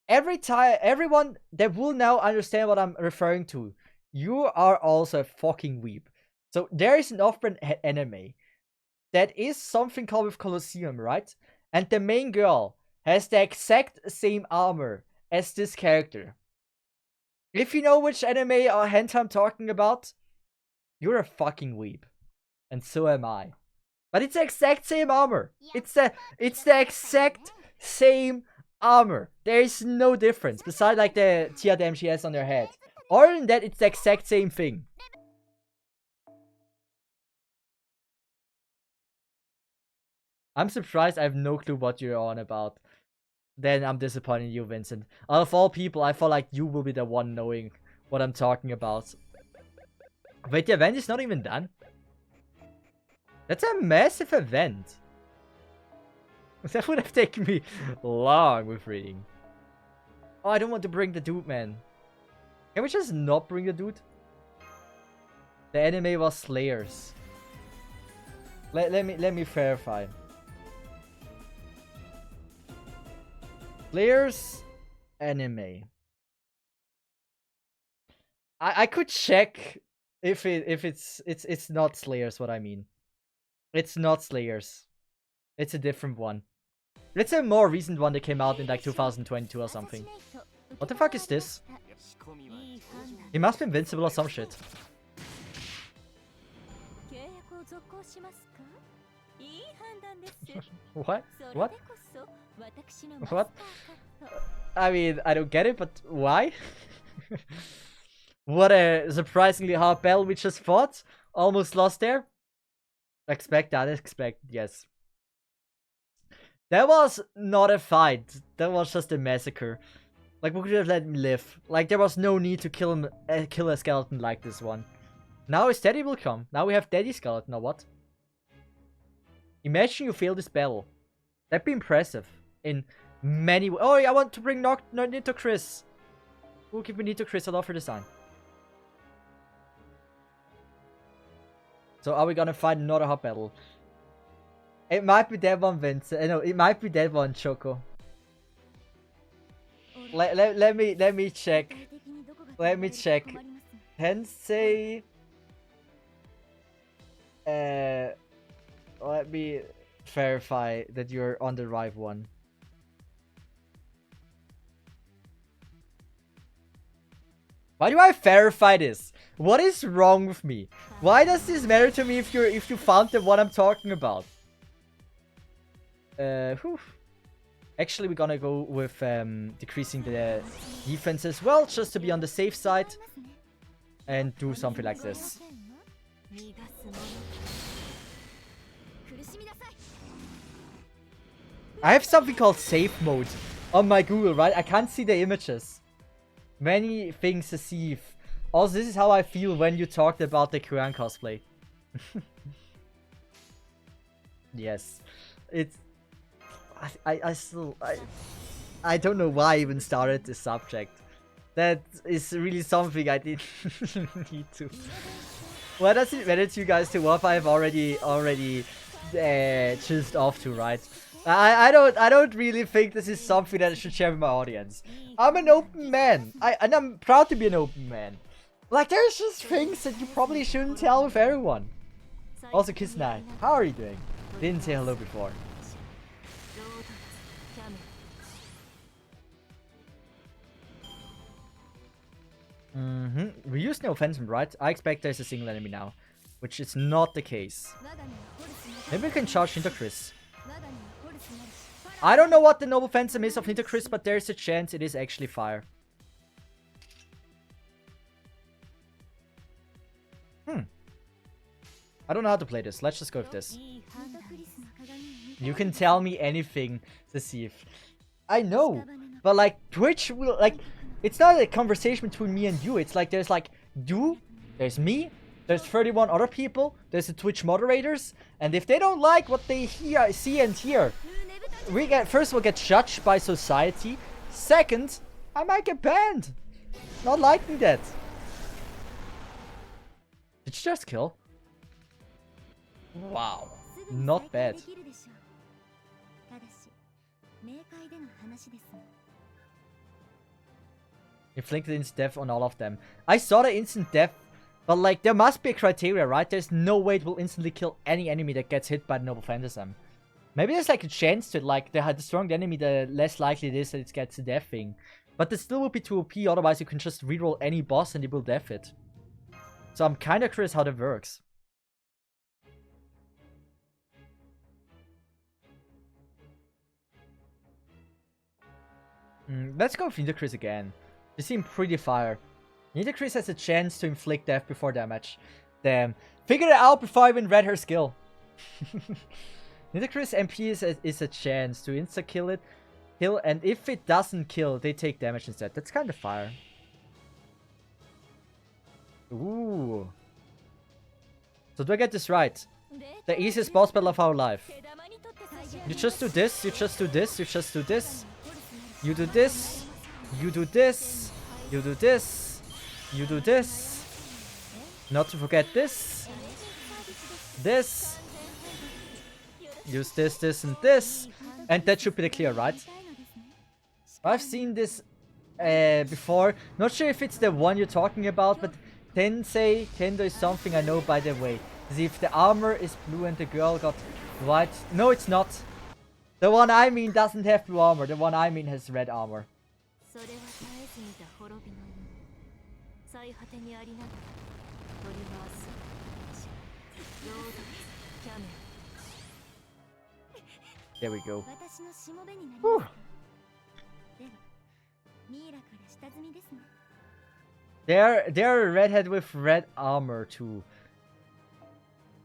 Everyone that will now understand what I'm referring to. You are also a fucking weeb. So there is an off-brand anime that is something called with Colosseum, right? And the main girl has the exact same armor as this character. If you know which anime or hentai I'm talking about, you're a fucking weeb. And so am I. But it's the exact same armor. It's the exact same armor. There is no difference besides like the diadem she has on her head. Other than that, it's the exact same thing. I'm surprised I have no clue what you're on about. Then I'm disappointed in you, Vincent. Out of all people, I feel like you will be the one knowing what I'm talking about. Wait, the event is not even done? That's a massive event. That would have taken me long with reading. Oh, I don't want to bring the dude, man. Can we just not bring the dude? The anime was Slayers. Let me verify. Slayers anime. I could check if it's not Slayers. What I mean, it's not Slayers. It's a different one. It's a more recent one that came out in like 2022 or something. What the fuck is this? He must be invincible or some shit. What? What? What? I mean, I don't get it, but why? What a surprisingly hard battle we just fought. Almost lost there. Expect that, yes. That was not a fight. That was just a massacre. Like, we could have let him live. Like, there was no need to kill him, kill a skeleton like this one. Now his daddy will come. Now we have daddy skeleton, or what? Imagine you fail this battle. That'd be impressive. In many ways. Oh, I want to bring Nito Chris. Who will give me Nito Chris? I love her design. So are we gonna fight another hot battle? It might be that one, Vincent. No, it might be that one, Choco. Let me check. Let me check. Tensei. Let me verify that you're on the right one. Why do I verify this? What is wrong with me? Why does this matter to me if you found the one I'm talking about? Whew. Actually, we're gonna go with decreasing the defense as well, just to be on the safe side. And do something like this. I have something called safe mode on my Google, right? I can't see the images. Many things to see. Also, this is how I feel when you talked about the Korean cosplay. Yes. It's... I don't know why I even started this subject. That is really something I didn't need to. What does it matter to you guys to what I've already choosed off to, right? I don't really think this is something that I should share with my audience. I'm an open man. And I'm proud to be an open man. Like, there's just things that you probably shouldn't tell with everyone. Also, Kisnai, how are you doing? Didn't say hello before. We used no offensive, right? I expect there's a single enemy now. Which is not the case. Maybe we can charge into Chris. I don't know what the noble phantom is of Nitocris, but there's a chance it is actually fire. I don't know how to play this. Let's just go with this. You can tell me anything, Cesith. I know, but like Twitch will like. It's not a conversation between me and you. It's like there's like you, there's me, there's 31 other people, there's the Twitch moderators, and if they don't like what they see and hear, we get first we'll get judged by society. Second, I might get banned. Not liking that. Did you just kill? Wow, not bad. Inflicted instant death on all of them. I saw the instant death, but like there must be a criteria, right? There's no way it will instantly kill any enemy that gets hit by the Noble Phantasm. Maybe there's like a chance to like the stronger the enemy, the less likely it is that it gets the death thing. But this still would be too OP, otherwise you can just reroll any boss and it will death it. So I'm kinda curious how that works. Let's go with Nitocris again. They seem pretty fire. Nitocris has a chance to inflict death before damage. Damn. Figured it out before I even read her skill. Nitocris MP is a chance to insta-kill it. And if it doesn't kill, they take damage instead. That's kind of fire. Ooh. So do I get this right? The easiest boss battle of our life. You just do this, you just do this, you just do this. You do this, you do this, you do this, you do this. Not to forget this. This. Use this, this, and this. And that should be the clear, right? I've seen this before. Not sure if it's the one you're talking about, but Tensei Kendo is something I know by the way. As if the armor is blue and the girl got white. No, it's not. The one I mean doesn't have blue armor. The one I mean has red armor. There we go. Whew. They're a redhead with red armor too.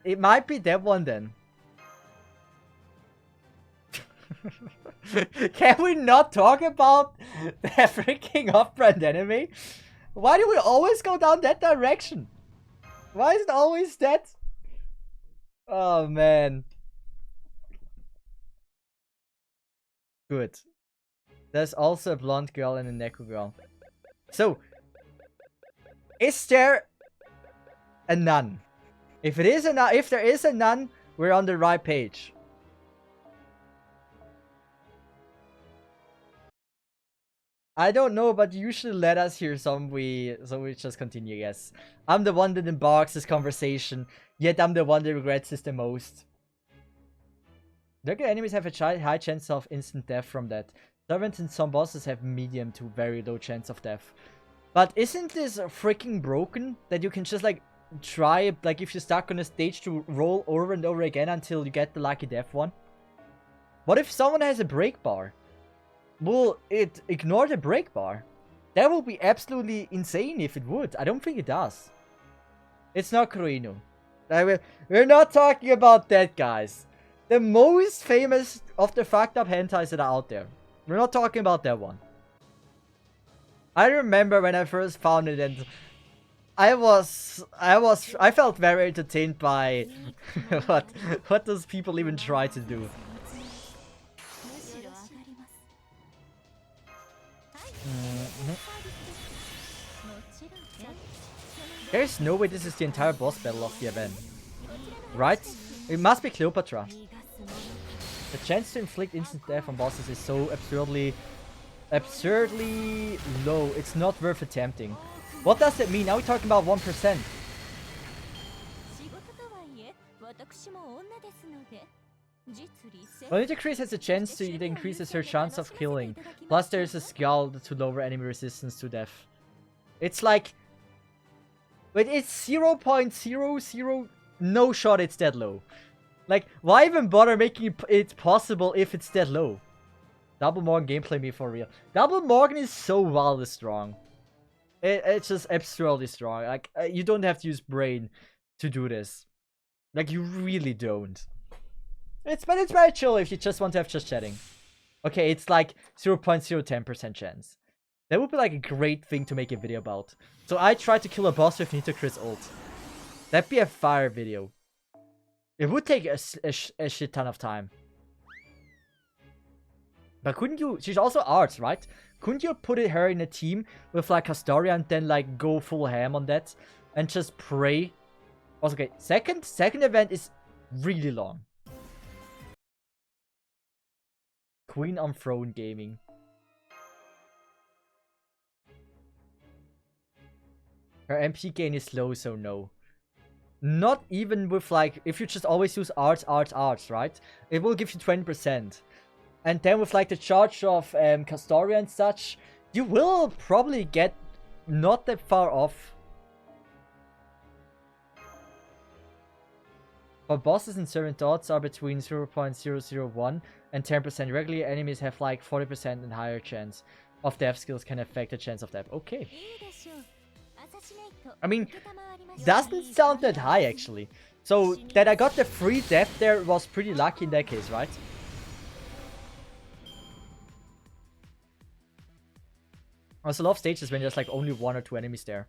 It might be that one then. Can we not talk about the freaking off-brand anime? Why do we always go down that direction? Why is it always that? Oh man. Good. There's also a blonde girl and a Neko girl. So, is there a nun? If there is a nun, we're on the right page. I don't know, but you usually let us hear some so we just continue, yes. I'm the one that embarks this conversation, yet I'm the one that regrets this the most. Regular enemies have a high chance of instant death from that. Servants and some bosses have medium to very low chance of death. But isn't this freaking broken? That you can just like try, like if you're stuck on a stage, to roll over and over again until you get the lucky death one? What if someone has a break bar? Will it ignore the break bar? That would be absolutely insane if it would. I don't think it does. It's not Kuroinu. We're not talking about that, guys. The most famous of the fucked up hentais that are out there. We're not talking about that one. I remember when I first found it and I felt very entertained by what those people even try to do. There's no way this is the entire boss battle of the event. Right? It must be Cleopatra. The chance to inflict instant death on bosses is so absurdly low. It's not worth attempting. What does that mean? Now we're talking about 1%. Well, Nitocris has a chance to it increases her chance of killing. Plus there's a skull to lower enemy resistance to death. It's like... But it's 0.00... No shot it's that low. Like, why even bother making it possible if it's that low? Double Morgan gameplay me for real. Double Morgan is so wildly strong. It's just absurdly strong. Like, you don't have to use brain to do this. Like, you really don't. But it's very chill if you just want to have just chatting. Okay, it's like 0.010% chance. That would be like a great thing to make a video about. So I tried to kill a boss with Nitocris ult. That'd be a fire video. It would take a shit ton of time. But couldn't you... She's also arts, right? Couldn't you put her in a team with like Astoria and then like go full ham on that? And just pray? Also, okay, second event is really long. Queen on Throne Gaming. Her MP gain is low, so no. Not even with like, if you just always use arts, right? It will give you 20%. And then with like the charge of Castoria and such, you will probably get not that far off. But bosses and servant dots are between 0.001 and 10%. Regular enemies have like 40% and higher chance. of death skills can affect the chance of death. Okay. I mean, doesn't sound that high actually. So that I got the free death there was pretty lucky in that case, right? I also love stages when there's like only 1 or 2 enemies there.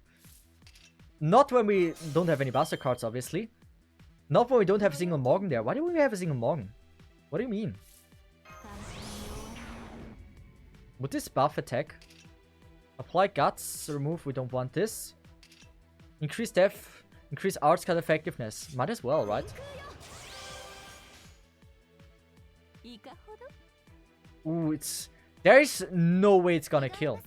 Not when we don't have any Buster cards, obviously. Not when we don't have a single Morgan there. Why do we have a single Morgan? What do you mean? Would this buff attack? Apply Guts, remove, we don't want this. Increase Death, increase Arts card effectiveness. Might as well, right? Ooh, it's... There is no way it's gonna kill.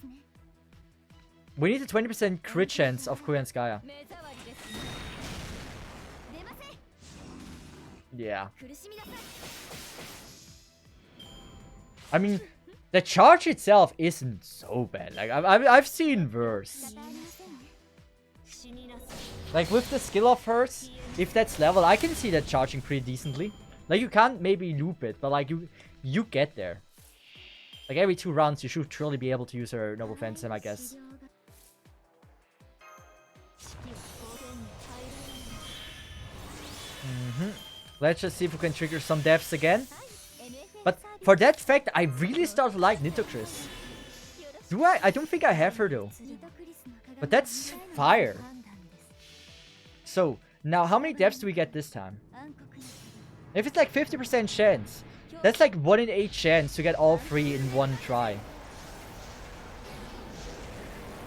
We need a 20% crit chance of Kuyanskaya. Yeah. I mean, the charge itself isn't so bad. Like, I've seen worse. Like, with the skill of hers, if that's level, I can see that charging pretty decently. Like, you can't maybe loop it, but like, you get there. Like, every 2 rounds, you should truly be able to use her Noble Phantom, I guess. Let's just see if we can trigger some deaths again. But for that fact, I really start to like Nitocris. Do I? I don't think I have her though. But that's fire. So, now how many deaths do we get this time? If it's like 50% chance, that's like 1 in 8 chance to get all 3 in one try.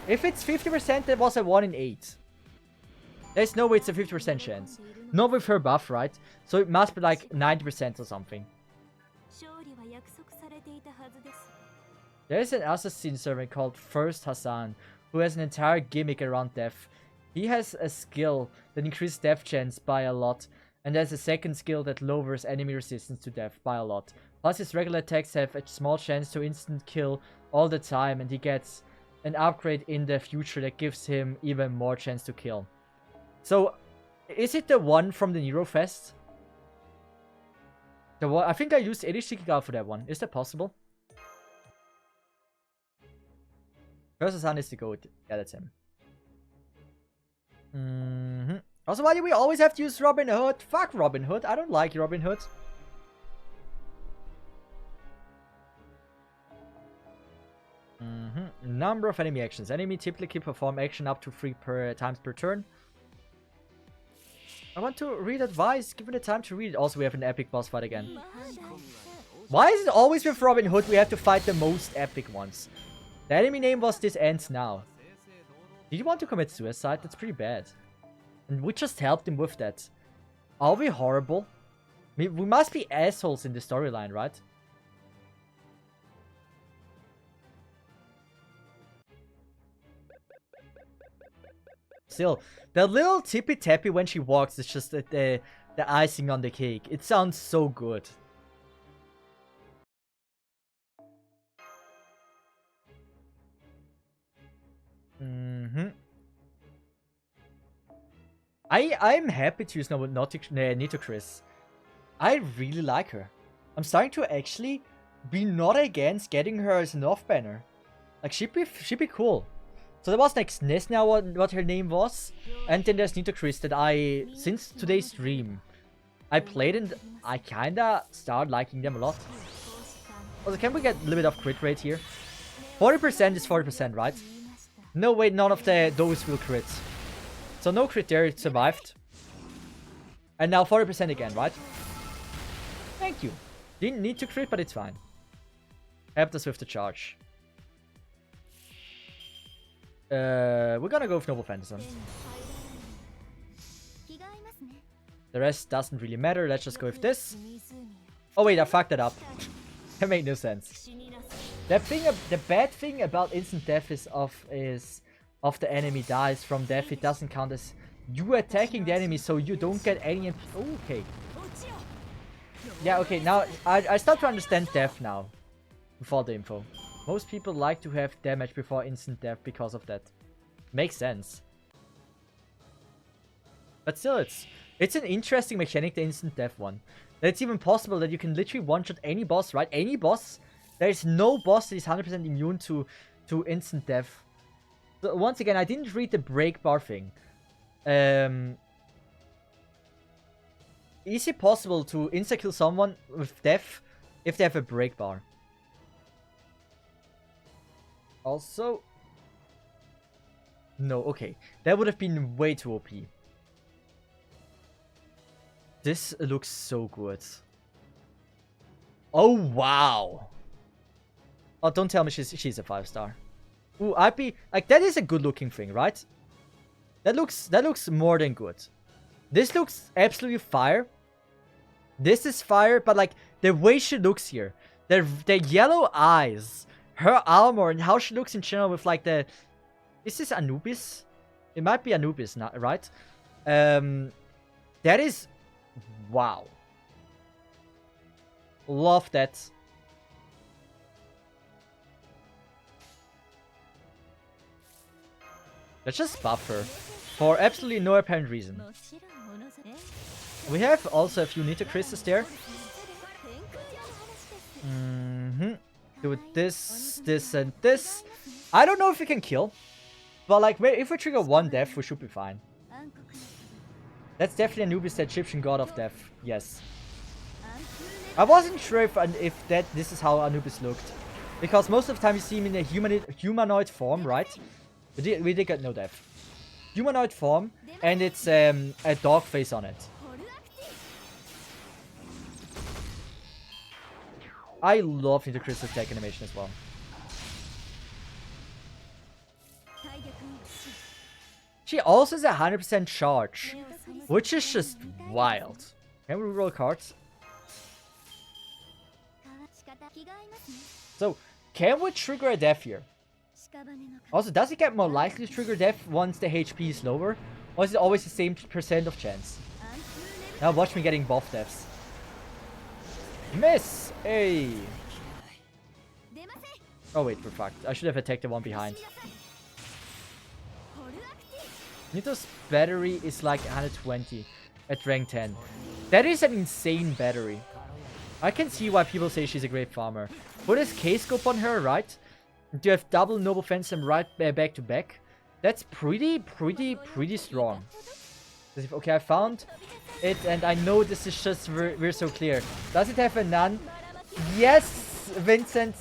If it's 50%, that was a 1 in 8. There's no way it's a 50% chance. Not with her buff, right? So it must be like 90% or something. There's an assassin servant called First Hassan, who has an entire gimmick around death. He has a skill that increases death chance by a lot, and there's a second skill that lowers enemy resistance to death by a lot. Plus his regular attacks have a small chance to instant kill all the time, and he gets an upgrade in the future that gives him even more chance to kill. So, is it the one from the Nero Fest? The one, I think I used Eddie Shikigawa for that one. Is that possible? First Hassan is the goat. Yeah, that's him. Also, why do we always have to use Robin Hood? Fuck Robin Hood. I don't like Robin Hood. Number of enemy actions. Enemy typically perform action up to 3 times per turn. I want to read advice. Give me the time to read it. Also, we have an epic boss fight again. Why is it always with Robin Hood we have to fight the most epic ones? The enemy name was This Ends Now. Did you want to commit suicide? That's pretty bad. And we just helped him with that. Are we horrible? We must be assholes in the storyline, right? Still, the little tippy-tappy when she walks is just the icing on the cake. It sounds so good. I'm happy to use Nitocris. I really like her. I'm starting to actually be not against getting her as an off-banner. Like, she'd be cool. So there was like Nesna, what her name was. And then there's Nitocris that since today's stream, I played and I kinda started liking them a lot. Also, can we get a little bit of crit rate here? 40% is 40%, right? No, wait, none of those will crit. So no crit there, it survived. And now 40% again, right? Thank you. Didn't need to crit, but it's fine. Helped us with the charge. We're gonna go with Noble Phantasm. The rest doesn't really matter. Let's just go with this. Oh wait, I fucked that up. That made no sense. The bad thing about instant death is of the enemy dies from death. It doesn't count as you attacking the enemy, so you don't get any. Oh, okay. Yeah, okay. Now I start to understand death now. With all the info. Most people like to have damage before instant death because of that. Makes sense. But still, it's an interesting mechanic, the instant death one. That it's even possible that you can literally one-shot any boss, right? Any boss, There's no boss that is 100% immune to instant death. So once again, I didn't read the break bar thing. Is it possible to insta-kill someone with death if they have a break bar? Also... No, okay. That would have been way too OP. This looks so good. Oh, wow. Oh, don't tell me she's a 5-star. Ooh, I'd be... Like, that is a good-looking thing, right? That looks more than good. This looks absolutely fire. This is fire, but, like, the way she looks here. The yellow eyes. Her armor and how she looks in general with, like, the... Is this Anubis? It might be Anubis, right? That is... Wow. Love that. Let's just buff her. For absolutely no apparent reason. We have also a few Nito Crystals there. Do this, this, and this. I don't know if we can kill. But like, if we trigger one death, we should be fine. That's definitely Anubis, the Egyptian god of death. Yes. I wasn't sure if this is how Anubis looked. Because most of the time you see him in a humanoid form, right? We did get no death. Humanoid form, and it's a dog face on it. I love the crystal attack animation as well. She also has a 100% charge, which is just wild. Can we reroll cards? So, can we trigger a death here? Also, does it get more likely to trigger death once the HP is lower? Or is it always the same % of chance? Now watch me getting buff deaths. Miss! Hey! Oh wait, we're fucked. I should have attacked the one behind. Nito's battery is like 120 at rank 10. That is an insane battery. I can see why people say she's a great farmer. Put this K-scope on her, right? Do you have double Noble Phantom right back to back? That's pretty strong. Okay, I found it, and I know this is just we're so clear. Does it have a nun? Yes, Vincent.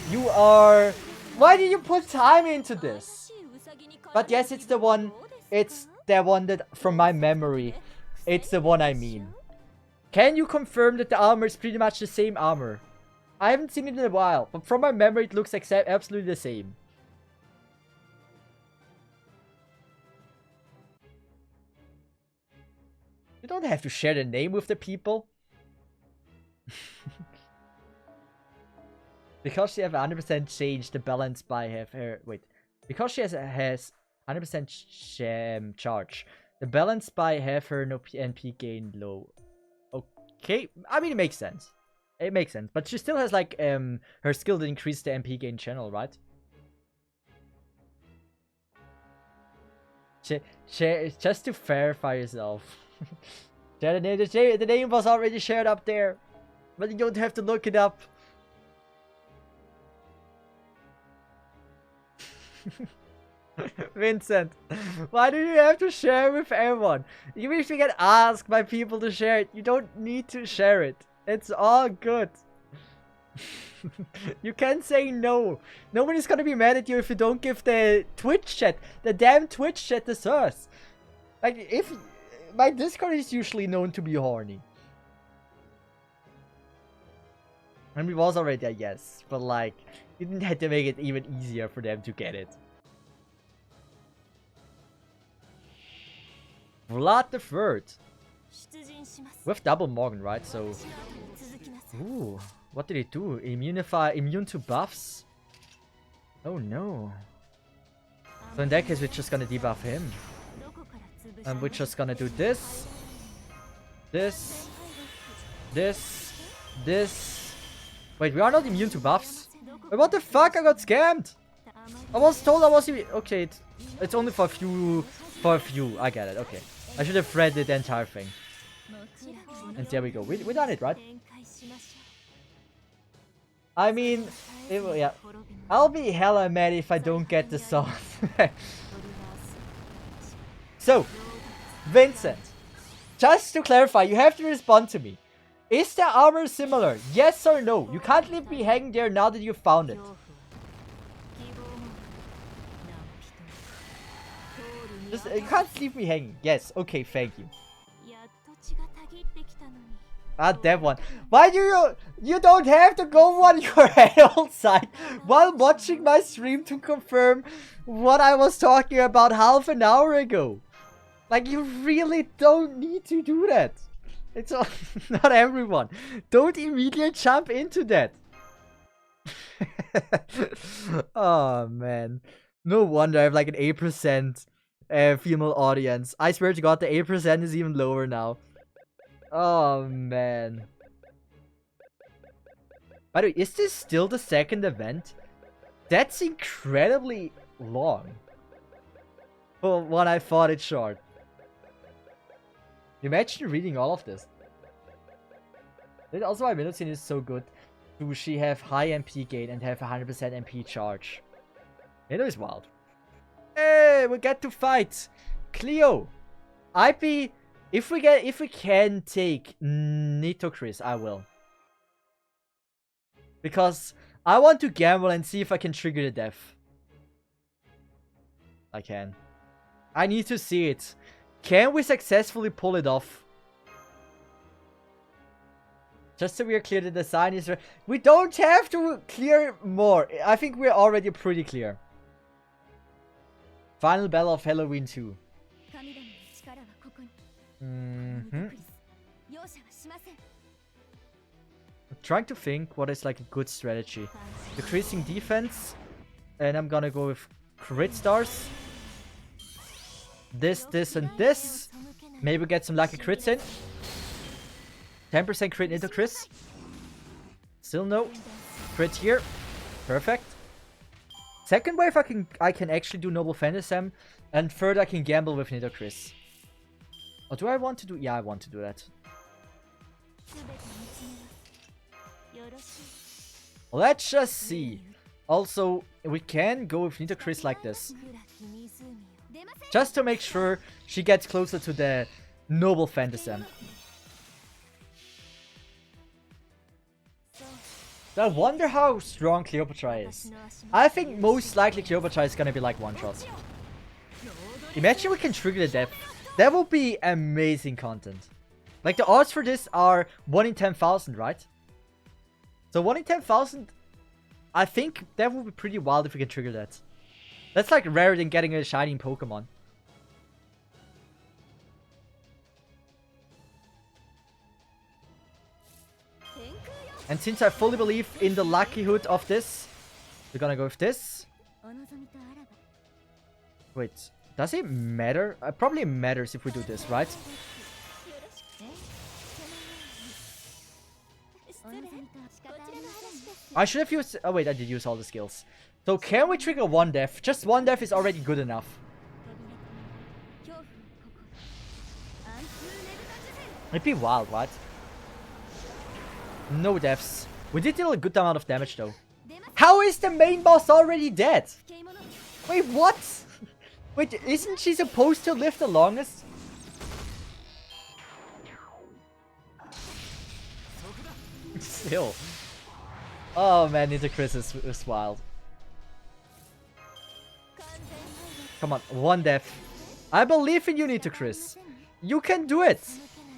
You are... Why did you put time into this? But yes, it's the one. It's the one that, from my memory, it's the one I mean. Can you confirm that the armor is pretty much the same armor? I haven't seen it in a while, but from my memory, it looks absolutely the same. You don't have to share the name with the people. Because she have 100% changed the balance by her... Wait. Because she has 100% charge. The balance by half her no NP gain low. Okay. I mean, it makes sense. It makes sense. But she still has, like, her skill to increase the MP gain channel, right? Just to verify yourself. The name was already shared up there. But you don't have to look it up. Vincent, why do you have to share with everyone? Even if you get asked by people to share it, you don't need to share it. It's all good. You can say no. Nobody's gonna be mad at you if you don't give the Twitch chat, the damn Twitch chat, the source. Like, if my Discord is usually known to be horny. And we was already there, yes, but like, you didn't have to make it even easier for them to get it. Vlad the Third. With double Morgan, right? So, ooh, what did he do? Immune to buffs? Oh no. So in that case, we're just gonna debuff him. And we're just gonna do this. This. Wait, we are not immune to buffs. Wait, what the fuck? I got scammed. I was told I was okay. It's only for a few. I get it. Okay. I should have read the entire thing. And there we go. We done it, right? I mean, yeah. I'll be hella mad if I don't get the song. So, Vincent, just to clarify, you have to respond to me. Is the armor similar? Yes or no? You can't leave me hanging there now that you found it. Just, you can't leave me hanging. Yes, okay, thank you. Ah, that one. Why do you don't have to go on your old side while watching my stream to confirm what I was talking about half an hour ago? Like, you really don't need to do that. It's all, not everyone. Don't immediately jump into that. Oh, man. No wonder I have like an 8% female audience. I swear to God, the 8% is even lower now. Oh, man. By the way, is this still the second event? That's incredibly long. For what I thought it short. Imagine reading all of this. That's also why Minotine is so good. Do she have high MP gain and have 100% MP charge? Mino is wild. Hey, we get to fight. Cleo. IP. If we can take Nitocris, I will. Because I want to gamble and see if I can trigger the death. I can. I need to see it. Can we successfully pull it off? Just so we are clear, the design is... We don't have to clear more. I think we're already pretty clear. Final battle of Halloween 2. I'm trying to think what is like a good strategy. Decreasing defense. And I'm gonna go with crit stars. This, and this. Maybe get some lucky crits in. 10% crit into Chris. Still no. Crit here. Perfect. Second wave I can actually do Noble Phantasm. And third I can gamble with Nidocris. Or do I want to do... Yeah, I want to do that. Let's just see. Also, we can go with Nidocris like this. Just to make sure she gets closer to the Noble Phantasm. I wonder how strong Cleopatra is. I think most likely Cleopatra is gonna be like one shot. Imagine we can trigger the death. That would be amazing content. Like the odds for this are 1 in 10,000, right? So 1 in 10,000, I think that would be pretty wild if we can trigger that. That's like rarer than getting a shiny Pokemon. And since I fully believe in the likelihood of this, we're gonna go with this. Wait, does it matter? It probably matters if we do this, right? I should have used... Oh wait, I did use all the skills. So can we trigger one death? Just one death is already good enough. It'd be wild, right? No deaths. We did deal a good amount of damage though. How is the main boss already dead? Wait, what? Wait, isn't she supposed to live the longest? Still. Oh man, Nitocris is wild. Come on, one death. I believe in you, Nitocris. You can do it.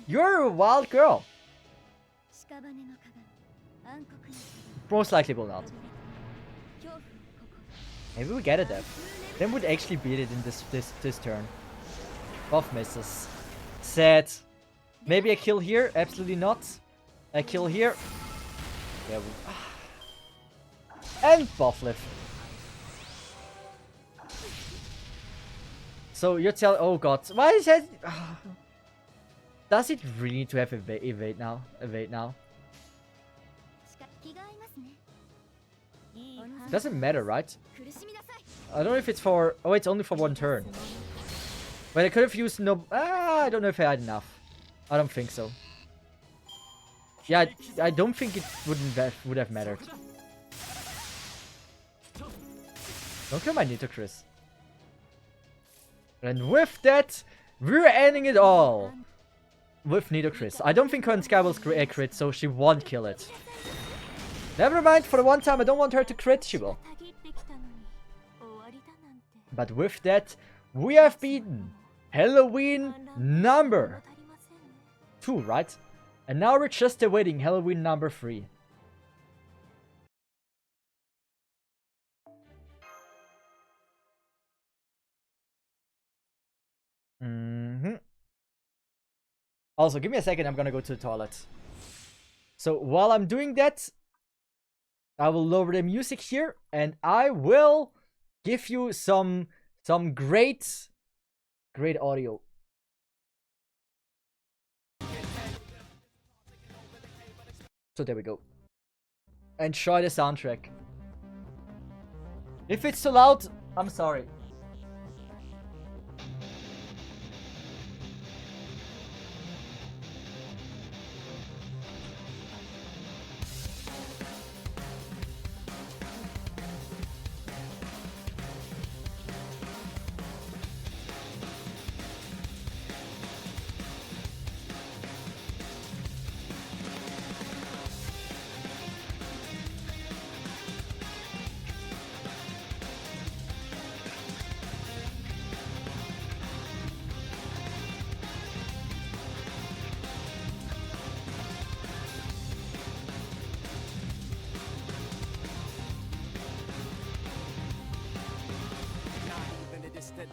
You're a wild girl. Most likely will not. Maybe we get a death. Then we'd actually beat it in this turn. Both misses. Sad. Maybe a kill here? Absolutely not. A kill here. Yeah. And buff lift. So you're telling... Oh god. Why is that... Does it really need to have evade now? Evade now? Doesn't matter, right? I don't know if it's for... Oh, it's only for one turn. But I could have used no... I don't know if I had enough. I don't think so. Yeah, I don't think it would have mattered. Don't kill my Nitocris. And with that, we're ending it all. With Nitocris. I don't think Current Sky will crit, so she won't kill it. Never mind, for the one time I don't want her to crit, she will. But with that, we have beaten Halloween number 2, right? And now we're just awaiting Halloween number 3. Also, give me a second, I'm gonna go to the toilet. So while I'm doing that, I will lower the music here and I will give you some great audio. So there we go. Enjoy the soundtrack. If it's too loud, I'm sorry.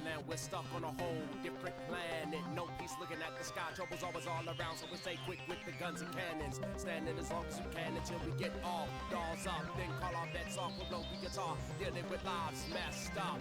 Now we're stuck on a whole different planet. No peace looking at the sky. Trouble's always all around, so we stay quick with the guns and cannons. Standing as long as you can until we get all dolls up. Then call our bets off, we'll blow the guitar. Dealing with lives messed up.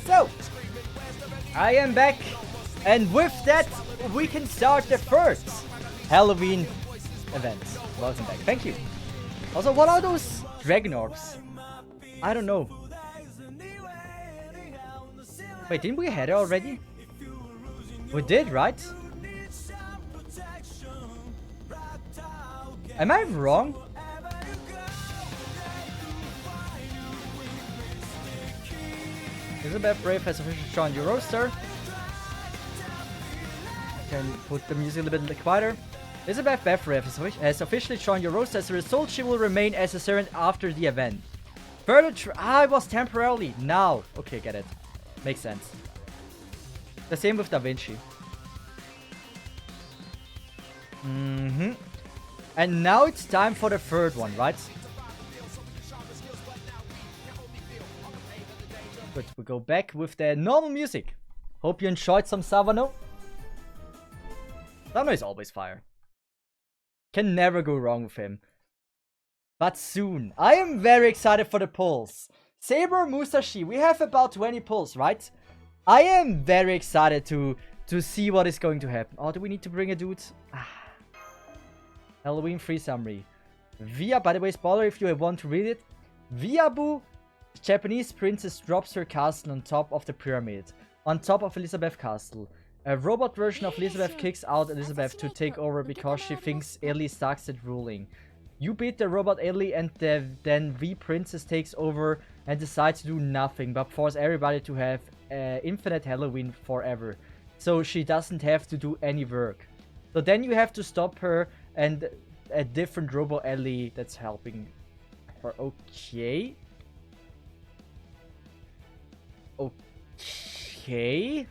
So, I am back, and with that, we can start the first Halloween event. Welcome back. Thank you. Also, what are those dragon orbs? I don't know. Wait, didn't we head it already? We did, right? Am I wrong? Elizabeth Brave has officially joined your roster. Can put the music a little bit quieter. Elizabeth Brave has officially joined your roster. As a result, she will remain as a servant after the event. Further it was temporarily. Now. Okay, get it. Makes sense. The same with Da Vinci. And now it's time for the third one, right? Good, we go back with the normal music. Hope you enjoyed some Savano. Savano is always fire. Can never go wrong with him. But soon. I am very excited for the pulls. Saber Musashi, we have about 20 pulls, right? I am very excited to see what is going to happen. Oh, do we need to bring a dude? Halloween free summary. By the way, spoiler if you want to read it. Viabu, Japanese princess, drops her castle on top of the pyramid. On top of Elizabeth Castle. A robot version of Elizabeth kicks out Elizabeth to take over because she thinks Ellie sucks at ruling. You beat the robot Ellie and then the princess takes over and decides to do nothing but force everybody to have infinite Halloween forever. So she doesn't have to do any work. So then you have to stop her and a different robot Ellie that's helping her. Okay. Okay.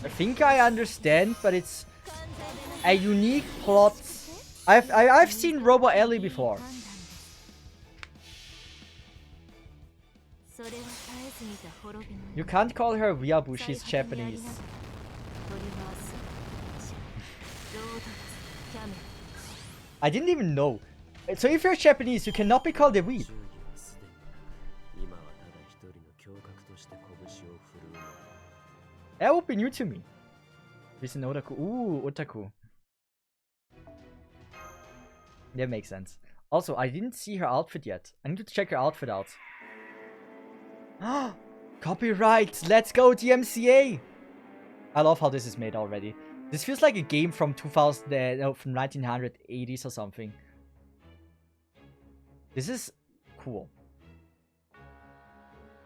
I think I understand, but it's a unique plot. I've seen Robo Ellie before. You can't call her Viabu, she's Japanese. I didn't even know. So if you're Japanese, you cannot be called a weeb. 忠義はすでに今はただ一人の侠客として拳を振るうのだ。 That would be new to me. He's an otaku. Ooh, otaku. That makes sense. Also, I didn't see her outfit yet. I need to check her outfit out. Copyright! Let's go, DMCA! I love how this is made already. This feels like a game from 2000, no, from 1980s or something. This is cool.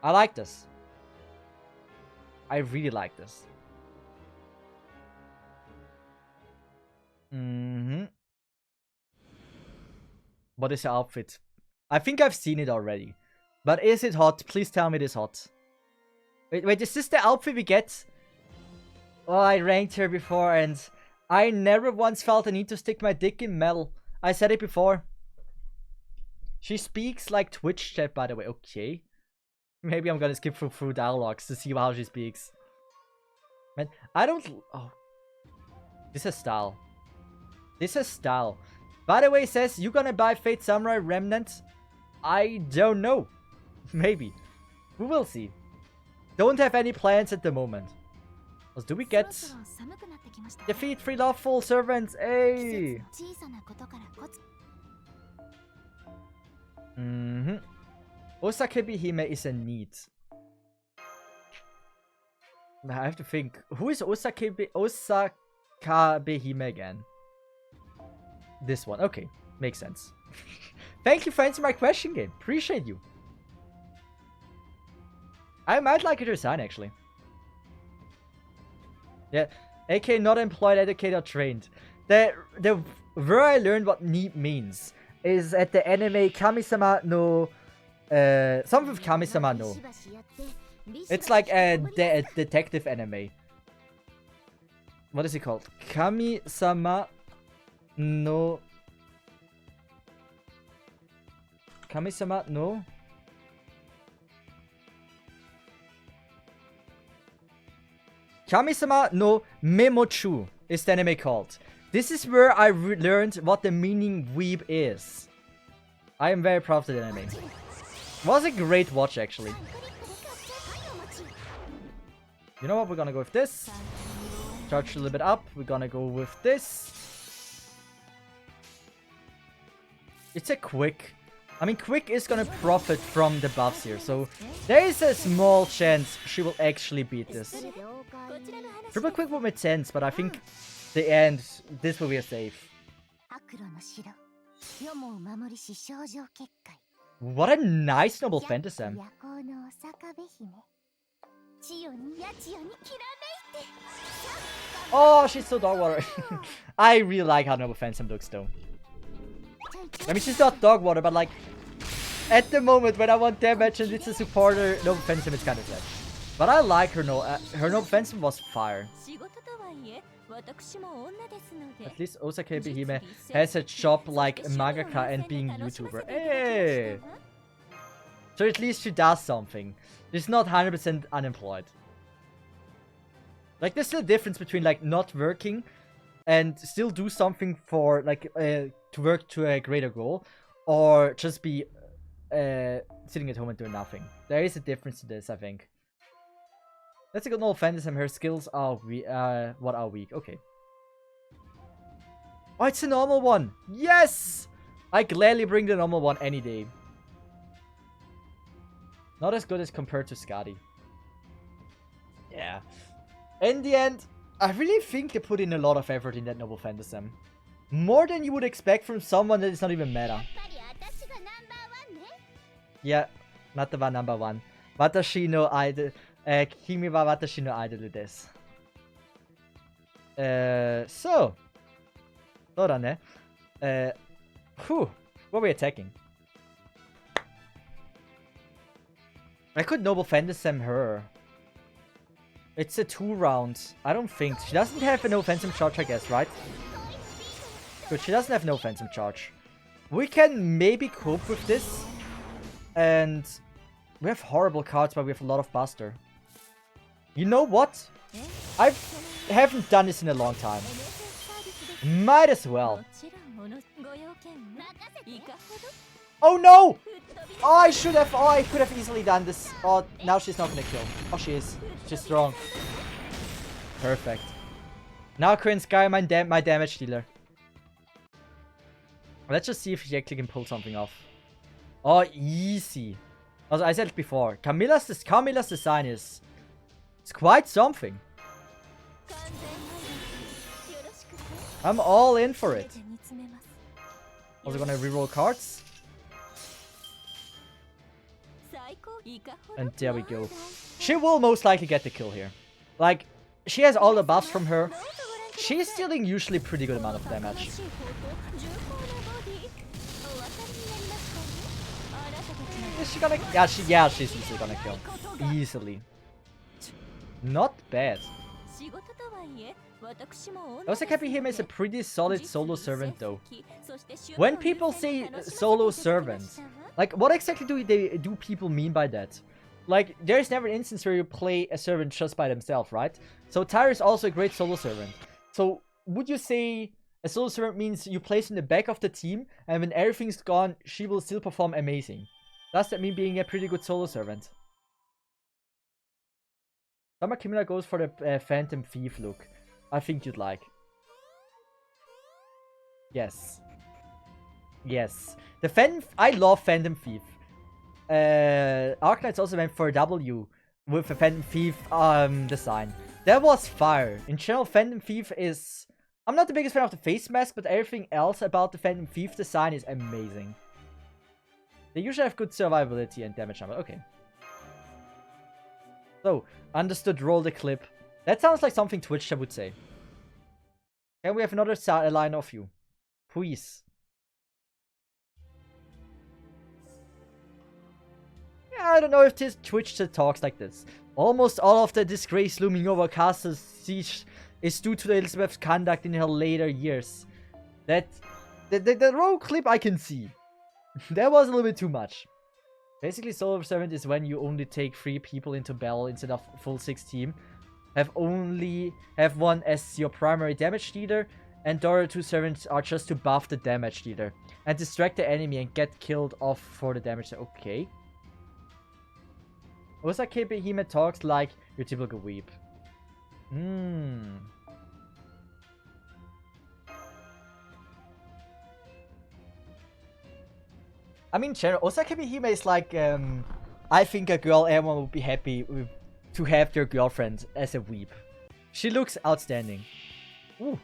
I like this. I really like this. What is the outfit? I think I've seen it already. But is it hot? Please tell me it is hot. Wait, is this the outfit we get? Oh, I ranked her before and I never once felt the need to stick my dick in metal. I said it before. She speaks like Twitch chat, by the way. Okay. Maybe I'm gonna skip through dialogues to see how she speaks. Man, I don't... Oh. This is style. This is style. By the way, says you gonna buy Fate Samurai Remnant? I don't know. Maybe. We will see. Don't have any plans at the moment. But do we get... Defeat 3 lawful servants? Hey! Osakabe Hime is a need. I have to think. Who is Osakabe Hime again? This one. Okay. Makes sense. Thank you for answering my question, game. Appreciate you. I might like your design, actually. Yeah. AK not employed, educated, or trained. The where I learned what need means is at the anime Kami-sama no... something with Kami-sama no. It's like a detective anime. What is it called? Kami-sama no... Kami-sama no... Kami-sama no Memochu is the anime called. This is where I learned what the meaning weeb is. I am very proud of the anime. Was a great watch, actually. You know what? We're gonna go with this. Charge a little bit up. We're gonna go with this. It's a quick. I mean, quick is gonna profit from the buffs here, so there is a small chance she will actually beat this. Triple quick would make sense, but I think the end, this will be a safe. What a nice noble phantasm. Oh, she's so dog water. I really like how noble phantasm looks though. I mean, she's not dog water, but like, at the moment when I want damage and it's a supporter, noble phantasm is kind of dead. But I like her noble phantasm was fire. At least Osakabe Hime has a job like mangaka and being YouTuber. Hey! So at least she does something. She's not 100% unemployed. Like, there's still a difference between like not working and still do something for like to work to a greater goal, or just be sitting at home and doing nothing. There is a difference to this, I think. Let's go no phantasm. Her skills are what are weak. Okay. Oh, it's a normal one. Yes! I gladly bring the normal one any day. Not as good as compared to Skadi. Yeah. In the end, I really think they put in a lot of effort in that noble phantasm. More than you would expect from someone that is not even meta. Yeah, not the one number one. Watashi no idol. Kimi wa watashi no idol desu. So. そうだね. Whew. What are we attacking? I could noble phantasm her. It's a 2 round. I don't think. She doesn't have a no phantom charge, I guess, right? Good, she doesn't have no phantom charge. We can maybe cope with this. And we have horrible cards, but we have a lot of buster. You know what? I haven't done this in a long time. Might as well. Oh no! Oh, I should have. Oh, I could have easily done this. Oh, now she's not gonna kill. Oh, she is. She's strong. Perfect. Now Korean Sky, my damage dealer. Let's just see if she actually can pull something off. Oh, easy. Also, I said it before. Camilla's design is... It's quite something. I'm all in for it. Also gonna reroll cards. And there we go. She will most likely get the kill here. Like, she has all the buffs from her. She's dealing usually pretty good amount of damage. Is she gonna... Yeah, she's easily gonna kill. Easily. Not bad. Osakabi is a pretty solid solo servant though. When people say solo servant, like what exactly do people mean by that? Like, there's never an instance where you play a servant just by themselves, right? So Tyra is also a great solo servant. So would you say a solo servant means you place in the back of the team and when everything's gone, she will still perform amazing? Does that mean being a pretty good solo servant? Summer Kimura goes for the Phantom Thief look. I think you'd like. Yes. Yes. The Phantom... I love Phantom Thief. Arknights also went for a W with a Phantom Thief design. That was fire. In general, Phantom Thief is... I'm not the biggest fan of the face mask, but everything else about the Phantom Thief design is amazing. They usually have good survivability and damage number. Okay. So, understood, roll the clip. That sounds like something Twitch would say. Can we have another line of you? Please. Yeah, I don't know if this Twitch talks like this. Almost all of the disgrace looming over Castle Siege is due to Elizabeth's conduct in her later years. The roll clip I can see. That was a little bit too much. Basically, solo servant is when you only take 3 people into battle instead of full 6 team. Have one as your primary damage dealer, and the other 2 servants are just to buff the damage dealer and distract the enemy and get killed off for the damage. Okay. Osaka Behemoth talks like your typical weep. I mean, Osaka Hime is like, I think a girl everyone would be happy to have their girlfriend as a weep. She looks outstanding. Ooh.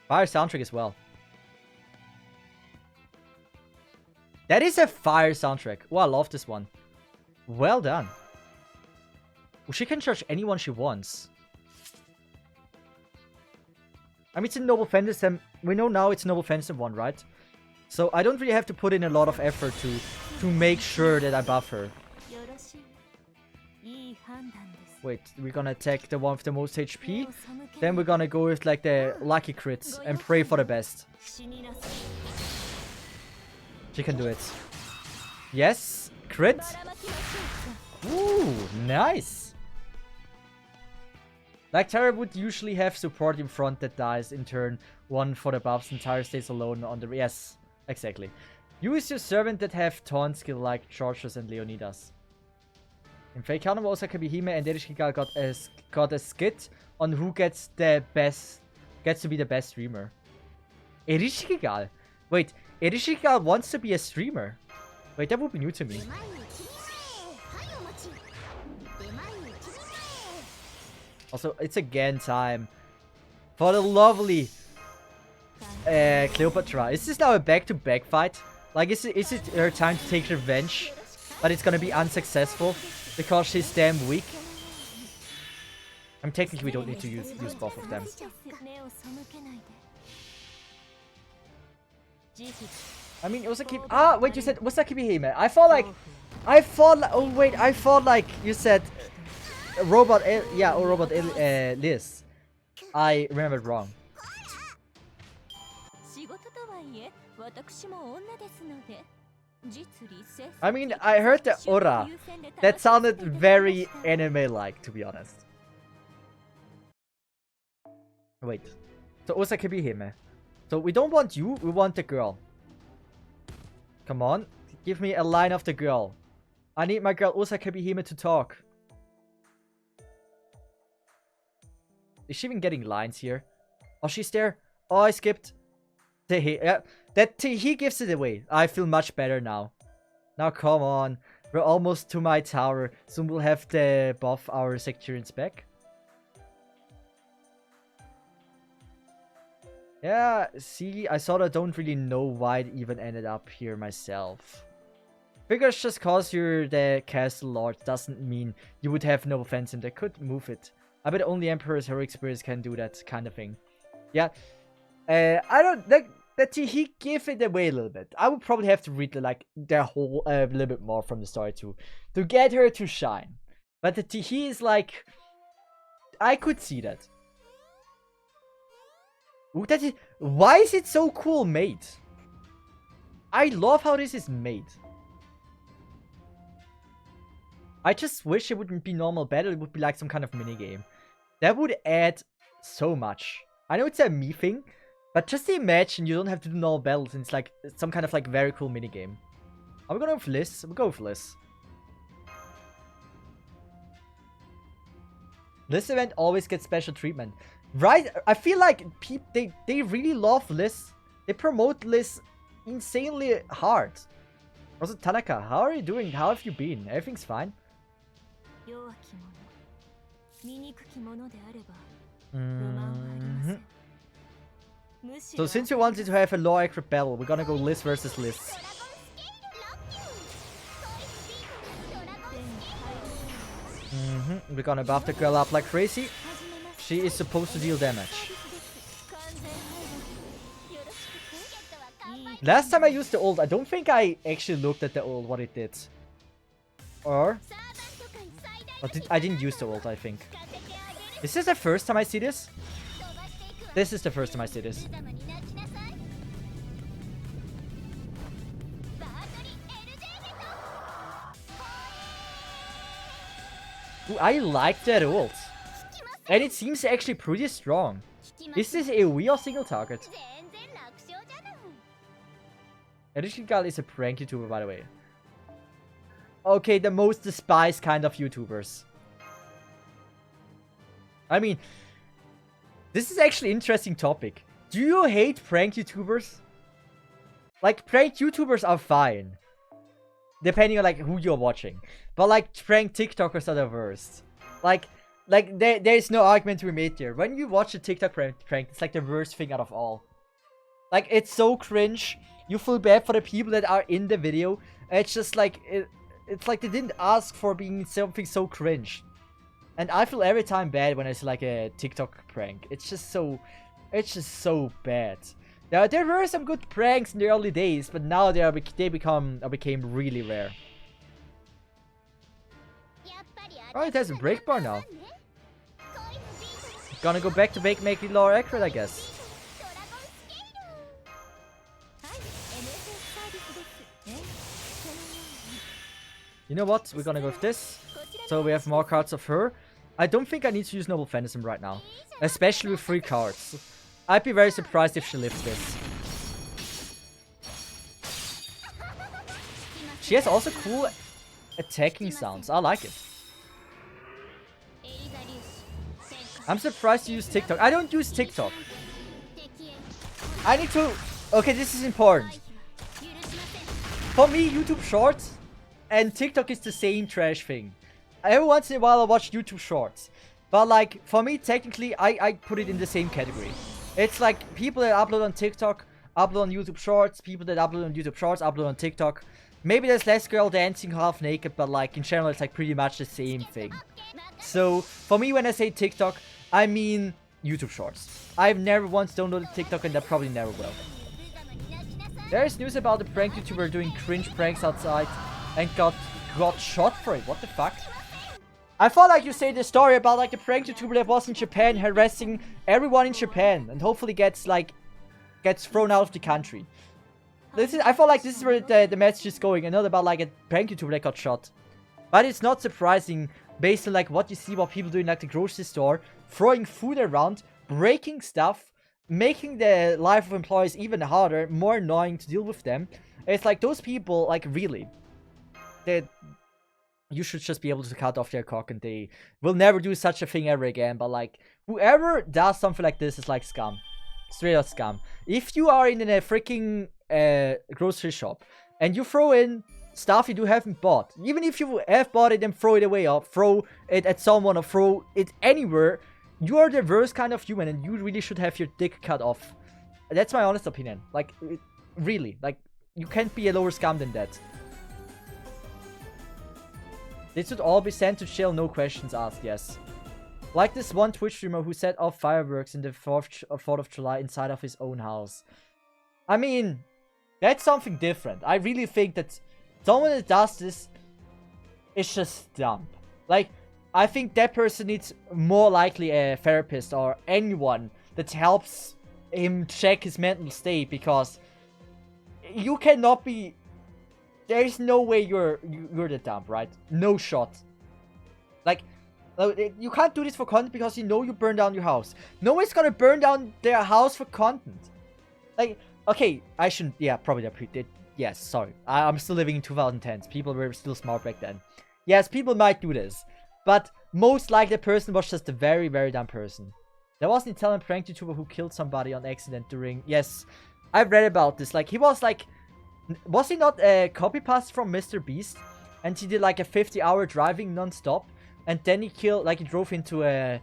Fire soundtrack as well. That is a fire soundtrack. Oh, I love this one. Well done. Well, she can charge anyone she wants. I mean, it's a Noble Fantasy, and we know now it's Noble Fantasy 1, right? So I don't really have to put in a lot of effort to make sure that I buff her. Wait, we're gonna attack the one with the most HP. Then we're gonna go with like the lucky crits and pray for the best. She can do it. Yes, crit. Ooh, nice. Like Tara would usually have support in front that dies in turn 1 for the buffs and Tara stays alone on the... Yes, exactly. Use your servant that have taunt skill like Georges and Leonidas. In Fake also Kabihime and Erishkigal got a skit on who gets to be the best streamer. Erishkigal? Wait, Erishkigal wants to be a streamer? Wait, that would be new to me. Also, it's again time for the lovely Cleopatra. Is this now a back-to-back fight? Like, is it her time to take revenge? But it's gonna be unsuccessful because she's damn weak. I mean, technically we don't need to use both of them. I mean, Osaki... Ah, wait, you said Osaki Hime. I thought like... Oh, wait, I thought like you said... Robot Liz. I remembered wrong. I mean, I heard the aura. That sounded very anime-like, to be honest. Wait. So Osaka Hime. So we don't want you, we want the girl. Come on, give me a line of the girl. I need my girl Osaka Behemoth to talk. Is she even getting lines here? Oh, she's there. Oh, I skipped. Yeah, he gives it away. I feel much better now. Now, come on. We're almost to my tower. Soon we'll have the buff our Sectarians back. Yeah, see, I sort of don't really know why it even ended up here myself. Figures just cause you're the castle lord doesn't mean you would have no offense and they could move it. I bet only Emperor's heroic spirits can do that kind of thing. Yeah. I don't... That he gave it away a little bit. I would probably have to read like their whole a little bit more from the story to get her to shine. But the Tihi is like... I could see that. Ooh, that is... Why is it so cool made? I love how this is made. I just wish it wouldn't be normal battle, it would be like some kind of minigame. That would add so much. I know it's a me thing, but just imagine you don't have to do normal battles and it's like some kind of like very cool minigame. Are we going with Liz? We'll go with Liz. This event always gets special treatment. Right? I feel like they really love Liz. They promote Liz insanely hard. Also, Tanaka, how are you doing? How have you been? Everything's fine? So since you wanted to have a low accurate battle, we're gonna go Liz versus Liz. We're gonna buff the girl up like crazy. She is supposed to deal damage. Last time I used the ult, I don't think I actually looked at the ult, what it did. Or I didn't use the ult, I think. Is this the first time I see this? This is the first time I see this. Ooh, I like that ult. And it seems actually pretty strong. Is this AoE or single target? Gal is a prank YouTuber, by the way. Okay, the most despised kind of YouTubers. I mean, this is actually an interesting topic. Do you hate prank YouTubers? Like, prank YouTubers are fine. Depending on, like, who you're watching. But, like, prank TikTokers are the worst. Like there's no argument to be made there. When you watch a TikTok prank, it's like the worst thing out of all. Like, it's so cringe. You feel bad for the people that are in the video. It's just like, it's like they didn't ask for being something so cringe. And I feel every time bad when I see like a TikTok prank. It's just so bad. There were some good pranks in the early days, but now they became really rare. Oh, it has a break bar now. Gonna go back to make it more accurate, I guess. You know what? We're gonna go with this. So we have more cards of her. I don't think I need to use Noble Phantasm right now. Especially with 3 cards. I'd be very surprised if she lives this. She has also cool attacking sounds. I like it. I'm surprised you use TikTok. I don't use TikTok. I need to... Okay, this is important. For me, YouTube Shorts and TikTok is the same trash thing. Every once in a while I watch YouTube Shorts. But like, for me, technically, I put it in the same category. It's like people that upload on TikTok, upload on YouTube Shorts. People that upload on YouTube Shorts, upload on TikTok. Maybe there's less girl dancing half naked, but like in general it's like pretty much the same thing. So for me, when I say TikTok, I mean YouTube Shorts. I've never once downloaded TikTok and I probably never will. There is news about the prank YouTuber doing cringe pranks outside and got shot for it. What the fuck? I thought like you say the story about like the prank YouTuber that was in Japan harassing everyone in Japan and hopefully gets thrown out of the country. I feel like this is where the message is going, and not about like a prank YouTuber that got shot. But it's not surprising based on like what you see what people do in like the grocery store, throwing food around, breaking stuff, making the life of employees even harder, more annoying to deal with them. It's like those people, like really, that you should just be able to cut off their cock and they will never do such a thing ever again. But like, whoever does something like this is like scum. Straight up scum. If you are in a freaking grocery shop and you throw in stuff you haven't bought, even if you have bought it and throw it away or throw it at someone or throw it anywhere, you are the worst kind of human and you really should have your dick cut off. That's my honest opinion. Like, really. Like, you can't be a lower scum than that. They should all be sent to jail, no questions asked, yes. Like this one Twitch streamer who set off fireworks in the 4th of July inside of his own house. I mean, that's something different. I really think that someone that does this is just dumb. Like, I think that person needs more likely a therapist or anyone that helps him check his mental state, because you cannot be... There is no way you're the dump, right? No shot. Like, you can't do this for content because you know you burn down your house. No one's gonna burn down their house for content. Like, okay, I shouldn't... Yeah, probably did. Yes, sorry. I'm still living in 2010s. People were still smart back then. Yes, people might do this. But most likely the person was just a very, very dumb person. There was an Italian prank YouTuber who killed somebody on accident during... Yes, I've read about this. Like, he was like... Was he not a copy paste from Mr. Beast? And he did like a 50-hour driving non-stop. And then he killed... Like, he drove into a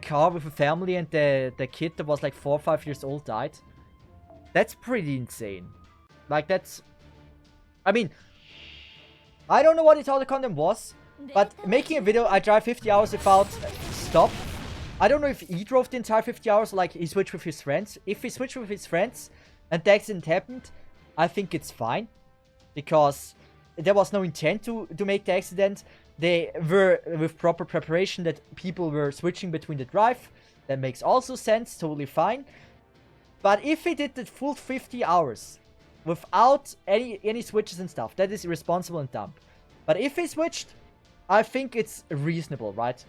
car with a family and the kid that was like 4 or 5 years old died. That's pretty insane. Like, that's... I mean... I don't know what his other content was. But making a video, I drive 50 hours without stop. I don't know if he drove the entire 50 hours or like he switched with his friends. If he switched with his friends and the accident happened, I think it's fine. Because there was no intent to make the accident. They were with proper preparation that people were switching between the drive. That makes also sense, totally fine. But if he did the full 50 hours without any switches and stuff, that is irresponsible and dumb. But if he switched, I think it's reasonable, right?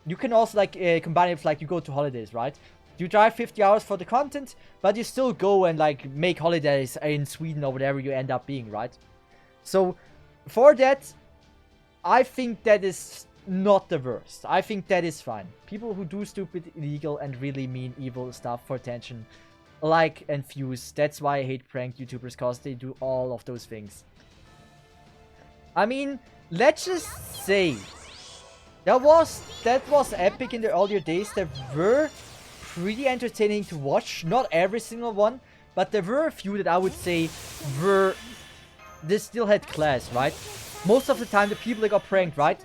You can also like combine it with like you go to holidays, right? You drive 50 hours for the content, but you still go and like make holidays in Sweden or whatever you end up being, right? So for that, I think that is not the worst. I think that is fine. People who do stupid, illegal, and really mean evil stuff for attention, like and views. That's why I hate prank YouTubers, because they do all of those things. I mean, let's just say that was epic in the earlier days. They were pretty entertaining to watch. Not every single one, but there were a few that I would say they still had class, right? Most of the time the people that got pranked, right?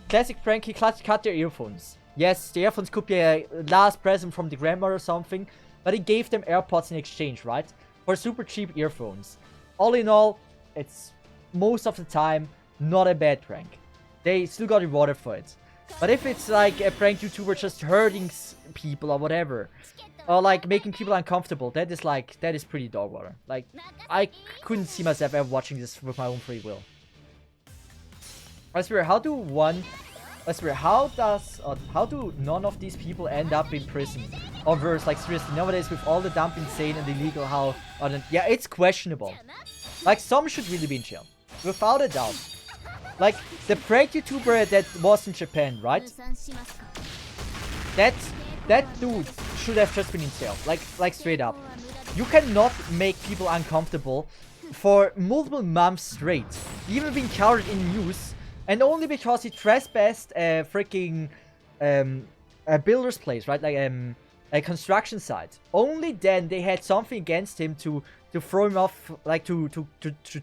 Classic prank, he cut their earphones. Yes, the earphones could be a last present from the grandmother or something, but he gave them AirPods in exchange, right? For super cheap earphones. All in all, it's most of the time not a bad prank. They still got rewarded for it. But if it's like a prank YouTuber just hurting people or whatever, or like making people uncomfortable, that is pretty dog water. Like, I couldn't see myself ever watching this with my own free will. I swear, how do none of these people end up in prison? Or worse, like seriously, nowadays with all the dumb, insane and illegal, yeah, it's questionable. Like, some should really be in jail. Without a doubt. Like, the prank YouTuber that was in Japan, right? That dude should have just been in jail. Like straight up. You cannot make people uncomfortable for multiple months straight. Even being covered in news. And only because he trespassed a freaking a builder's place, right? Like a construction site. Only then they had something against him to throw him off, like to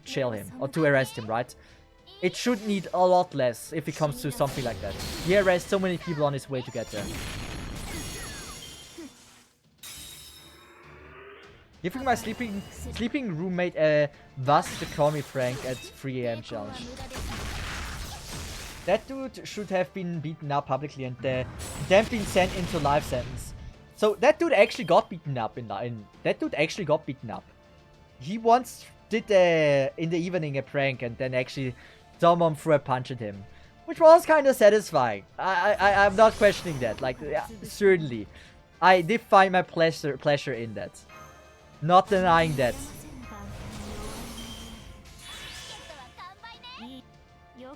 jail him or to arrest him, right? It should need a lot less if it comes to something like that. He arrests so many people on his way to get there. Giving my sleeping roommate a "Was to call me Frank" at 3 AM challenge. That dude should have been beaten up publicly and then been sent into life sentence. So that dude actually got beaten up He once did in the evening a prank and then actually someone threw a punch at him, which was kind of satisfying. I'm not questioning that. Like, yeah, certainly. I did find my pleasure in that. Not denying that.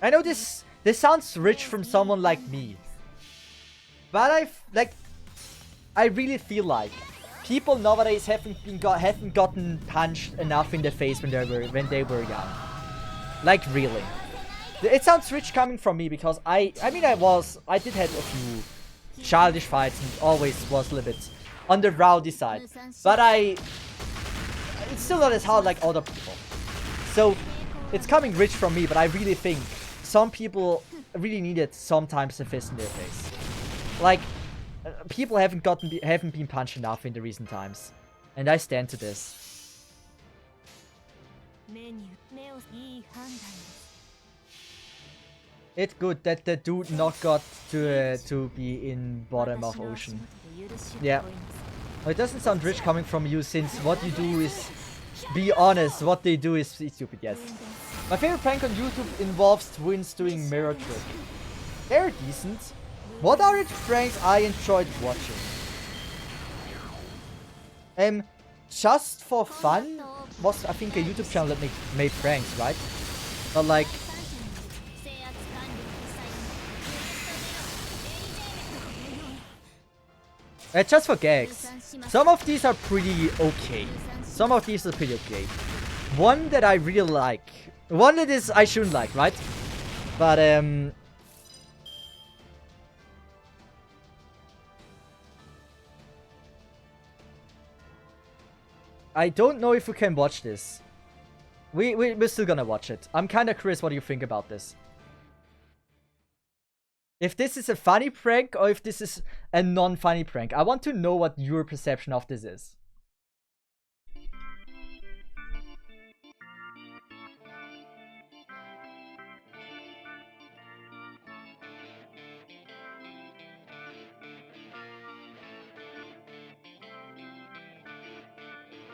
I know this sounds rich from someone like me, but I really feel like people nowadays haven't gotten punched enough in the face when they were young. Like really, it sounds rich coming from me because I mean I did have a few childish fights and always was a little bit on the rowdy side, but it's still not as hard like other people. So it's coming rich from me, but I really think some people really needed sometimes a fist in their face. Like people haven't been punched enough in the recent times, and I stand to this. It's good that the dude not got to be in bottom of ocean. Yeah. Well, it doesn't sound rich coming from you since what you do is be honest. What they do is stupid, yes. My favorite prank on YouTube involves twins doing mirror trick. They're decent. What are the pranks I enjoyed watching? Just for fun was I think a YouTube channel that made pranks, right? But like just for gags. Some of these are pretty okay. One that I really like. One that is I shouldn't like, right? But I don't know if we can watch this. We're still gonna watch it. I'm kinda curious what you think about this. If this is a funny prank or if this is a non-funny prank. I want to know what your perception of this is.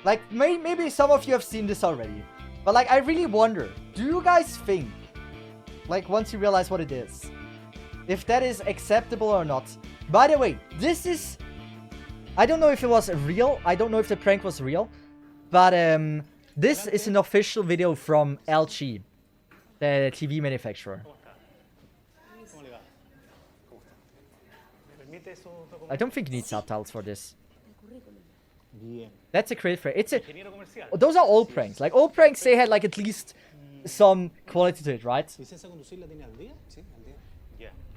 Like, maybe some of you have seen this already. But like, I really wonder, do you guys think, like, once you realize what it is, if that is acceptable or not? By the way, this is... I don't know if it was real. I don't know if the prank was real. But this is an official video from LG, the TV manufacturer. I don't think you need subtitles for this. That's a great prank. Those are old pranks. Like, old pranks, they had like at least some quality to it, right?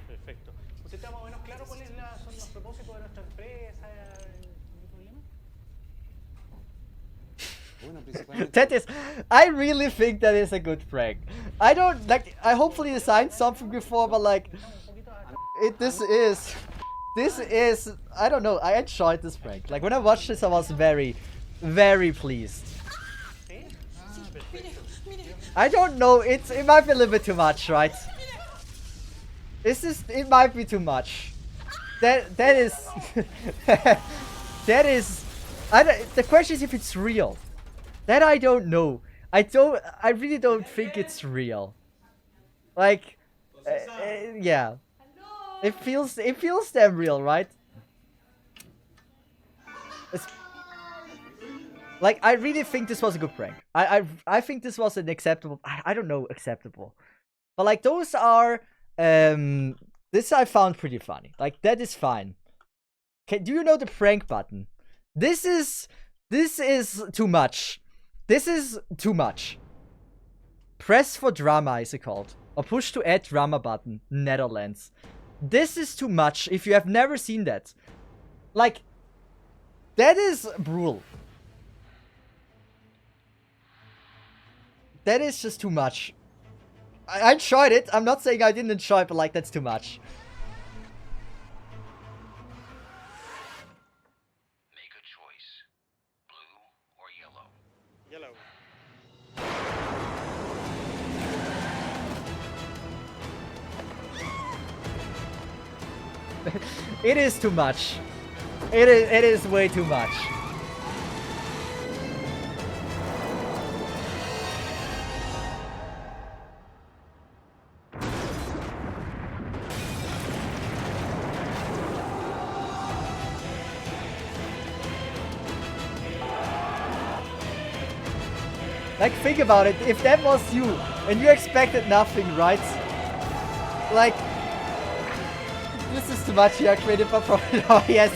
Perfecto. ¿Usted está más o menos claro cuáles son los propósitos de nuestra empresa? That is, I really think that is a good prank. I don't like. I hopefully designed something before, but like, this is. I don't know. I enjoyed this prank. Like when I watched this, I was very, very pleased. I don't know. It might be a little bit too much, right? It might be too much. That is that is the question is if it's real. That I don't know. I really don't think it's real. Like yeah. It feels damn real, right? Like I really think this was a good prank. I think this was an acceptable, I don't know, acceptable. But like those are this I found pretty funny. Like that is fine. Do you know the prank button? This is too much. This is too much. Press for drama is it called. Or push to add drama button, Netherlands. This is too much if you have never seen that. Like, that is brutal. That is just too much. I enjoyed it. I'm not saying I didn't enjoy it, but like, that's too much. Make a choice. Blue or yellow? Yellow. It is too much. It is way too much. Like, think about it. If that was you and you expected nothing, right? Like, this is too much here, creative for profit. Oh, yes.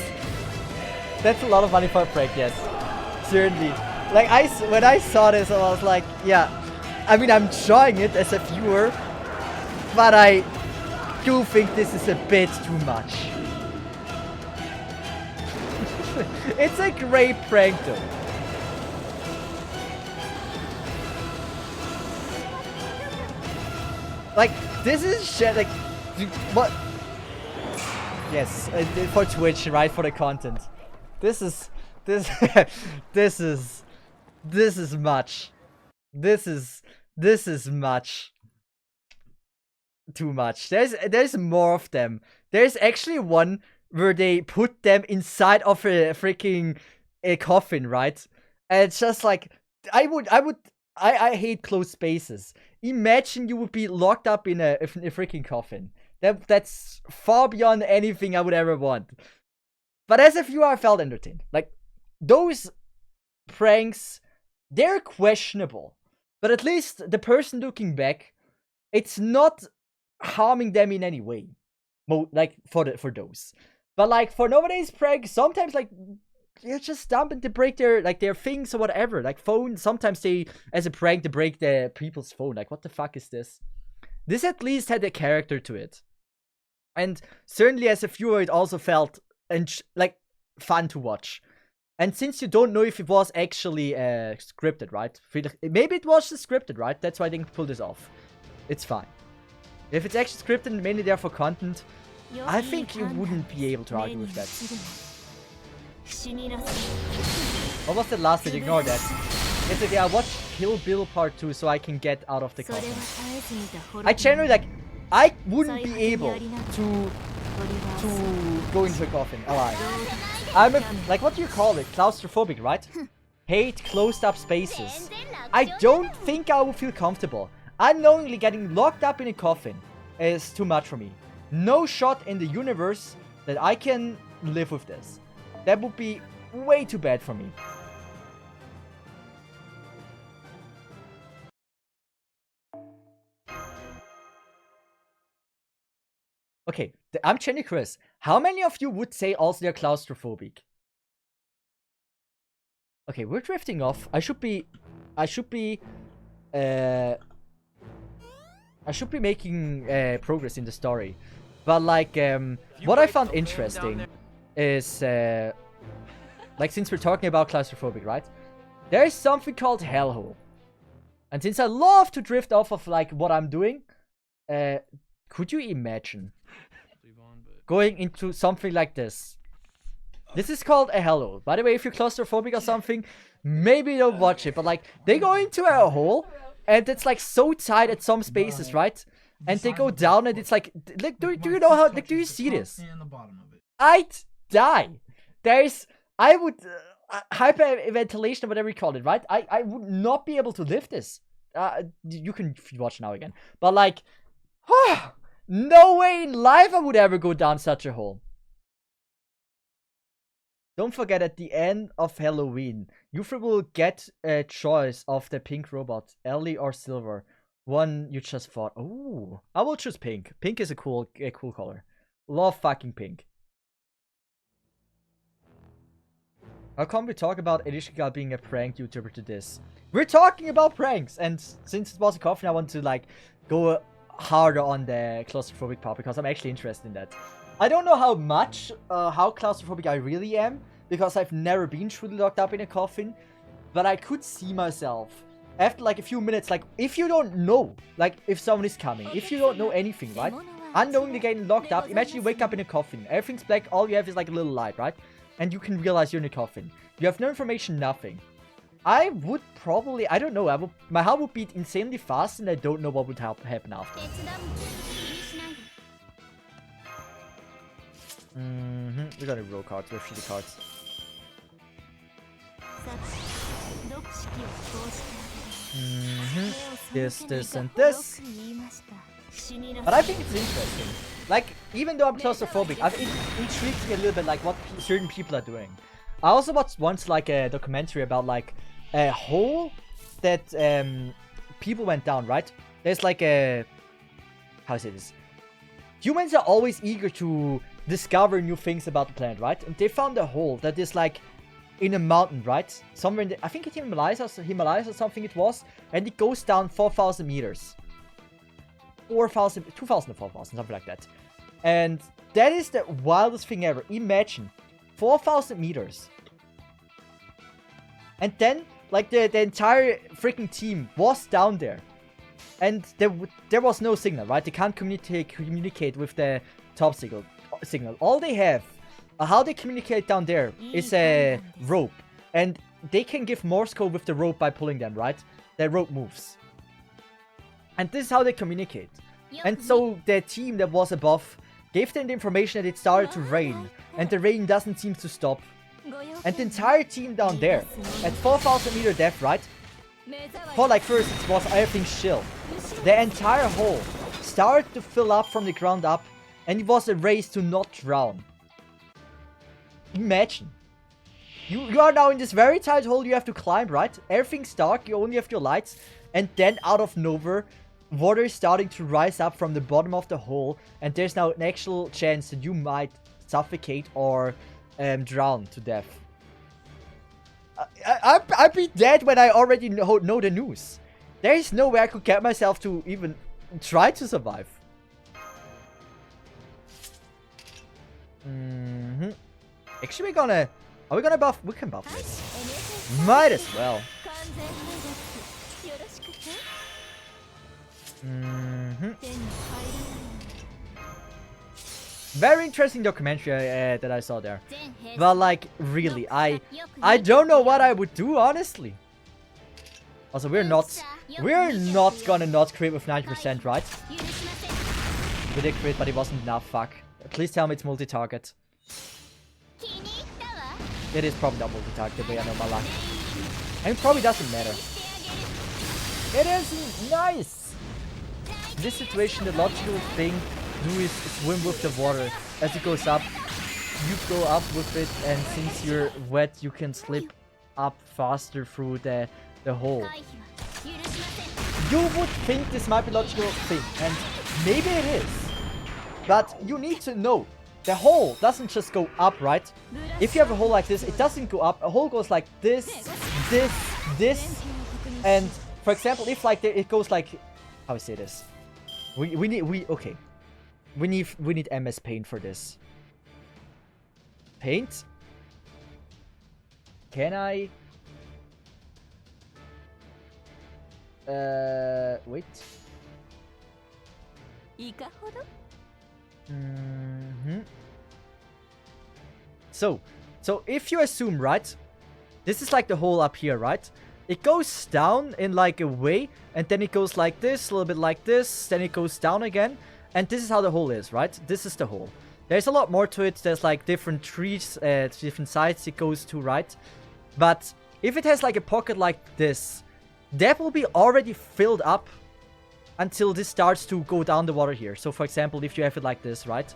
That's a lot of money for a prank, yes. Certainly. Like, when I saw this, I was like, yeah. I mean, I'm enjoying it as a viewer, but I do think this is a bit too much. It's a great prank, though. Like, this is shit, like, what? Yes, for Twitch, right, for the content. This is much. This is much. Too much. There's more of them. There's actually one where they put them inside of a freaking coffin, right? And it's just like, I hate closed spaces. Imagine you would be locked up in a freaking coffin. That's far beyond anything I would ever want. But as a viewer, I felt entertained. Like, those pranks, they're questionable. But at least the person looking back, it's not harming them in any way. Like, for those. But like, for nowadays pranks, sometimes like, you're just dumb and they break their things or whatever. Like, phone, sometimes they, as a prank, they break the people's phone. Like, what the fuck is this? This at least had a character to it. And certainly as a viewer, it also felt like fun to watch. And since you don't know if it was actually scripted, right? Maybe it was just scripted, right? That's why I didn't pull this off. It's fine. If it's actually scripted and mainly there for content, I think you wouldn't be able to argue with that. What was the last bit? Ignore that. It's okay, I watched Kill Bill Part 2 so I can get out of the coffin. I generally, like, I wouldn't be able to go into a coffin alive. I'm like, what do you call it? Claustrophobic, right? Hate closed up spaces. I don't think I would feel comfortable. Unknowingly getting locked up in a coffin is too much for me. No shot in the universe that I can live with this. That would be way too bad for me. Okay, I'm Jenny Chris. How many of you would say also they're claustrophobic? Okay, we're drifting off. I should be making progress in the story. But like, what I found interesting is, like, since we're talking about claustrophobic, right? There is something called hellhole. And since I love to drift off of like what I'm doing, could you imagine going into something like this? This is called a hellhole. By the way, if you're claustrophobic or something, maybe don't watch it. But like, they go into a hole, and it's like so tight at some spaces, right? And they go down, and it's like do you know how? Like, do you see this? I'd die. I would hyperventilation or whatever you call it, right? I would not be able to lift this. You can watch now again. But like, no way in life I would ever go down such a hole. Don't forget, at the end of Halloween, you will get a choice of the pink robot, Ellie or Silver. One you just thought, oh, I will choose pink. Pink is a cool color. Love fucking pink. How come we talk about Erishkigal being a prank YouTuber to this? We're talking about pranks, and since it was a coffin, I want to like go harder on the claustrophobic part because I'm actually interested in that. I don't know how claustrophobic I really am because I've never been truly locked up in a coffin, but I could see myself after like a few minutes, like if you don't know, like if someone is coming, if you don't know anything, right? Unknowingly getting locked up, imagine you wake up in a coffin, everything's black, all you have is like a little light, right? And you can realize you're in a coffin. You have no information, nothing. I would probably, I don't know, my heart would beat insanely fast and I don't know what would happen after. We're gonna roll cards, we're shitty cards. This, and this. But I think it's interesting. Like, even though I'm claustrophobic, it intrigues me a little bit, like, what certain people are doing. I also watched once, like, a documentary about, like, a hole that people went down, right? There's like a... How to say this? Humans are always eager to discover new things about the planet, right? And they found a hole that is like in a mountain, right? Somewhere in the... I think it's Himalayas or something it was. And it goes down 4,000 meters. 4,000... 2,000 to 4,000, something like that. And that is the wildest thing ever. Imagine 4,000 meters. And then, like, the entire freaking team was down there. And there was no signal, right? They can't communicate with the top signal. All they have, how they communicate down there, is a rope. And they can give Morse code with the rope by pulling them, right? The rope moves. And this is how they communicate. And so the team that was above gave them the information that it started to rain. And the rain doesn't seem to stop. And the entire team down there, at 4,000 meter depth, right? For like first, it was everything chill. The entire hole started to fill up from the ground up. And it was a race to not drown. Imagine. You are now in this very tight hole you have to climb, right? Everything's dark, you only have your lights. And then out of nowhere, water is starting to rise up from the bottom of the hole. And there's now an actual chance that you might suffocate or drown to death. I'd be dead when I already know the news. There is no way I could get myself to even try to survive. Actually, are we gonna buff? We can buff this. Might as well. Very interesting documentary that I saw there. But like, really, I don't know what I would do, honestly. Also, we're not gonna not crit with 90%, right? We did crit, but it wasn't enough. Fuck. Please tell me it's multi-target. It is probably not multi-target, the way I know my luck. And it probably doesn't matter. It is nice. In this situation, the logical thing to do is swim with the water. As it goes up, you go up with it, and since you're wet, you can slip up faster through the hole. You would think this might be a logical thing, and maybe it is. But you need to know, the hole doesn't just go up, right? If you have a hole like this, it doesn't go up. A hole goes like this, this, and for example, if like it goes like, how do I say this? We need MS Paint for this. Paint? Can I? Wait. So if you assume, right? This is like the hole up here, right? It goes down in like a way, and then it goes like this, a little bit like this, then it goes down again. And this is how the hole is, right? This is the hole. There's a lot more to it. There's like different trees, different sides it goes to, right? But if it has like a pocket like this, that will be already filled up until this starts to go down the water here. So for example, if you have it like this, right?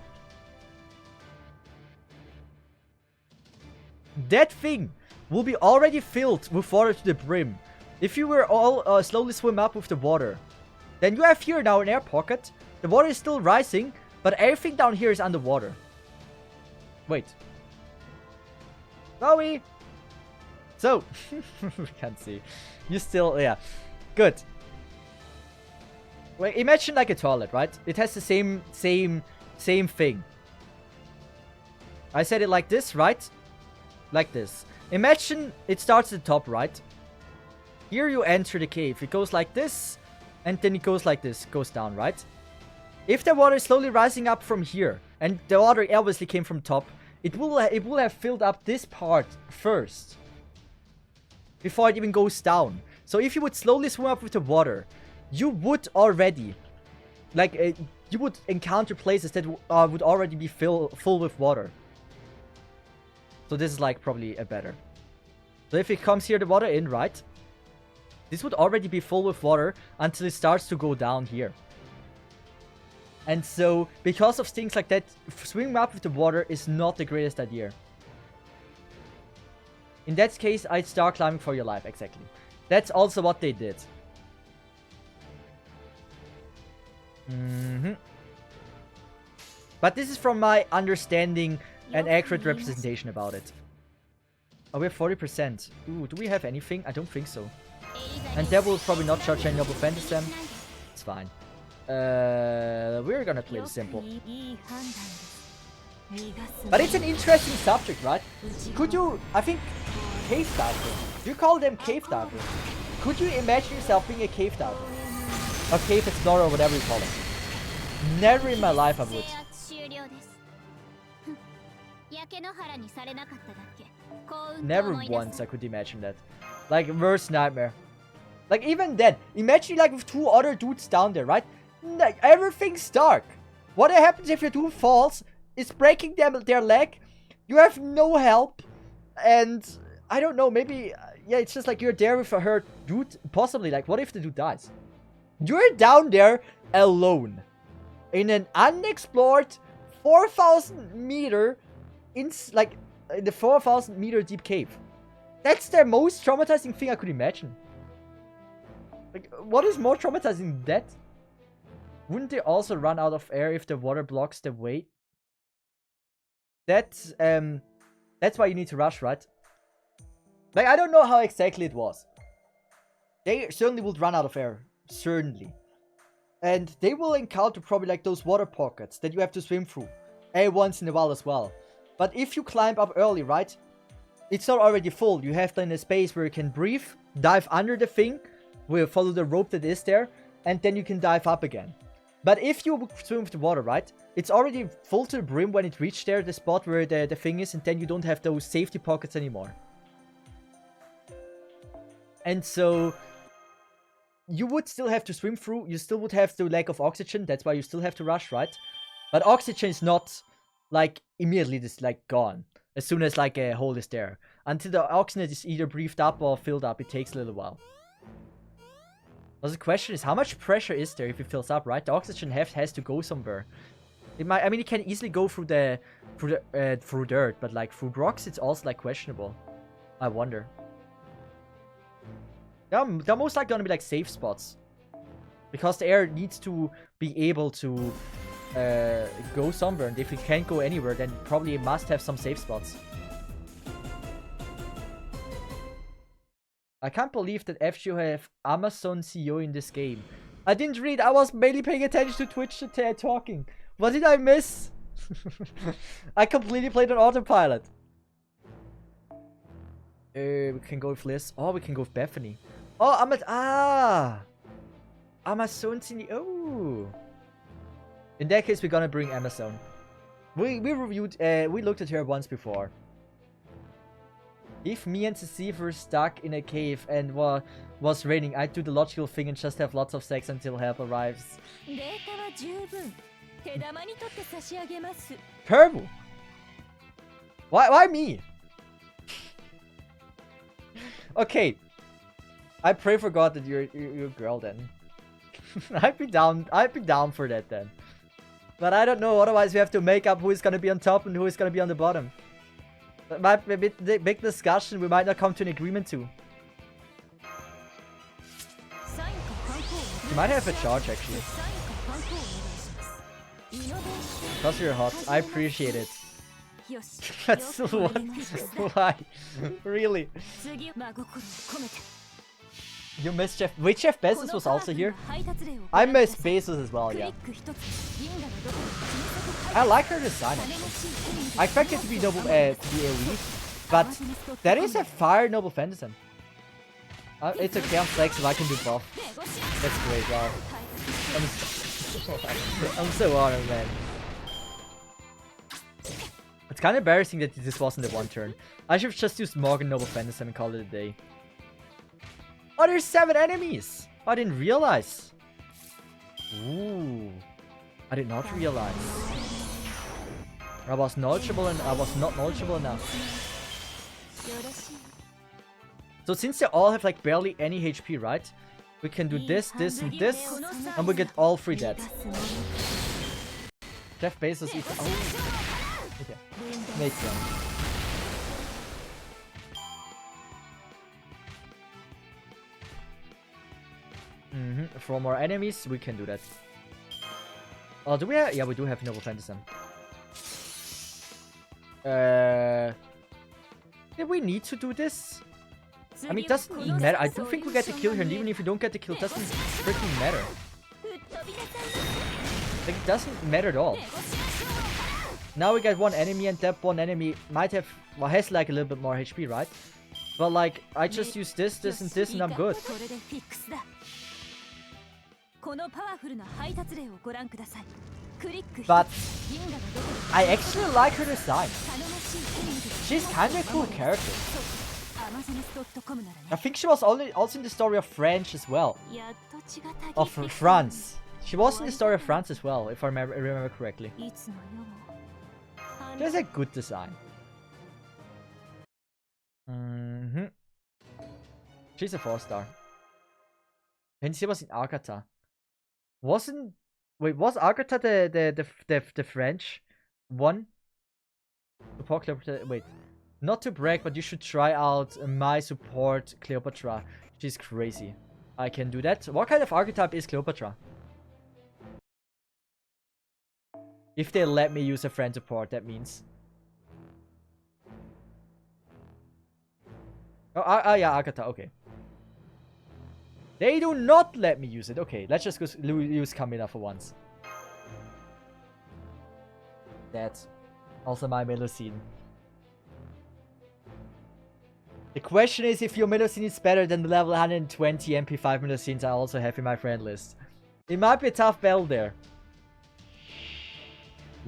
That thing will be already filled with water to the brim. If you were all slowly swim up with the water, then you have here now an air pocket. The water is still rising, but everything down here is underwater. Wait. Zoe! So, we can't see. You still, yeah. Good. Well, imagine like a toilet, right? It has the same thing. I said it like this, right? Like this. Imagine it starts at the top, right? Here you enter the cave. It goes like this, and then it goes like this. Goes down, right? If the water is slowly rising up from here, and the water obviously came from top, it will have filled up this part first. Before it even goes down. So if you would slowly swim up with the water, you would already, like, you would encounter places that would already be full with water. So this is like probably a better. So if it comes here, the water in, right? This would already be full with water until it starts to go down here. And so, because of things like that, swimming up with the water is not the greatest idea. In that case, I'd start climbing for your life, exactly. That's also what they did. But this is from my understanding and accurate representation about it. Oh, we have 40%. Ooh, do we have anything? I don't think so. And Devil will probably not charge any Noble Phantasm. It's fine. We're gonna play it simple. But it's an interesting subject, right? Could you... I think... Cave diver. Do you call them cave diver? Could you imagine yourself being a cave diver? Or cave explorer or whatever you call it. Never in my life I would. Never once I could imagine that. Like, worst nightmare. Like, even then, imagine like with 2 other dudes down there, right? Like, everything's dark. What happens if your dude falls, is breaking their leg, you have no help, and I don't know, maybe, yeah, it's just like you're there with a hurt dude, possibly, like, what if the dude dies? You're down there alone, in an unexplored 4,000 meter, in the 4,000 meter deep cave. That's the most traumatizing thing I could imagine. Like, what is more traumatizing than that? Wouldn't they also run out of air if the water blocks the way? That's why you need to rush, right? Like, I don't know how exactly it was. They certainly would run out of air. Certainly. And they will encounter probably like those water pockets that you have to swim through. Every once in a while as well. But if you climb up early, right? It's not already full. You have then a space where you can breathe, dive under the thing, will follow the rope that is there, and then you can dive up again. But if you swim with the water, right? It's already full to the brim when it reached there, the spot where the thing is, and then you don't have those safety pockets anymore. And so you would still have to swim through, you still would have the lack of oxygen, that's why you still have to rush, right? But oxygen is not like immediately just like gone as soon as like a hole is there. Until the oxygen is either breathed up or filled up, it takes a little while. But the question is, how much pressure is there if it fills up, right? The oxygen has to go somewhere. It might, I mean, it can easily go through through dirt, but like through rocks, it's also like questionable. I wonder. Yeah, they're most likely gonna be like safe spots, because the air needs to be able to go somewhere, and if it can't go anywhere, then probably it must have some safe spots. I can't believe that FGO have Amazon CEO in this game. I didn't read. I was mainly paying attention to Twitch talking. What did I miss? I completely played on autopilot. We can go with Liz. Oh, we can go with Bethany. Oh, Amazon CEO. Oh. In that case, we're gonna bring Amazon. We reviewed. We looked at her once before. If me and Cesith were stuck in a cave and was raining, I'd do the logical thing and just have lots of sex until help arrives. Purple! Why me? Okay. I pray for God that you're a girl then. I'd be down for that then. But I don't know, otherwise we have to make up who is gonna be on top and who is gonna be on the bottom. That might be a big discussion we might not come to an agreement to. You might have a charge actually. Because you're hot. I appreciate it. That's what? Why? Really? You missed Jeff. Wait, Jeff Bezos was also here? I missed Bezos as well, yeah. I like her design actually. I expect it to be noble, to be AoE, but that is a fire noble phantasm. It's okay, I'm flexible, I can do both. That's great, wow. I'm so honored, man. It's kind of embarrassing that this wasn't the one turn. I should have just used Morgan noble phantasm and called it a day. Oh, there's 7 enemies! I didn't realize. Ooh. I did not realize. I was knowledgeable and I was not knowledgeable enough. So since they all have like barely any HP, right? We can do this, this, and this, and we get all 3 dead. Jeff Bezos is... Oh. Okay. Makes sense. For more enemies, we can do that. Oh, do we have... Yeah, we do have Noble Phantasm. Did we need to do this? I mean, it doesn't matter. I do think we get the kill here, and even if we don't get the kill, it doesn't freaking matter. Like, it doesn't matter at all. Now we get one enemy, and that one enemy might have... Well, has like a little bit more HP, right? But like, I just use this, this, and this, and I'm good. But I actually like her design. She's kind of a cool character. I think she was also in the story of French as well. Of France. She was in the story of France as well, if I remember correctly. She has a good design. She's a 4-star. And she was in Agatha. Wait, was Agatha the French one? Support Cleopatra. Wait, not to brag, but you should try out my support Cleopatra. She's crazy. I can do that. What kind of archetype is Cleopatra? If they let me use a friend support, that means. Oh, yeah, Agatha. Okay. They do not let me use it. Okay, let's just use Camilla for once. That's also my Melusine. The question is if your Melusine is better than the level 120 MP5 Melusines I also have in my friend list. It might be a tough battle there.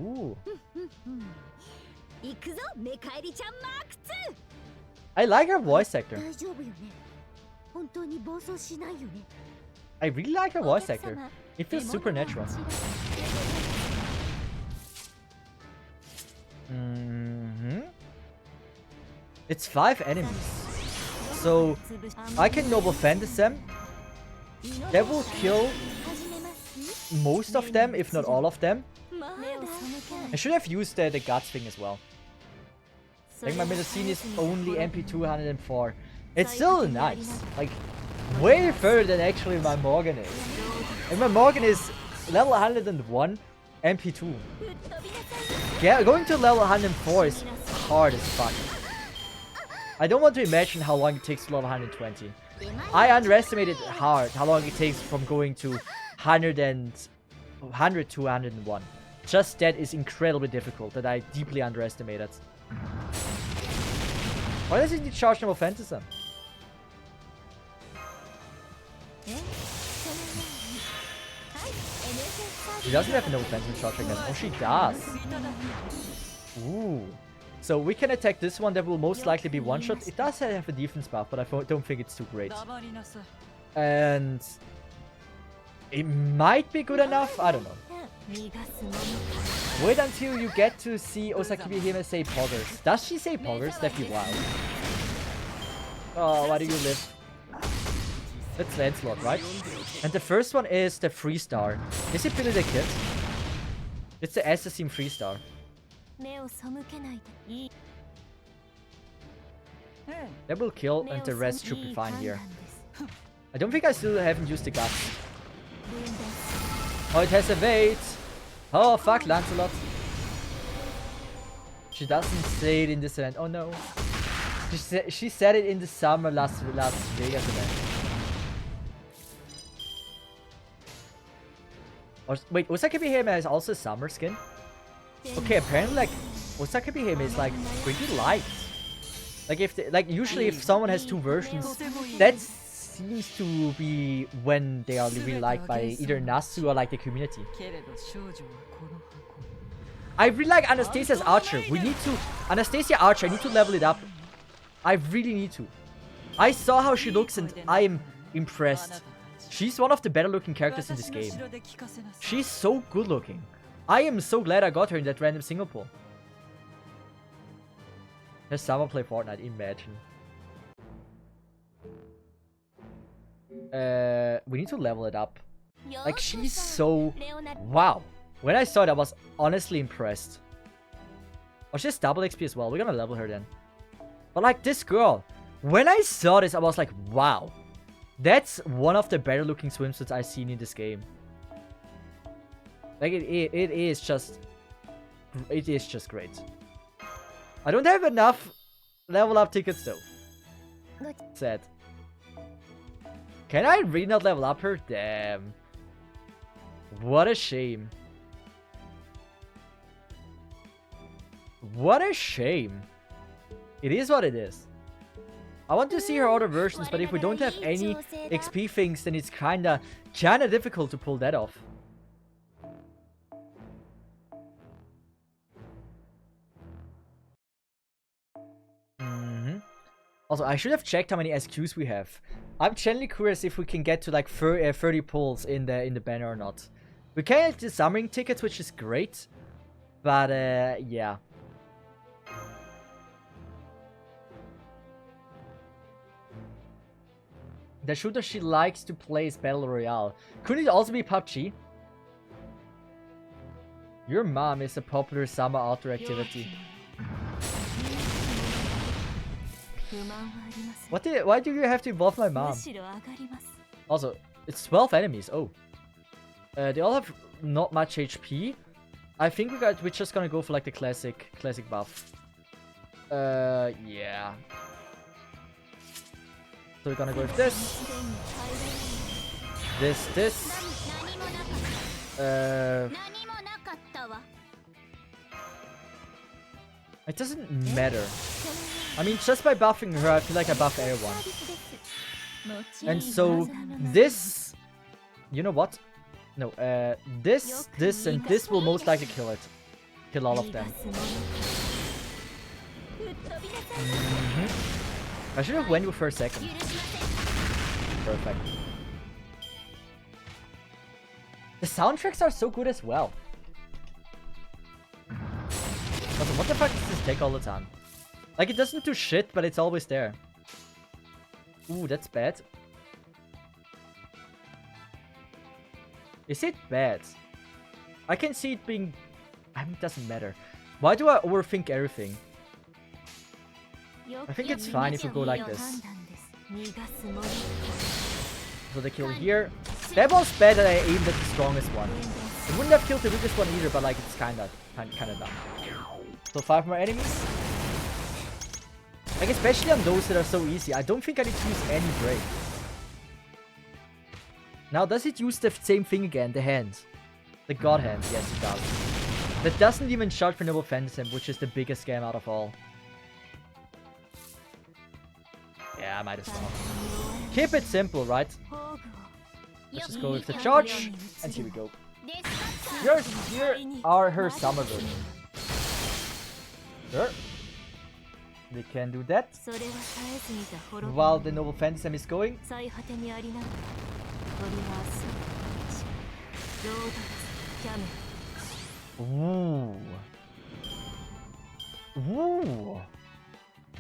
Ooh. I like her voice actor. I really like her voice actor. It feels supernatural. It's 5 enemies. So I can Noble Phantasm. That will kill most of them, if not all of them. I should have used the guts thing as well. I think my Melusine is only MP 204. It's still nice. Like, way further than actually my Morgan is. And my Morgan is level 101, MP 2. Yeah, going to level 104 is hard as fuck. I don't want to imagine how long it takes to level 120. I underestimated how long it takes from going to 100 to 101. Just that is incredibly difficult, that I deeply underestimated. Why does he need charge Noble Phantasm? She doesn't have a Noble Phantasm charge, I guess. Oh, she does. Ooh. So we can attack this one that will most likely be one-shot. It does have a defense buff, but I don't think it's too great. And it might be good enough. I don't know. Wait until you get to see Osakibi Hime say poggers. Does she say poggers? That'd be wild. Oh, why do you live? That's Lancelot, right? And the first one is the 3-star. Is it Billy the Kid? It's the Assassin 3-star. That will kill, and the rest should be fine here. I don't think I still haven't used the guts. Oh, it has evade! Oh, fuck, Lancelot. She doesn't say it in this event. Oh no. She said it in the summer Las Vegas event. Or, wait, Osakibi Hime is also a summer skin? Okay, apparently, like, Osakibi Hime is, like, pretty light. Like, usually if someone has 2 versions, that seems to be when they are really liked by either Nasu or, like, the community. I really like Anastasia's Archer. We need to... Anastasia Archer, I need to level it up. I really need to. I saw how she looks and I am impressed. She's one of the better looking characters in this game. She's so good looking. I am so glad I got her in that random single pool. Has someone play Fortnite? Imagine. We need to level it up. Like, she's so... Wow. When I saw it, I was honestly impressed. Oh, she has double XP as well. We're gonna level her then. But like, this girl, when I saw this, I was like, wow. That's one of the better looking swimsuits I've seen in this game. Like, it is just great. I don't have enough level up tickets though. Sad. Can I really not level up her? Damn. What a shame. What a shame. It is what it is. I want to see her other versions, but if we don't have any XP things, then it's kinda difficult to pull that off. Also, I should have checked how many SQs we have. I'm genuinely curious if we can get to like 30 pulls in the banner or not. We can get the summoning tickets, which is great, but yeah. The shooter she likes to play is Battle Royale. Could it also be PUBG? Your mom is a popular summer outdoor activity. Why do you have to involve my mom? Also, it's 12 enemies. Oh. They all have not much HP. I think we're just gonna go for like the classic buff. Yeah. So we're gonna go with this. This. It doesn't matter. I mean, just by buffing her, I feel like I buff everyone. And so, this... You know what? No, this, and this will most likely kill it. Kill all of them. I should have went with her second. Perfect. The soundtracks are so good as well. Also, what the fuck does this take all the time? Like, it doesn't do shit, but it's always there. Ooh, that's bad. Is it bad? I can see it being... I mean, it doesn't matter. Why do I overthink everything? I think it's fine if we go like this. So the kill here. That was bad that I aimed at the strongest one. It wouldn't have killed the weakest one either, but like, it's kinda dumb. So 5 more enemies. Like, especially on those that are so easy. I don't think I need to use any break. Now, does it use the same thing again? The hand. The god hand. Yes, it does. That doesn't even charge for Noble Phantasm, which is the biggest scam out of all. Yeah, I might as well. Keep it simple, right? Let's just go with the charge. And here we go. Here are her summer version. Sure. We can do that. While the Noble Phantasm is going. Ooh. Ooh.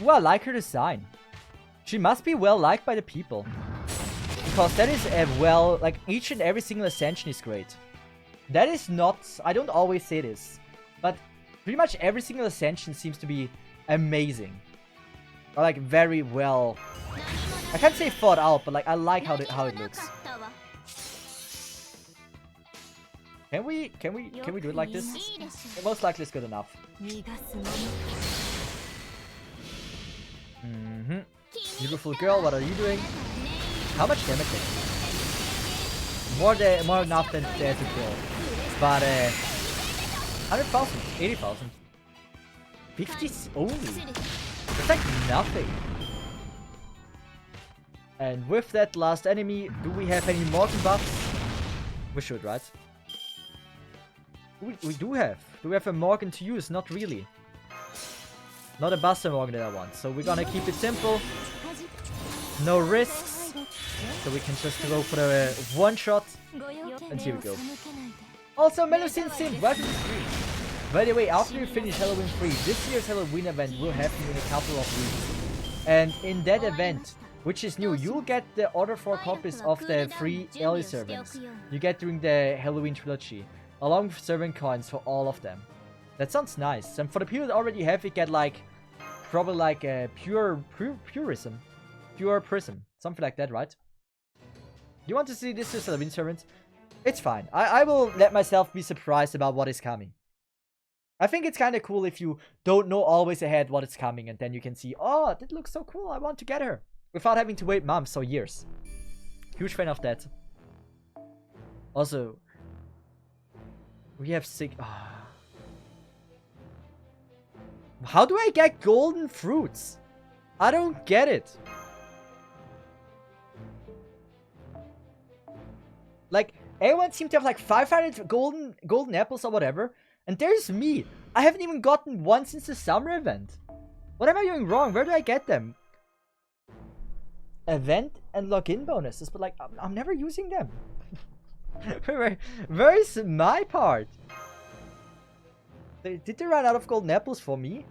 Ooh, I like her design. She must be well liked by the people. Because that is a like, each and every single ascension is great. That is not... I don't always say this. But pretty much every single ascension seems to be amazing. Or like, very well... I can't say thought out, but like, I like how it looks. Can we do it like this? Most likely it's good enough. Beautiful girl, what are you doing? How much damage? More enough than there to kill. But 100,000, 80,000. 50 only. It's like nothing. And with that last enemy, do we have any Morgan buffs? We should, right? We do have. Do we have a Morgan to use? Not really. Not a Buster Morgan that I want. So we're gonna keep it simple. No risks. So we can just go for the one shot. And here we go. Also, Melusine Sim, welcome to the stream. By the way, after you finish Halloween 3, this year's Halloween event will happen in a couple of weeks. And in that event, which is new, you'll get the other 4 copies of the free early servants you get during the Halloween trilogy, along with servant coins for all of them. That sounds nice. And for the people that already have it, get like, probably like a pure prism. Something like that, right? You want to see this as a Wind Servant? It's fine. I will let myself be surprised about what is coming. I think it's kind of cool if you don't know always ahead what is coming, and then you can see, oh, that looks so cool, I want to get her. Without having to wait months or years. Huge fan of that. Also, we have how do I get golden fruits? I don't get it. Like, everyone seemed to have like 500 golden apples or whatever. And there's me. I haven't even gotten one since the summer event. What am I doing wrong? Where do I get them? Event and login bonuses. But like, I'm never using them. Where is my part? Did they run out of golden apples for me?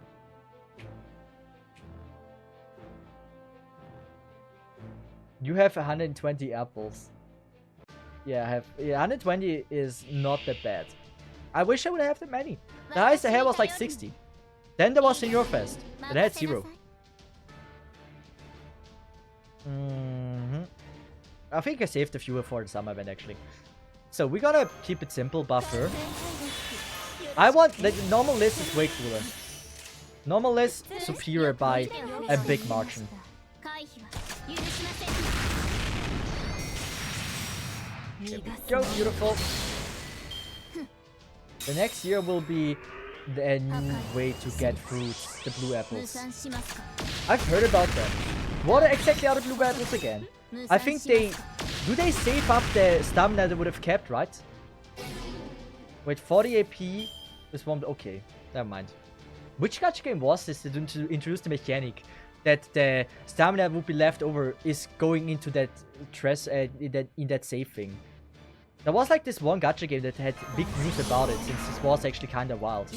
You have 120 apples. Yeah, I have. Yeah, 120 is not that bad. I wish I would have that many. The highest I had was like 60. Then there was Senior Fest. And I had 0. I think I saved a few for the summer event actually. So we gotta keep it simple, buffer. I want the normal list is way cooler. Normal list superior by a big margin. Go beautiful. The next year will be the new way to get fruits, the blue apples. I've heard about them. What exactly are the blue apples again? I think they save up the stamina they would have kept, right? Wait, 40 AP is one. Okay, never mind. Which gacha game was this to introduce the mechanic that the stamina would be left over is going into that in that save thing? There was like this one gacha game that had big news about it, since this was actually kind of wild.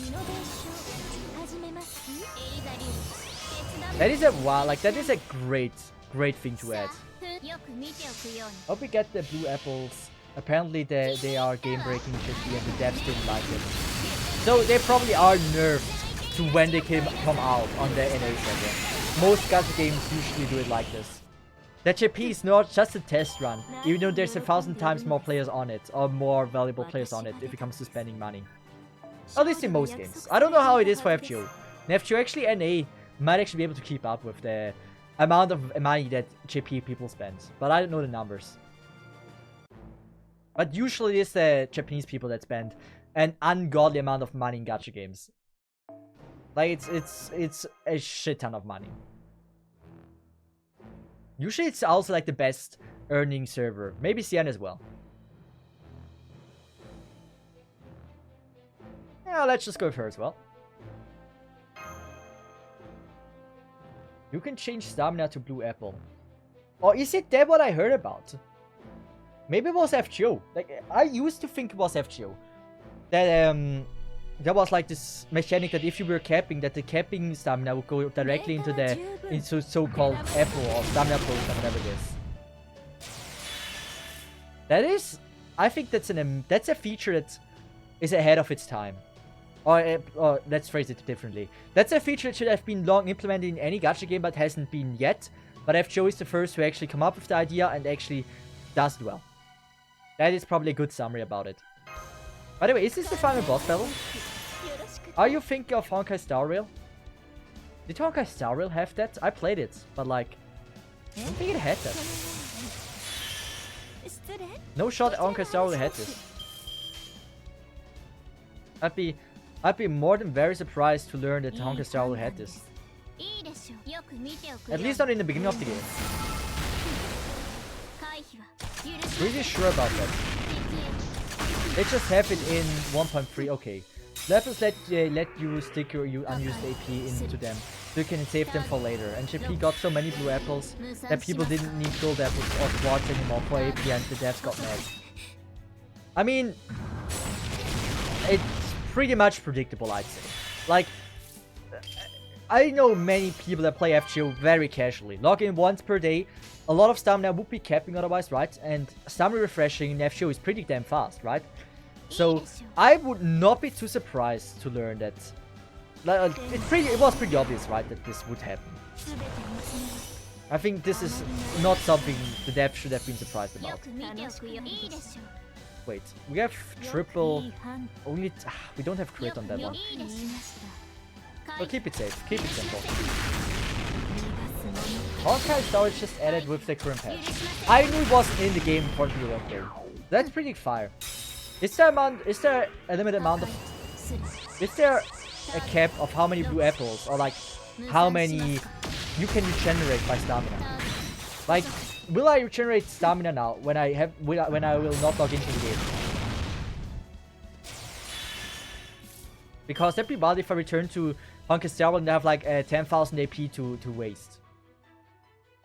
That is a great thing to add. Hope we get the blue apples. Apparently they are game breaking shitty and the devs didn't like it. So they probably are nerfed to when they come out on the NA server. Most gacha games usually do it like this. The JP is not just a test run, even though there's 1,000 times more players on it, or more valuable players on it if it comes to spending money. At least in most games. I don't know how it is for FGO. In FGO actually NA might actually be able to keep up with the amount of money that JP people spend, but I don't know the numbers. But usually it's the Japanese people that spend an ungodly amount of money in gacha games. Like it's a shit ton of money. Usually it's also like the best earning server. Maybe CN as well. Yeah, let's just go with her as well. You can change stamina to blue apple. Or is it that what I heard about? Maybe it was FGO. Like, I used to think it was FGO. That there was like this mechanic that if you were capping, that the capping stamina would go directly into so-called apple or stamina potion or whatever it is. That is, I think that's a feature that is ahead of its time. Or let's phrase it differently. That's a feature that should have been long implemented in any gacha game but hasn't been yet. But FGO is the first to actually come up with the idea and actually does it well. That is probably a good summary about it. By the way, is this the final boss battle? Are you thinking of Honkai Star Rail? Did Honkai Star Rail have that? I played it, but like, I don't think it had that. No shot Honkai Star Rail had this. I'd be more than very surprised to learn that Honkai Star Rail had this. At least not in the beginning of the game. Pretty sure about that. They just have it in 1.3. Okay. Levels let you stick your unused AP into them, so you can save them for later. And JP got so many blue apples that people didn't need gold apples or quartz anymore for AP, and the devs got mad. I mean, it's pretty much predictable, I'd say. Like, I know many people that play FGO very casually. Log in once per day. A lot of stamina would be capping otherwise, right? And stamina refreshing in FGO is pretty damn fast, right? So I would not be too surprised to learn that. Like, it was pretty obvious, right, that this would happen. I think this is not something the devs should have been surprised about. Wait, we have triple. Only we don't have crit on that one. So keep it safe. Keep it simple. Honkai Star is just added with the current patch. I knew it wasn't in the game before the update. That's pretty fire. Is there a limited amount of? Is there a cap of how many blue apples or like how many you can regenerate by stamina? Like, will I regenerate stamina now when I will not log into the game? Because that'd be bad if I return to Honkai Star and have like 10,000 AP to waste.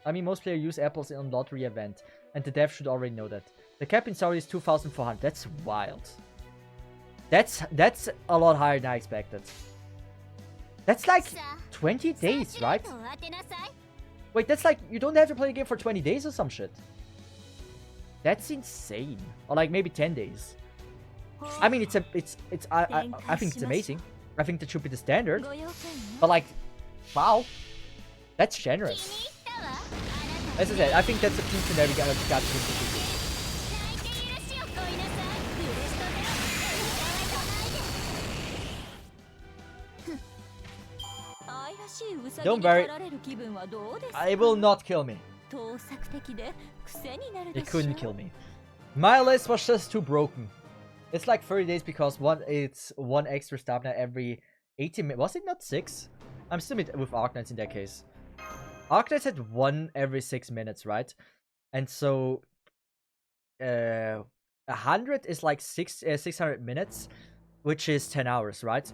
I mean, most players use apples in lottery event, and the dev should already know that. The cap in Saudi is 2,400. That's wild. That's a lot higher than I expected. That's like 20 days, right? Wait, that's like you don't have to play the game for 20 days or some shit. That's insane. Or like maybe 10 days. I mean, I think it's amazing. I think that should be the standard. But like, wow, that's generous. As I said, I think that's a feature that we got to introduce. Don't worry, it will not kill me. It couldn't kill me. My list was just too broken. It's like 30 days because it's one extra stamina every 80 minutes. Was it not 6? I'm still with Arknights in that case. Arknights had 1 every 6 minutes, right? And so 100 is like 600 minutes, which is 10 hours, right?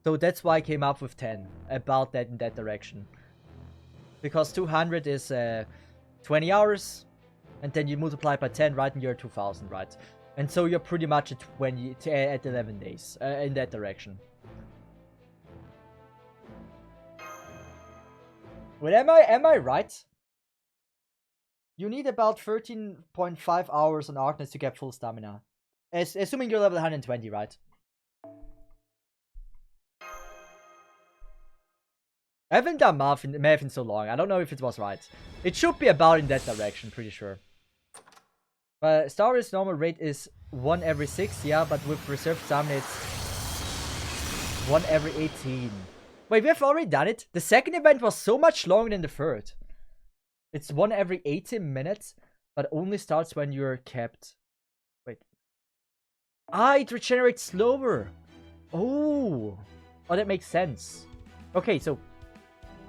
So that's why I came up with 10, about that in that direction. Because 200 is 20 hours, and then you multiply it by 10, right, and you're at 2000, right? And so you're pretty much at 11 days, in that direction. Wait, am I right? You need about 13.5 hours on Arknights to get full stamina. Assuming you're level 120, right? I haven't done math in so long. I don't know if it was right. It should be about in that direction, pretty sure. But Star Wars normal rate is 1 every 6, yeah, but with reserved stamina it's 1 every 18. Wait, we have already done it? The second event was so much longer than the third. It's 1 every 18 minutes, but only starts when you're capped. Wait. Ah, it regenerates slower. Oh, that makes sense. Okay, so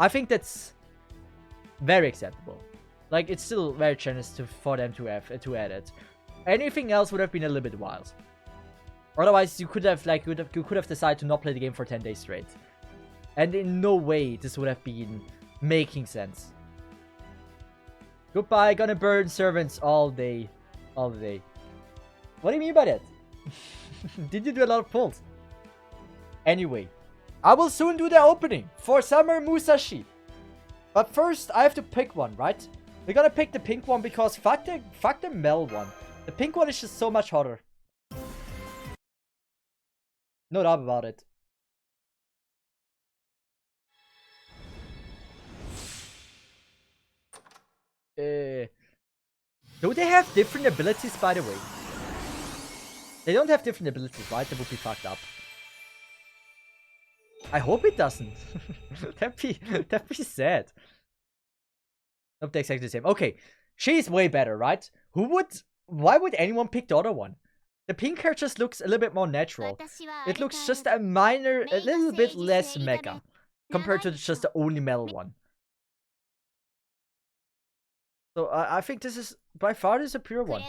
I think that's very acceptable. Like, it's still very generous for them to add it. Anything else would have been a little bit wild. Otherwise, you could have decided to not play the game for 10 days straight. And in no way this would have been making sense. Goodbye, gonna burn servants all day. All day. What do you mean by that? Did you do a lot of pulls? Anyway, I will soon do the opening for Summer Musashi. But first, I have to pick one, right? We're gonna pick the pink one because fuck the Mel one. The pink one is just so much hotter. No doubt about it. Do they have different abilities, by the way? They don't have different abilities, right? That would be fucked up. I hope it doesn't. that'd be sad. Nope, they're exactly the same. Okay, she's way better, right? Why would anyone pick the other one? The pink hair just looks a little bit more natural. It looks just a little bit less mecha compared to just the only metal one. So I think this is by far the superior one.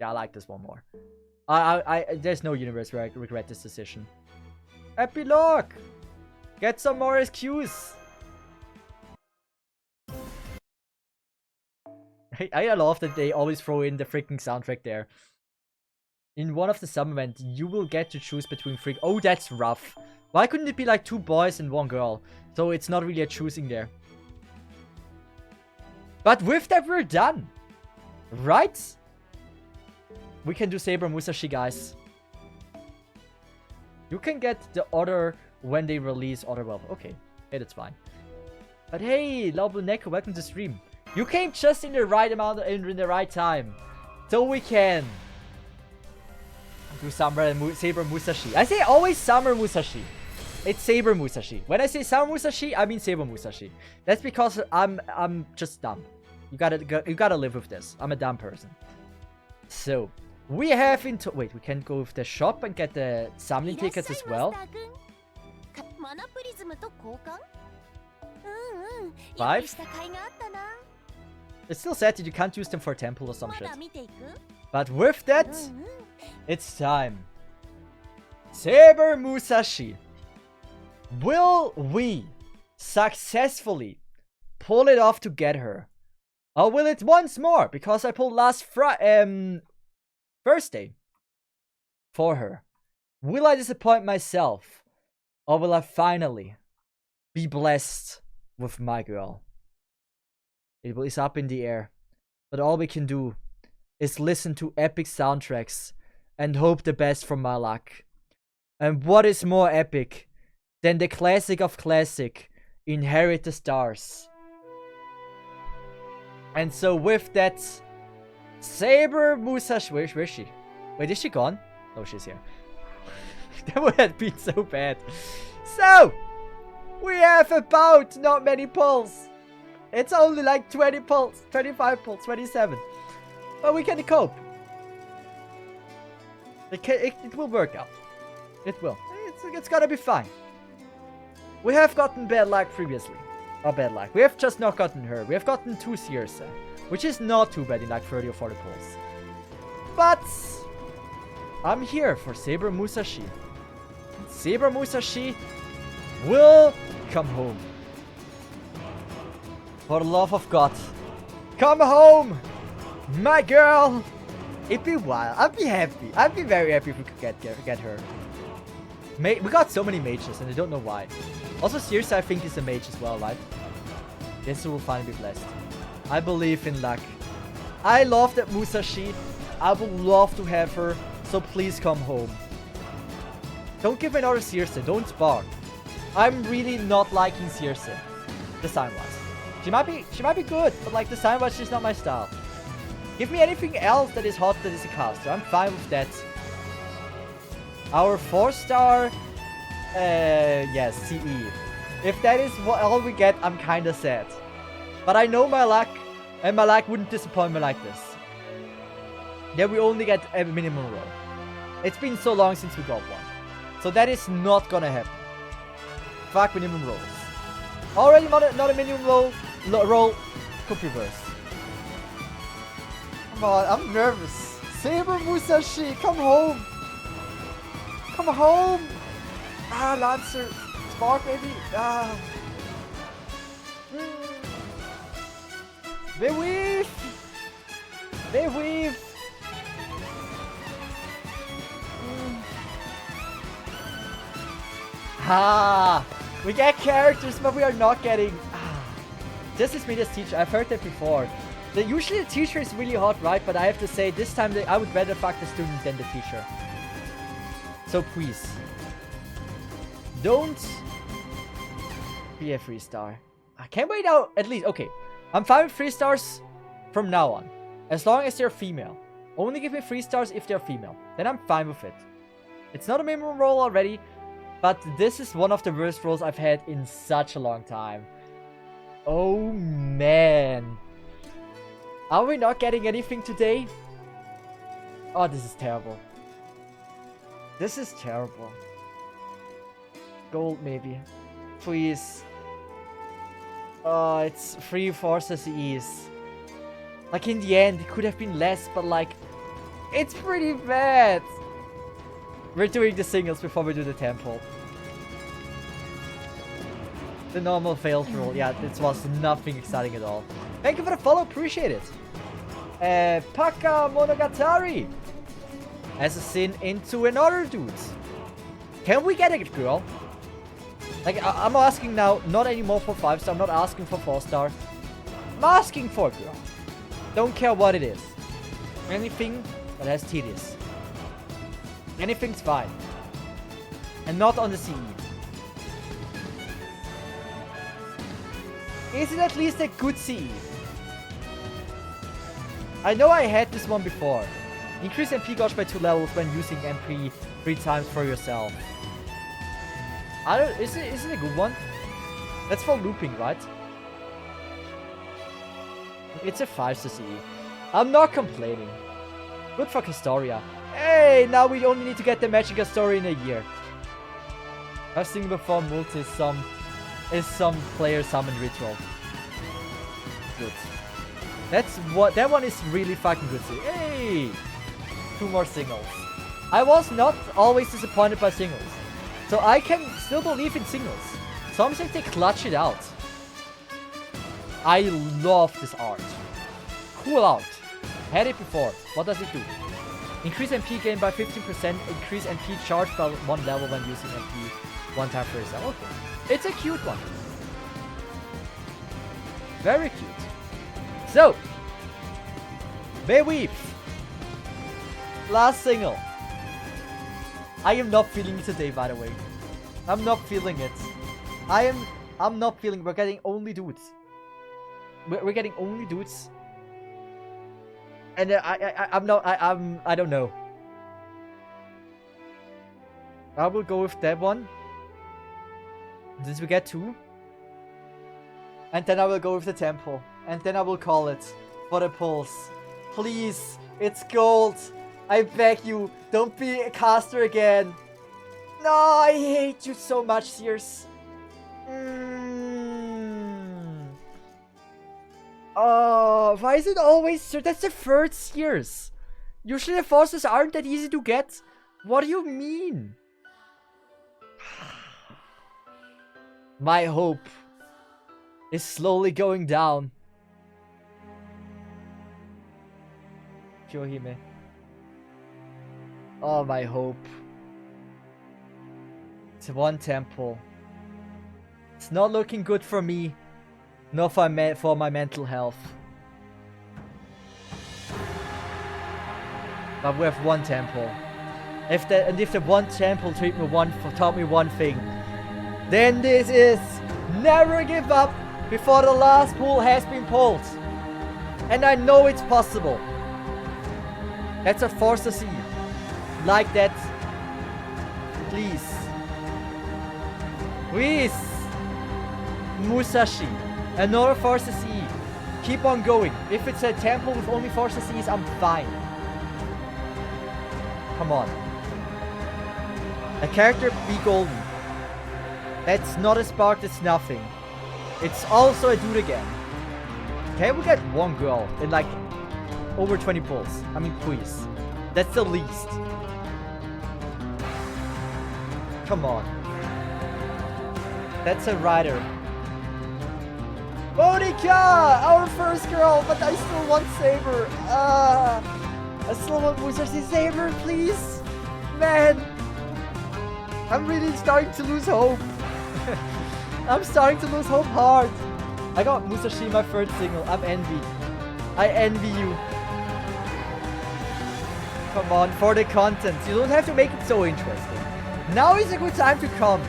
Yeah, I like this one more. There's no universe where I regret this decision. Epilogue! Get some more SQs! I love that they always throw in the freaking soundtrack there. In one of the summer events, you will get to choose between three. Oh, that's rough. Why couldn't it be like 2 boys and 1 girl? So it's not really a choosing there. But with that, we're done. Right? We can do Saber Musashi, guys. You can get the other when they release other wealth. Okay, hey, that's fine. But hey, Laubu Neko, welcome to stream. You came just in the right amount, in the right time. So we can do Samurai Saber Musashi. I say always Samurai Musashi. It's Saber Musashi. When I say Samurai Musashi, I mean Saber Musashi. That's because I'm just dumb. You gotta live with this. I'm a dumb person. So we have into wait, we can go with the shop and get the summoning tickets as well. 5. It's still sad that you can't use them for a temple or some shit. But with that, it's time. Saber Musashi. Will we successfully pull it off to get her? Or will it once more? Because I pulled last Thursday for her. Will I disappoint myself? Or will I finally be blessed with my girl? It is up in the air. But all we can do is listen to epic soundtracks and hope the best from my luck. And what is more epic than the classic of classic, Inherit the Stars? And so with that, Saber Musashi... Where is she? Wait, is she gone? Oh, she's here. That would have been so bad. So, we have about not many pulls. It's only like 20 pulls, 25 pulls, 27. But we can cope. It will work out. It will. It's gonna be fine. We have gotten bad luck previously. Or bad luck. We have just not gotten her. We have gotten 2 Cesith, which is not too bad in like 30 or 40 pulls. But I'm here for Saber Musashi. Saber Musashi will come home. For the love of God, come home, my girl. It'd be wild. I'd be happy. I'd be very happy if we could get her. We got so many mages and I don't know why. Also, Cesith I think is a mage as well, right? Yes, we'll finally be blessed. I believe in luck. I love that Musashi. I would love to have her. So please come home. Don't give me another Cesith. Don't spar. I'm really not liking Cesith. Design-wise. She might be good, but like design-wise, she's not my style. Give me anything else that is hot that is a caster. I'm fine with that. Our 4-star, yes, CE. If that is all we get, I'm kinda sad. But I know my luck, and my luck wouldn't disappoint me like this. Then we only get a minimum roll. It's been so long since we got one. So that is not gonna happen. Fuck minimum rolls. Already not a minimum roll. Could be worse. Come on, I'm nervous. Saber Musashi, come home. Come home. Ah, Lancer. Spark, maybe. Ah. They weave. They weave. Ah. We get characters, but we are not getting... This is Media's teacher. I've heard that before. Usually the teacher is really hot, right? But I have to say, this time I would rather fuck the student than the teacher. So please. Don't be a 3-star. I can't wait out at least. Okay. I'm fine with 3 stars from now on. As long as they're female. Only give me 3 stars if they're female. Then I'm fine with it. It's not a minimum roll already. But this is one of the worst rolls I've had in such a long time. Oh man. Are we not getting anything today? Oh, this is terrible. This is terrible. Gold maybe. Please. Oh, it's 3 forces ease. Like in the end, it could have been less, but like, it's pretty bad. We're doing the singles before we do the temple. The normal failed roll. Yeah, this was nothing exciting at all. Thank you for the follow. Appreciate it. Paka Monogatari as a sin into another dude. Can we get a girl? Like, I'm asking now, not anymore for 5-star. I'm not asking for 4-star. I'm asking for a girl. Don't care what it is. Anything that has titties. Anything's fine. And not on the CE. Is it at least a good CE? I know I had this one before. Increase MP gauge by 2 levels when using MP 3 times for yourself. Is it a good one? That's for looping, right? It's a 5 CE. I'm not complaining. Good for Castoria. Hey, now we only need to get the Magic Castoria in a year. I was thinking before multi is some player summon ritual. Good. That one is really fucking good. Hey! 2 more singles. I was not always disappointed by singles. So I can still believe in singles. Sometimes they clutch it out. I love this art. Cool art. Had it before. What does it do? Increase MP gain by 15%. Increase MP charge by 1 level when using MP 1 time for yourself. Okay. It's a cute one. Very cute. So. Beweep. Last single. I am not feeling it today, by the way. I'm not feeling it. I'm not feeling. We're getting only dudes. We're getting only dudes. And I don't know. I will go with that one. Since we get 2. And then I will go with the temple. And then I will call it for the pulse. Please, it's gold. I beg you, don't be a caster again. No, I hate you so much, Sears. Oh, why is it always... So that's the 3rd Sears. Usually the forces aren't that easy to get. What do you mean? My hope is slowly going down. Kyohime. Oh, my hope. It's 1 temple. It's not looking good for me. Nor for my mental health. But we have 1 temple. If the 1 temple taught me one thing, then this is never give up before the last pull has been pulled. And I know it's possible. That's a force to see. Like that. Please. Please. Musashi. Another force to see. Keep on going. If it's a temple with only force to see, I'm fine. Come on. A character be golden. That's not a spark, that's nothing. It's also a dude again. Can we get 1 girl in like over 20 pulls? I mean, please. That's the least. Come on. That's a rider. Monica! Our first girl, but I still want Saber. I still want Musashi. Saber, please. Man. I'm really starting to lose hope. I'm starting to lose hope hard. I got Musashi my 3rd single. I'm envy. I envy you. Come on, for the content. You don't have to make it so interesting. Now is a good time to come.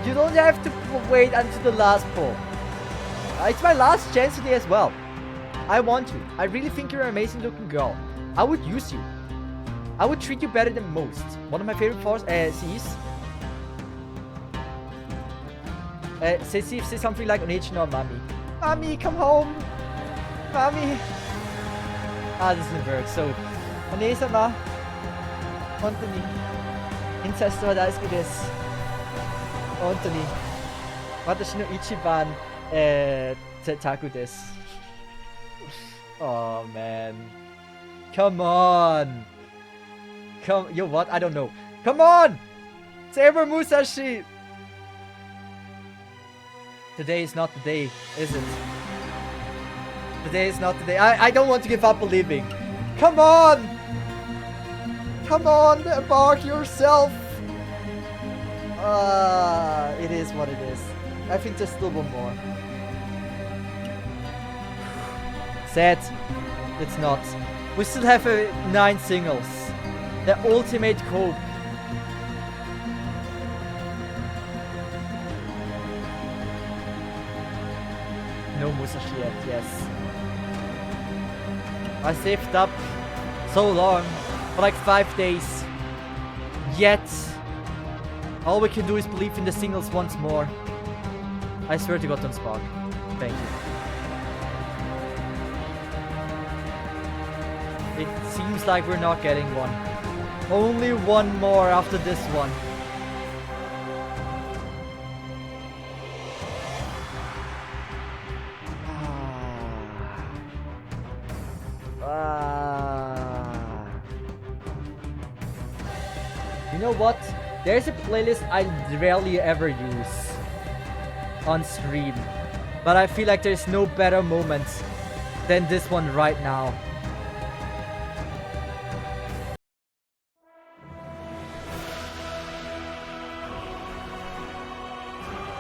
You don't have to wait until the last pull. It's my last chance today as well. I want to. I really think you're an amazing looking girl. I would use you. I would treat you better than most. One of my favorite Cs. Cesith, say something like Onichi or Mami. Mami, come home. Mami. Ah, this doesn't work. So, One-sama. Hontou ni. Incest wa daisuki desu. Hontou ni. Watashi no ichiban taku desu. Oh man. Come on. Yo, what? I don't know. Come on! Saber Musashi! Today is not the day, is it? Today is not the day. I don't want to give up believing. Come on! Come on, embark yourself! It is what it is. I think there's still 1 more. Sad. It's not. We still have 9 singles. The ultimate cope. No Musashi yet, yes. I saved up so long, for like 5 days. Yet, all we can do is believe in the singles once more. I swear to God, don't spark. Thank you. It seems like we're not getting one. Only one more after this one. You know what? There's a playlist I rarely ever use on stream, but I feel like there's no better moment than this one right now.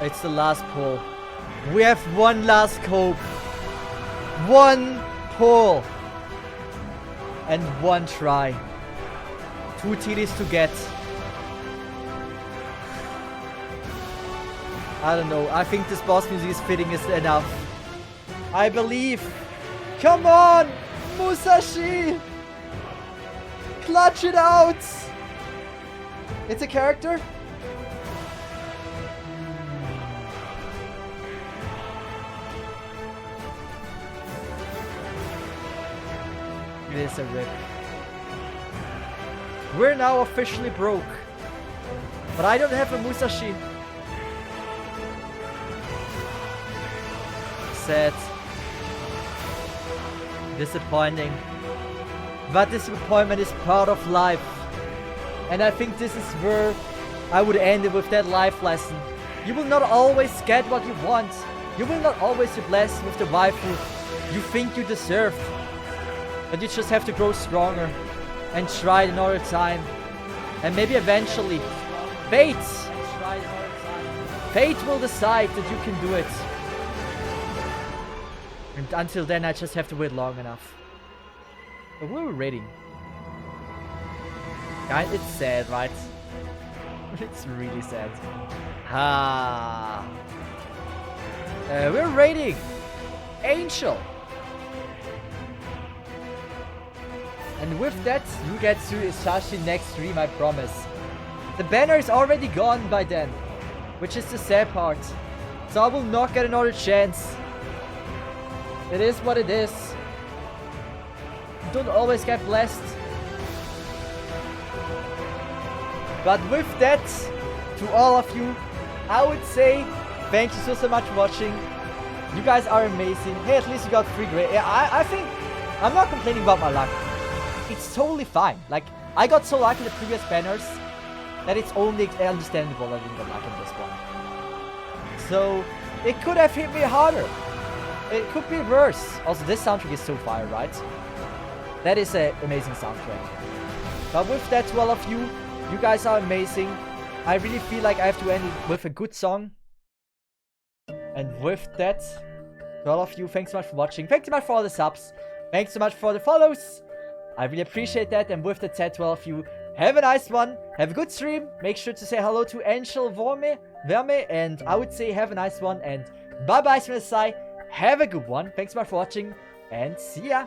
It's the last pull. We have one last cope. One pull. And one try. 2 TDs to get. I don't know. I think this boss music is fitting is enough. I believe. Come on! Musashi! Clutch it out! It's a character? It is a rip. We're now officially broke. But I don't have a Musashi. Sad. Disappointing. But disappointment is part of life. And I think this is where I would end it with that life lesson. You will not always get what you want. You will not always be blessed with the waifu you think you deserve. But you just have to grow stronger and try it another time. And maybe eventually, fate will decide that you can do it. And until then, I just have to wait long enough. But we were rating. Guys, it's sad, right? It's really sad. We're rating Angel. And with that, you get to Musashi next stream, I promise. The banner is already gone by then, which is the sad part. So I will not get another chance. It is what it is. You don't always get blessed. But with that, to all of you, I would say thank you so much for watching. You guys are amazing. Hey, at least you got 3 great. Yeah, I think I'm not complaining about my luck. It's totally fine. Like, I got so lucky in the previous banners that it's only understandable that I didn't get lucky in this one. So, it could have hit me harder. It could be worse. Also, this soundtrack is so fire, right? That is an amazing soundtrack. But with that, to all of you, you guys are amazing. I really feel like I have to end it with a good song. And with that, to all of you, thanks so much for watching. Thanks so much for all the subs. Thanks so much for the follows. I really appreciate that. And with that said, to all of you, have a nice one. Have a good stream. Make sure to say hello to Angel Verme. And I would say have a nice one. And bye-bye, Sai. Have a good one. Thanks so much for watching. And see ya.